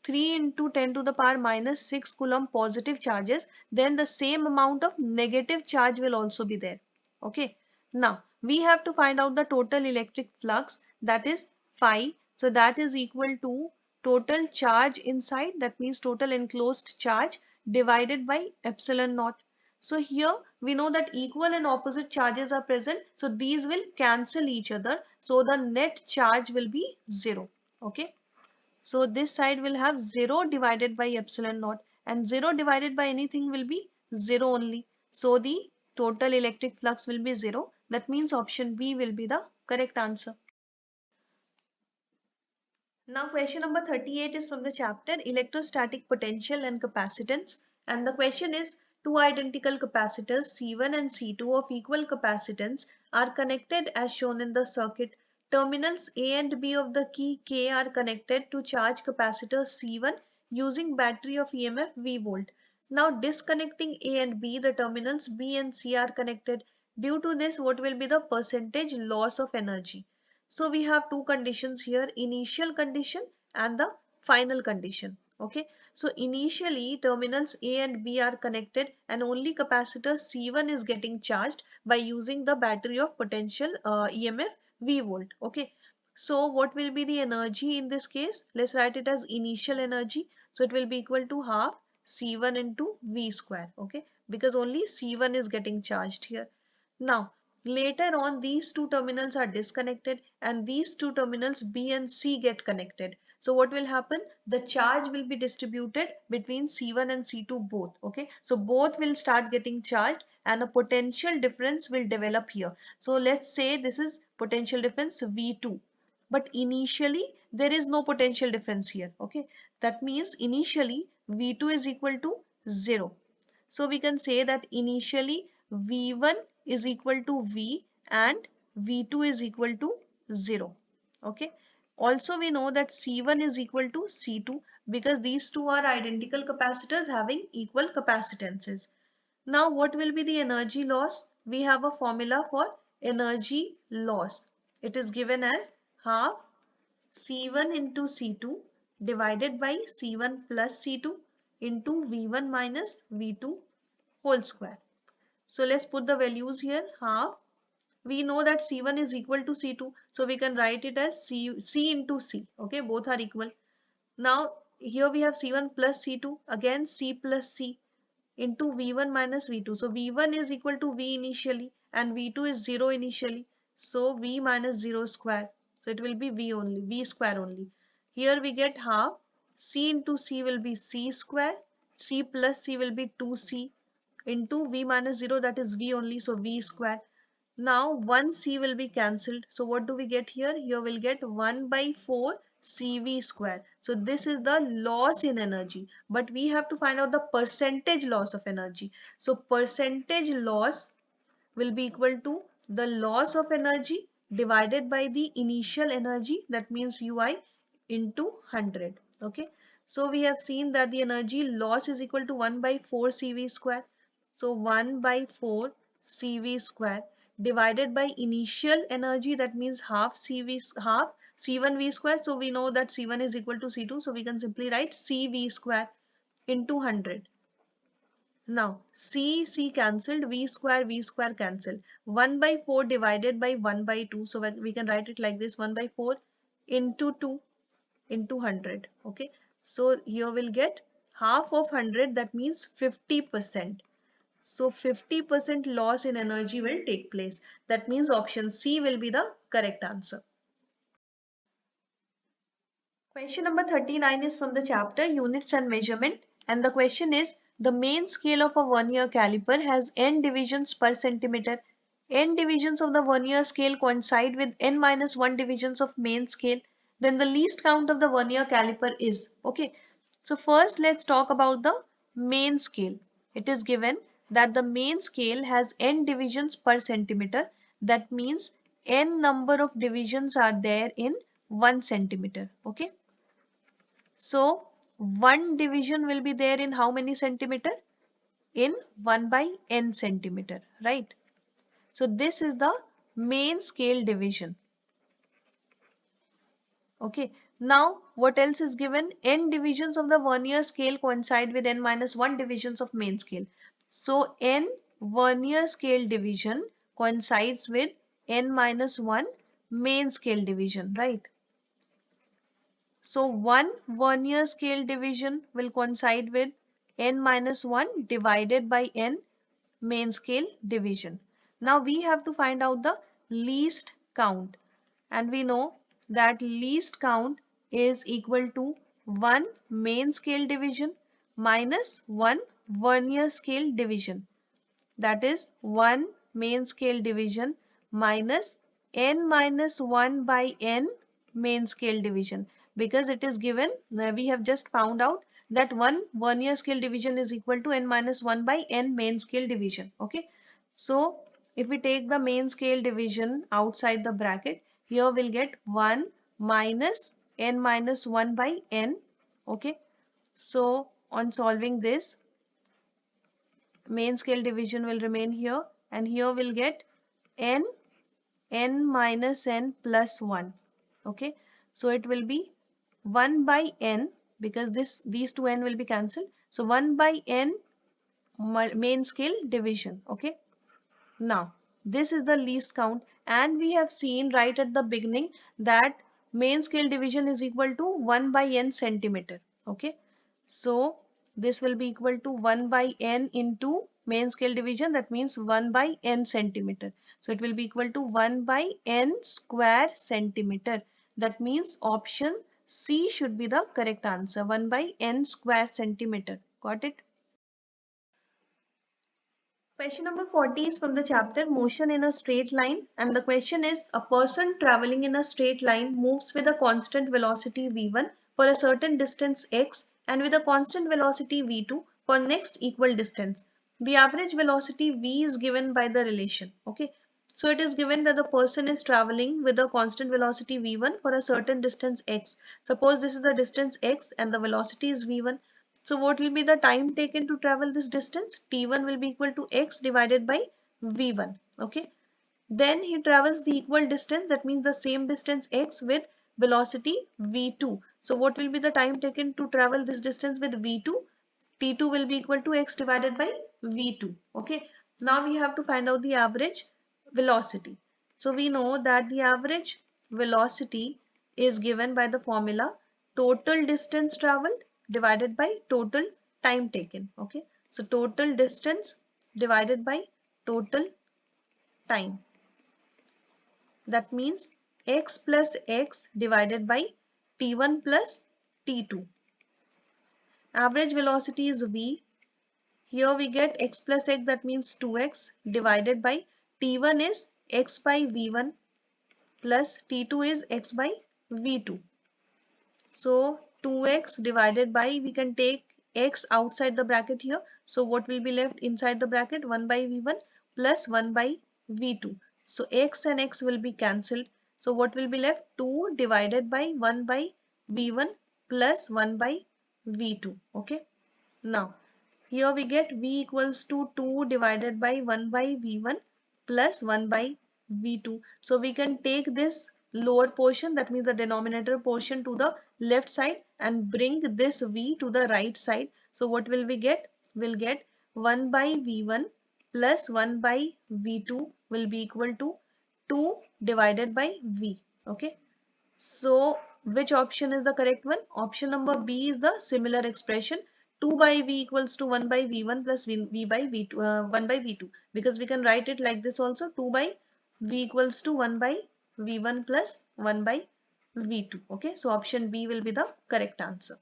3 into 10 to the power minus 6 coulomb positive charges, then the same amount of negative charge will also be there. Okay. Now we have to find out the total electric flux, that is phi. So that is equal to total charge inside, that means total enclosed charge divided by epsilon naught. So here we know that equal and opposite charges are present. So these will cancel each other. So the net charge will be 0. Okay. So this side will have 0 divided by epsilon naught, and 0 divided by anything will be 0 only. So the total electric flux will be 0. That means option B will be the correct answer. Now question number 38 is from the chapter Electrostatic Potential and Capacitance, and the question is, two identical capacitors C1 and C2 of equal capacitance are connected as shown in the circuit. Terminals A and B of the key K are connected to charge capacitor C1 using battery of EMF V volt. Now disconnecting A and B, the terminals B and C are connected. Due to this, what will be the percentage loss of energy? So we have two conditions here, initial condition and the final condition. Okay. So initially terminals A and B are connected and only capacitor C1 is getting charged by using the battery of potential EMF V volt. Okay. So what will be the energy in this case? Let's write it as initial energy. So it will be equal to half C1 into V square. Okay. Because only C1 is getting charged here. Now later on, these two terminals are disconnected and these two terminals B and C get connected. So what will happen? The charge will be distributed between C1 and C2 both. Okay. So both will start getting charged and a potential difference will develop here. So let's say this is potential difference V2. But initially there is no potential difference here. Okay. That means initially V2 is equal to 0. So we can say that initially V1 is equal to V and V2 is equal to 0. Okay. Also we know that C1 is equal to C2 because these two are identical capacitors having equal capacitances. Now what will be the energy loss? We have a formula for energy loss. It is given as half C1 into C2 divided by C1 plus C2 into V1 minus V2 whole square. So let's put the values here. Half we know that C1 is equal to C2. So we can write it as C into C. Okay, both are equal. Now here we have C1 plus C2, again C plus C into V1 minus V2. So V1 is equal to V initially and V2 is 0 initially. So V minus 0 square. So it will be V only, V square only. Here we get half. C into C will be C square. C plus C will be 2C into V minus 0, that is V only. So V square. Now 1 C will be cancelled. So what do we get here? Here we'll get 1 by 4 CV square. So this is the loss in energy. But we have to find out the percentage loss of energy. So percentage loss will be equal to the loss of energy divided by the initial energy, that means UI, into 100. Okay, so we have seen that the energy loss is equal to 1 by 4 CV square. So 1 by 4 CV square divided by initial energy, that means half CV, half C1 V square. So we know that C1 is equal to C2, so we can simply write CV square into 100. Now C cancelled, V square cancelled. 1 by 4 divided by 1 by 2. So we can write it like this: 1 by 4 into 2 into 100. Okay. So here we'll get half of 100, that means 50%. So 50% loss in energy will take place. That means option C will be the correct answer. Question number 39 is from the chapter Units and Measurement, and the question is: the main scale of a vernier caliper has n divisions per centimeter. N divisions of the vernier scale coincide with n minus 1 divisions of main scale. Then the least count of the vernier caliper is. Okay. So first let's talk about the main scale. It is given that the main scale has n divisions per centimeter. That means n number of divisions are there in 1 centimeter. Okay. So one division will be there in how many centimeter? In 1 by n centimeter, right? So this is the main scale division. Okay. Now what else is given? N divisions of the vernier scale coincide with n minus 1 divisions of main scale. So n vernier scale division coincides with n minus 1 main scale division, right? So 1 vernier scale division will coincide with n minus 1 divided by n main scale division. Now we have to find out the least count, and we know that least count is equal to 1 main scale division minus 1 vernier scale division. That is 1 main scale division minus n minus 1 by n main scale division, because it is given, we have just found out that 1 vernier scale division is equal to n minus 1 by n main scale division. Okay, so if we take the main scale division outside the bracket, here we'll get 1 minus n minus 1 by n. Okay, so on solving this, main scale division will remain here, and here we'll get n minus n plus 1. Okay, so it will be 1 by n, because these two n will be cancelled. So 1 by n main scale division. Okay, now this is the least count, and we have seen right at the beginning that main scale division is equal to 1 by n centimeter. Okay, so this will be equal to 1 by n into main scale division, that means 1 by n centimeter. So it will be equal to 1 by n square centimeter. That means option C should be the correct answer, 1 by n square centimeter. Got it? Question number 40 is from the chapter Motion in a Straight Line, and the question is: a person traveling in a straight line moves with a constant velocity v1 for a certain distance x and with a constant velocity v2 for next equal distance. The average velocity v is given by the relation. Okay, so it is given that the person is traveling with a constant velocity v1 for a certain distance x. Suppose this is the distance x and the velocity is v1. So what will be the time taken to travel this distance? T1 will be equal to x divided by v1. Okay. Then he travels the equal distance, that means the same distance x with velocity v2. So what will be the time taken to travel this distance with v2? T2 will be equal to x divided by v2. Okay. Now we have to find out the average velocity. So we know that the average velocity is given by the formula total distance traveled divided by total time taken. Okay. So total distance divided by total time. That means x plus x divided by t1 plus t2. Average velocity is v. Here we get x plus x, that means 2x, divided by t1 is x by v1 plus t2 is x by v2. So 2x divided by, we can take x outside the bracket here. So what will be left inside the bracket? 1 by v1 plus 1 by v2. So x and x will be cancelled. So what will be left? 2 divided by 1 by v1 plus 1 by v2. Okay. Now here we get v equals to 2 divided by 1 by v1 plus 1 by v2. So we can take this lower portion, that means the denominator portion, to the left side and bring this v to the right side. So what will we get? We'll get 1 by v1 plus 1 by v2 will be equal to 2 divided by v. Okay. So which option is the correct one? Option number B is the similar expression. 2 by v equals to 1 by v1 plus v by v2, 1 by v2, because we can write it like this also. 2 by v equals to 1 by v1 plus 1 by v2. Okay, so option B will be the correct answer.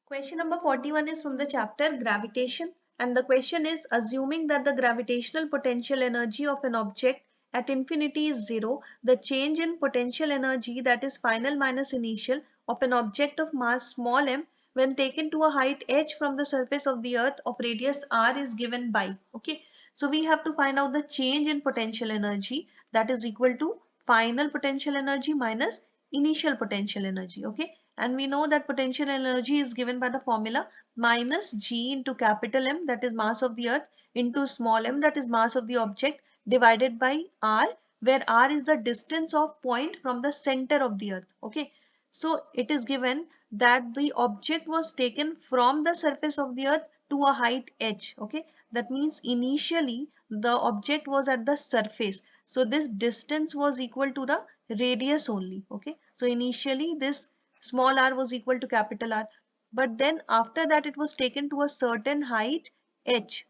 Question number 41 is from the chapter Gravitation, and the question is, assuming that the gravitational potential energy of an object at infinity is 0, the change in potential energy, that is final minus initial, of an object of mass small m when taken to a height h from the surface of the earth of radius r is given by. Okay, so we have to find out the change in potential energy, that is equal to final potential energy minus initial potential energy. Okay, and we know that potential energy is given by the formula minus g into capital M, that is mass of the earth, into small m, that is mass of the object, divided by r, where r is the distance of point from the center of the earth. Okay, so it is given that the object was taken from the surface of the earth to a height h. Okay, that means initially the object was at the surface, so this distance was equal to the radius only. Okay, so initially this small r was equal to capital R, but then after that it was taken to a certain height h.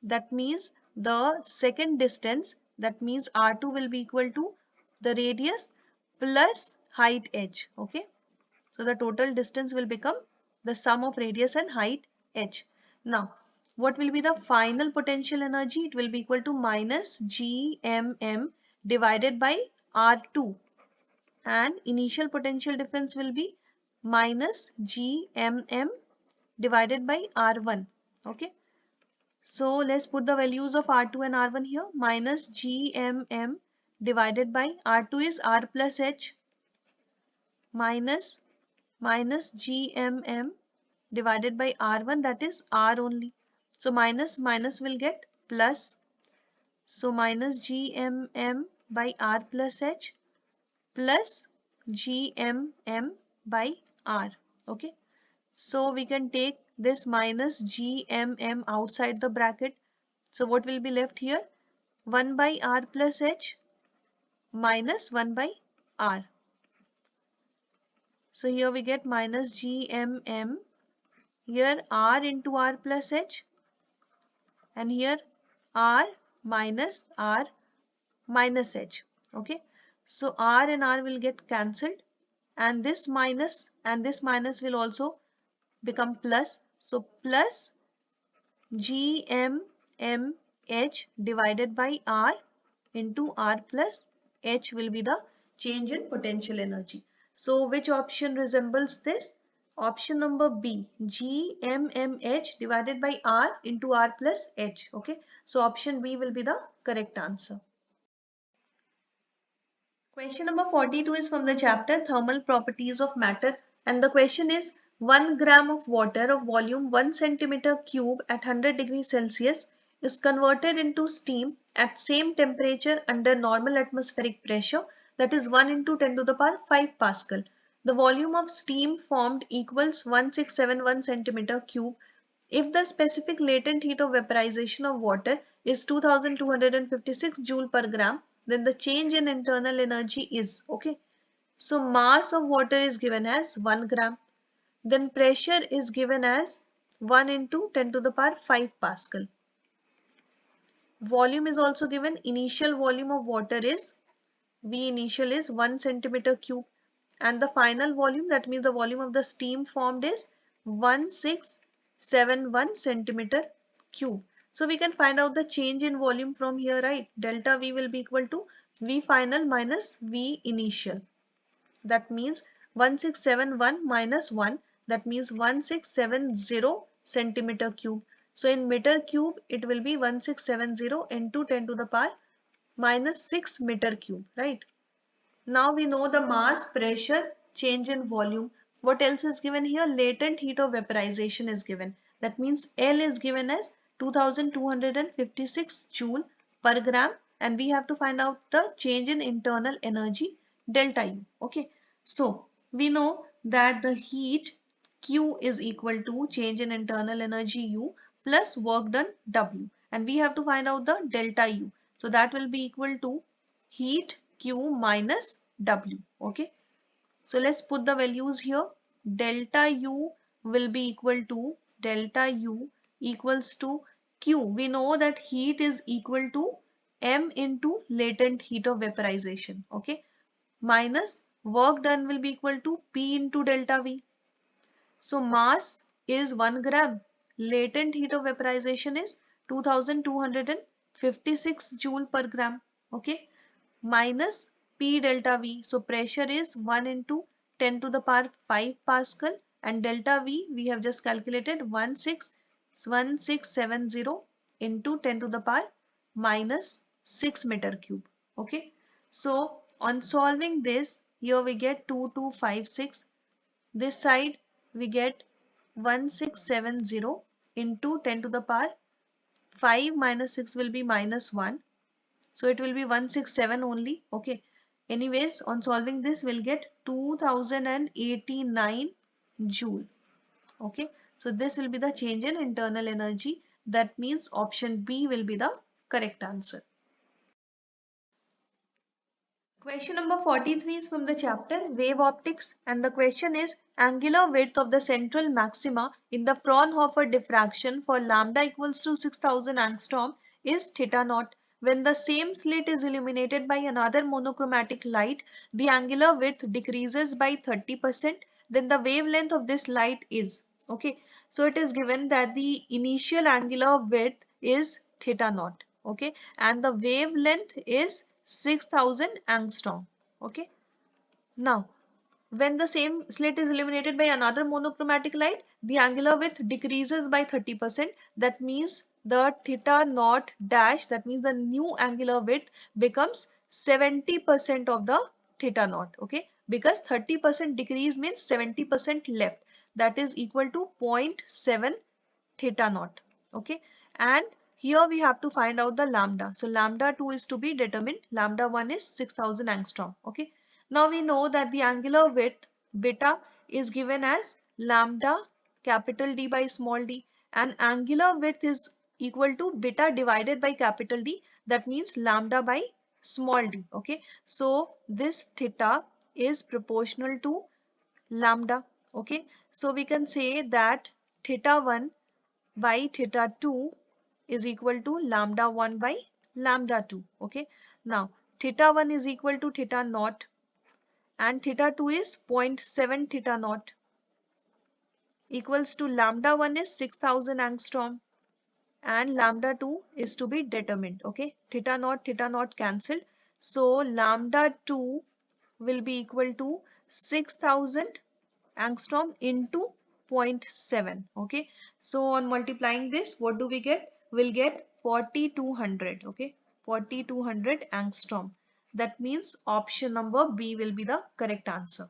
That means the second distance, that means r2 will be equal to the radius plus height h. Okay, so the total distance will become the sum of radius and height h. Now what will be the final potential energy? It will be equal to minus gmm divided by r2, and initial potential difference will be minus gmm divided by r1. Okay, so let's put the values of r2 and r1 here. Minus gmm divided by r2 is r plus h, minus gmm divided by r1, that is r only. So minus minus will get plus, so minus gmm by r plus h plus gmm by r. Okay, so we can take this minus gmm outside the bracket. So what will be left here? 1 by r plus h minus 1 by r. So here we get minus gmm, here r into r plus h, and here r minus h. Okay, so r and r will get cancelled, and this minus will also become plus. So plus gmm h divided by r into r plus h will be the change in potential energy. So which option resembles this? Option number B, gmm divided by r into r plus h. Okay, so option B will be the correct answer. Question number 42 is from the chapter Thermal Properties of Matter, and the question is, 1 gram of water of volume 1 centimeter cube at 100 degrees Celsius is converted into steam at same temperature under normal atmospheric pressure, that is 1 into 10 to the power 5 Pascal. The volume of steam formed equals 1671 centimeter cube. If the specific latent heat of vaporization of water is 2256 joule per gram, then the change in internal energy is, okay. So mass of water is given as 1 gram. Then pressure is given as 1 into 10 to the power 5 Pascal. Volume is also given. Initial volume of water is, V initial is 1 centimeter cube. And the final volume, that means the volume of the steam formed, is 1671 centimeter cube. So we can find out the change in volume from here, right? Delta V will be equal to V final minus V initial. That means 1671 minus 1, that means 1670 centimeter cube. So in meter cube it will be 1670 into 10 to the power minus 6 meter cube, right? Now we know the mass, pressure, change in volume. What else is given here? Latent heat of vaporization is given. That means L is given as 2256 joule per gram, and we have to find out the change in internal energy, delta U. Okay. So we know that the heat Q is equal to change in internal energy U plus work done W, and we have to find out the delta U. So that will be equal to heat Q minus W. Okay. So let's put the values here. Delta U will be equal to, delta U equals to Q. We know that heat is equal to M into latent heat of vaporization. Okay. Minus work done will be equal to P into delta V. So mass is 1 gram. Latent heat of vaporization is 2256 joule per gram. Okay. Minus P delta V. So pressure is 1 into 10 to the power 5 Pascal, and delta V we have just calculated 1670 into 10 to the power minus 6 meter cube. Okay. So on solving this, here we get 2256. This side we get 1670 into 10 to the power 5 minus 6 will be minus 1. So it will be 167 only. Okay. Anyways, on solving this, we'll get 2089 joule. Okay. So this will be the change in internal energy. That means option B will be the correct answer. Question number 43 is from the chapter Wave Optics, and the question is angular width of the central maxima in the Fraunhofer diffraction for lambda equals to 6000 angstrom is theta naught. When the same slit is illuminated by another monochromatic light, the angular width decreases by 30%. Then the wavelength of this light is, okay. So it is given that the initial angular width is theta naught, okay, and the wavelength is 6000 angstrom. Okay. Now, when the same slit is illuminated by another monochromatic light, the angular width decreases by 30%. That means the theta naught dash, that means the new angular width becomes 70% of the theta naught. Okay. Because 30% decrease means 70% left. That is equal to 0.7 theta naught. Okay. And here we have to find out the lambda. So lambda 2 is to be determined. Lambda 1 is 6000 angstrom. Okay. Now we know that the angular width beta is given as lambda capital D by small d, and angular width is equal to beta divided by capital D. That means lambda by small d. Okay. So this theta is proportional to lambda. Okay. So we can say that theta 1 by theta 2 is equal to lambda 1 by lambda 2. Okay. Now theta 1 is equal to theta naught, and theta 2 is 0.7 theta naught, equals to lambda 1 is 6000 angstrom and lambda 2 is to be determined. Okay. Theta naught cancelled. So lambda 2 will be equal to 6000 angstrom into 0.7. Okay. So on multiplying this, what do we get? We'll get 4200. Okay. 4200 angstrom. That means option number B will be the correct answer.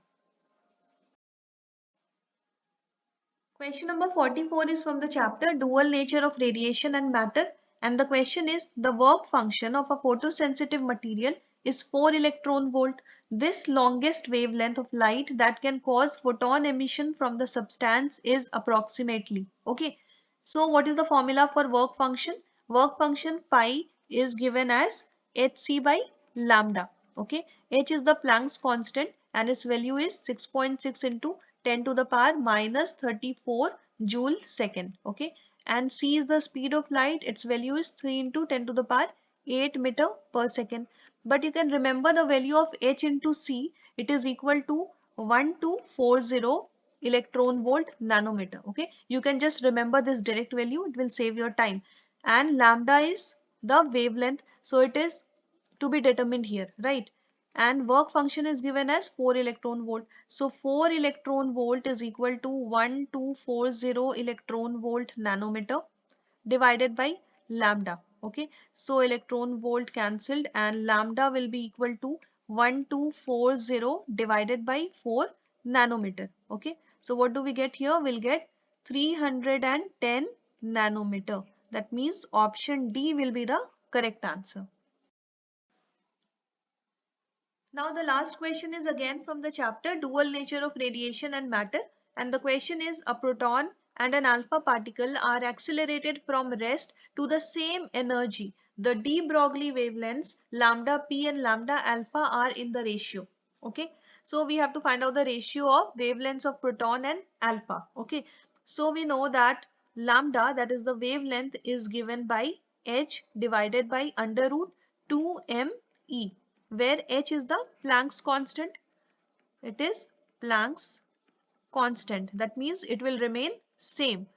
Question number 44 is from the chapter Dual Nature of Radiation and Matter, and the question is the work function of a photosensitive material is 4 electron volt. This longest wavelength of light that can cause photon emission from the substance is approximately. Okay. So what is the formula for work function? Work function phi is given as hc by lambda. Okay, h is the Planck's constant and its value is 6.6 into 10 to the power minus 34 joule second. Okay, and c is the speed of light. Its value is 3 into 10 to the power 8 meter per second. But you can remember the value of h into c. It is equal to 1240 electron volt nanometer. Okay, you can just remember this direct value. It will save your time. And lambda is the wavelength, so it is to be determined here, right? And work function is given as 4 electron volt. So 4 electron volt is equal to 1240 electron volt nanometer divided by lambda. Okay, so electron volt cancelled and lambda will be equal to 1240 divided by 4 nanometer. Okay, so what do we get here? We'll get 310 nanometer. That means option D will be the correct answer. Now the last question is again from the chapter Dual Nature of Radiation and Matter, and the question is a proton and an alpha particle are accelerated from rest to the same energy. The de Broglie wavelengths lambda p and lambda alpha are in the ratio. Okay, so we have to find out the ratio of wavelengths of proton and alpha. Okay, so we know that lambda, that is the wavelength, is given by h divided by under root 2m e, where h is the Planck's constant. It is Planck's constant. That means it will remain same.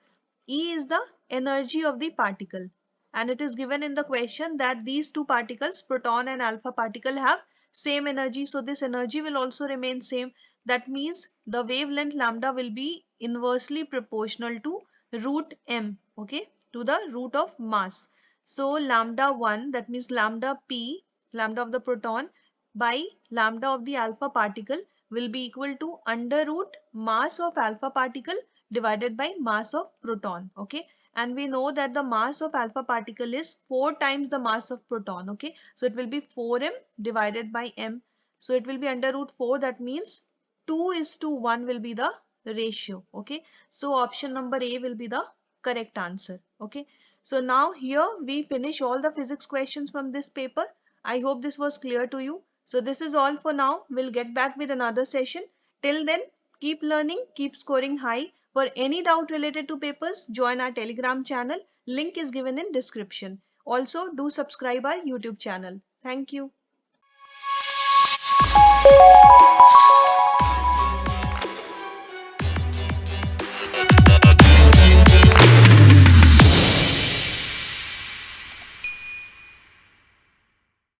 E is the energy of the particle. And it is given in the question that these two particles, proton and alpha particle, have same energy. So this energy will also remain same. That means the wavelength lambda will be inversely proportional to root m. Okay, to the root of mass. So lambda 1, that means lambda p, lambda of the proton, by lambda of the alpha particle will be equal to under root mass of alpha particle divided by mass of proton. Okay, and we know that the mass of alpha particle is 4 times the mass of proton. Okay, so it will be 4m divided by m. So it will be under root 4. That means 2:1 will be the ratio. Okay, so option number A will be the correct answer. Okay, so now here we finish all the physics questions from this paper. I hope this was clear to you. So this is all for now. We'll get back with another session. Till then, keep learning, keep scoring high. For any doubt related to papers, join our Telegram channel. Link is given in description. Also, do subscribe our YouTube channel. Thank you.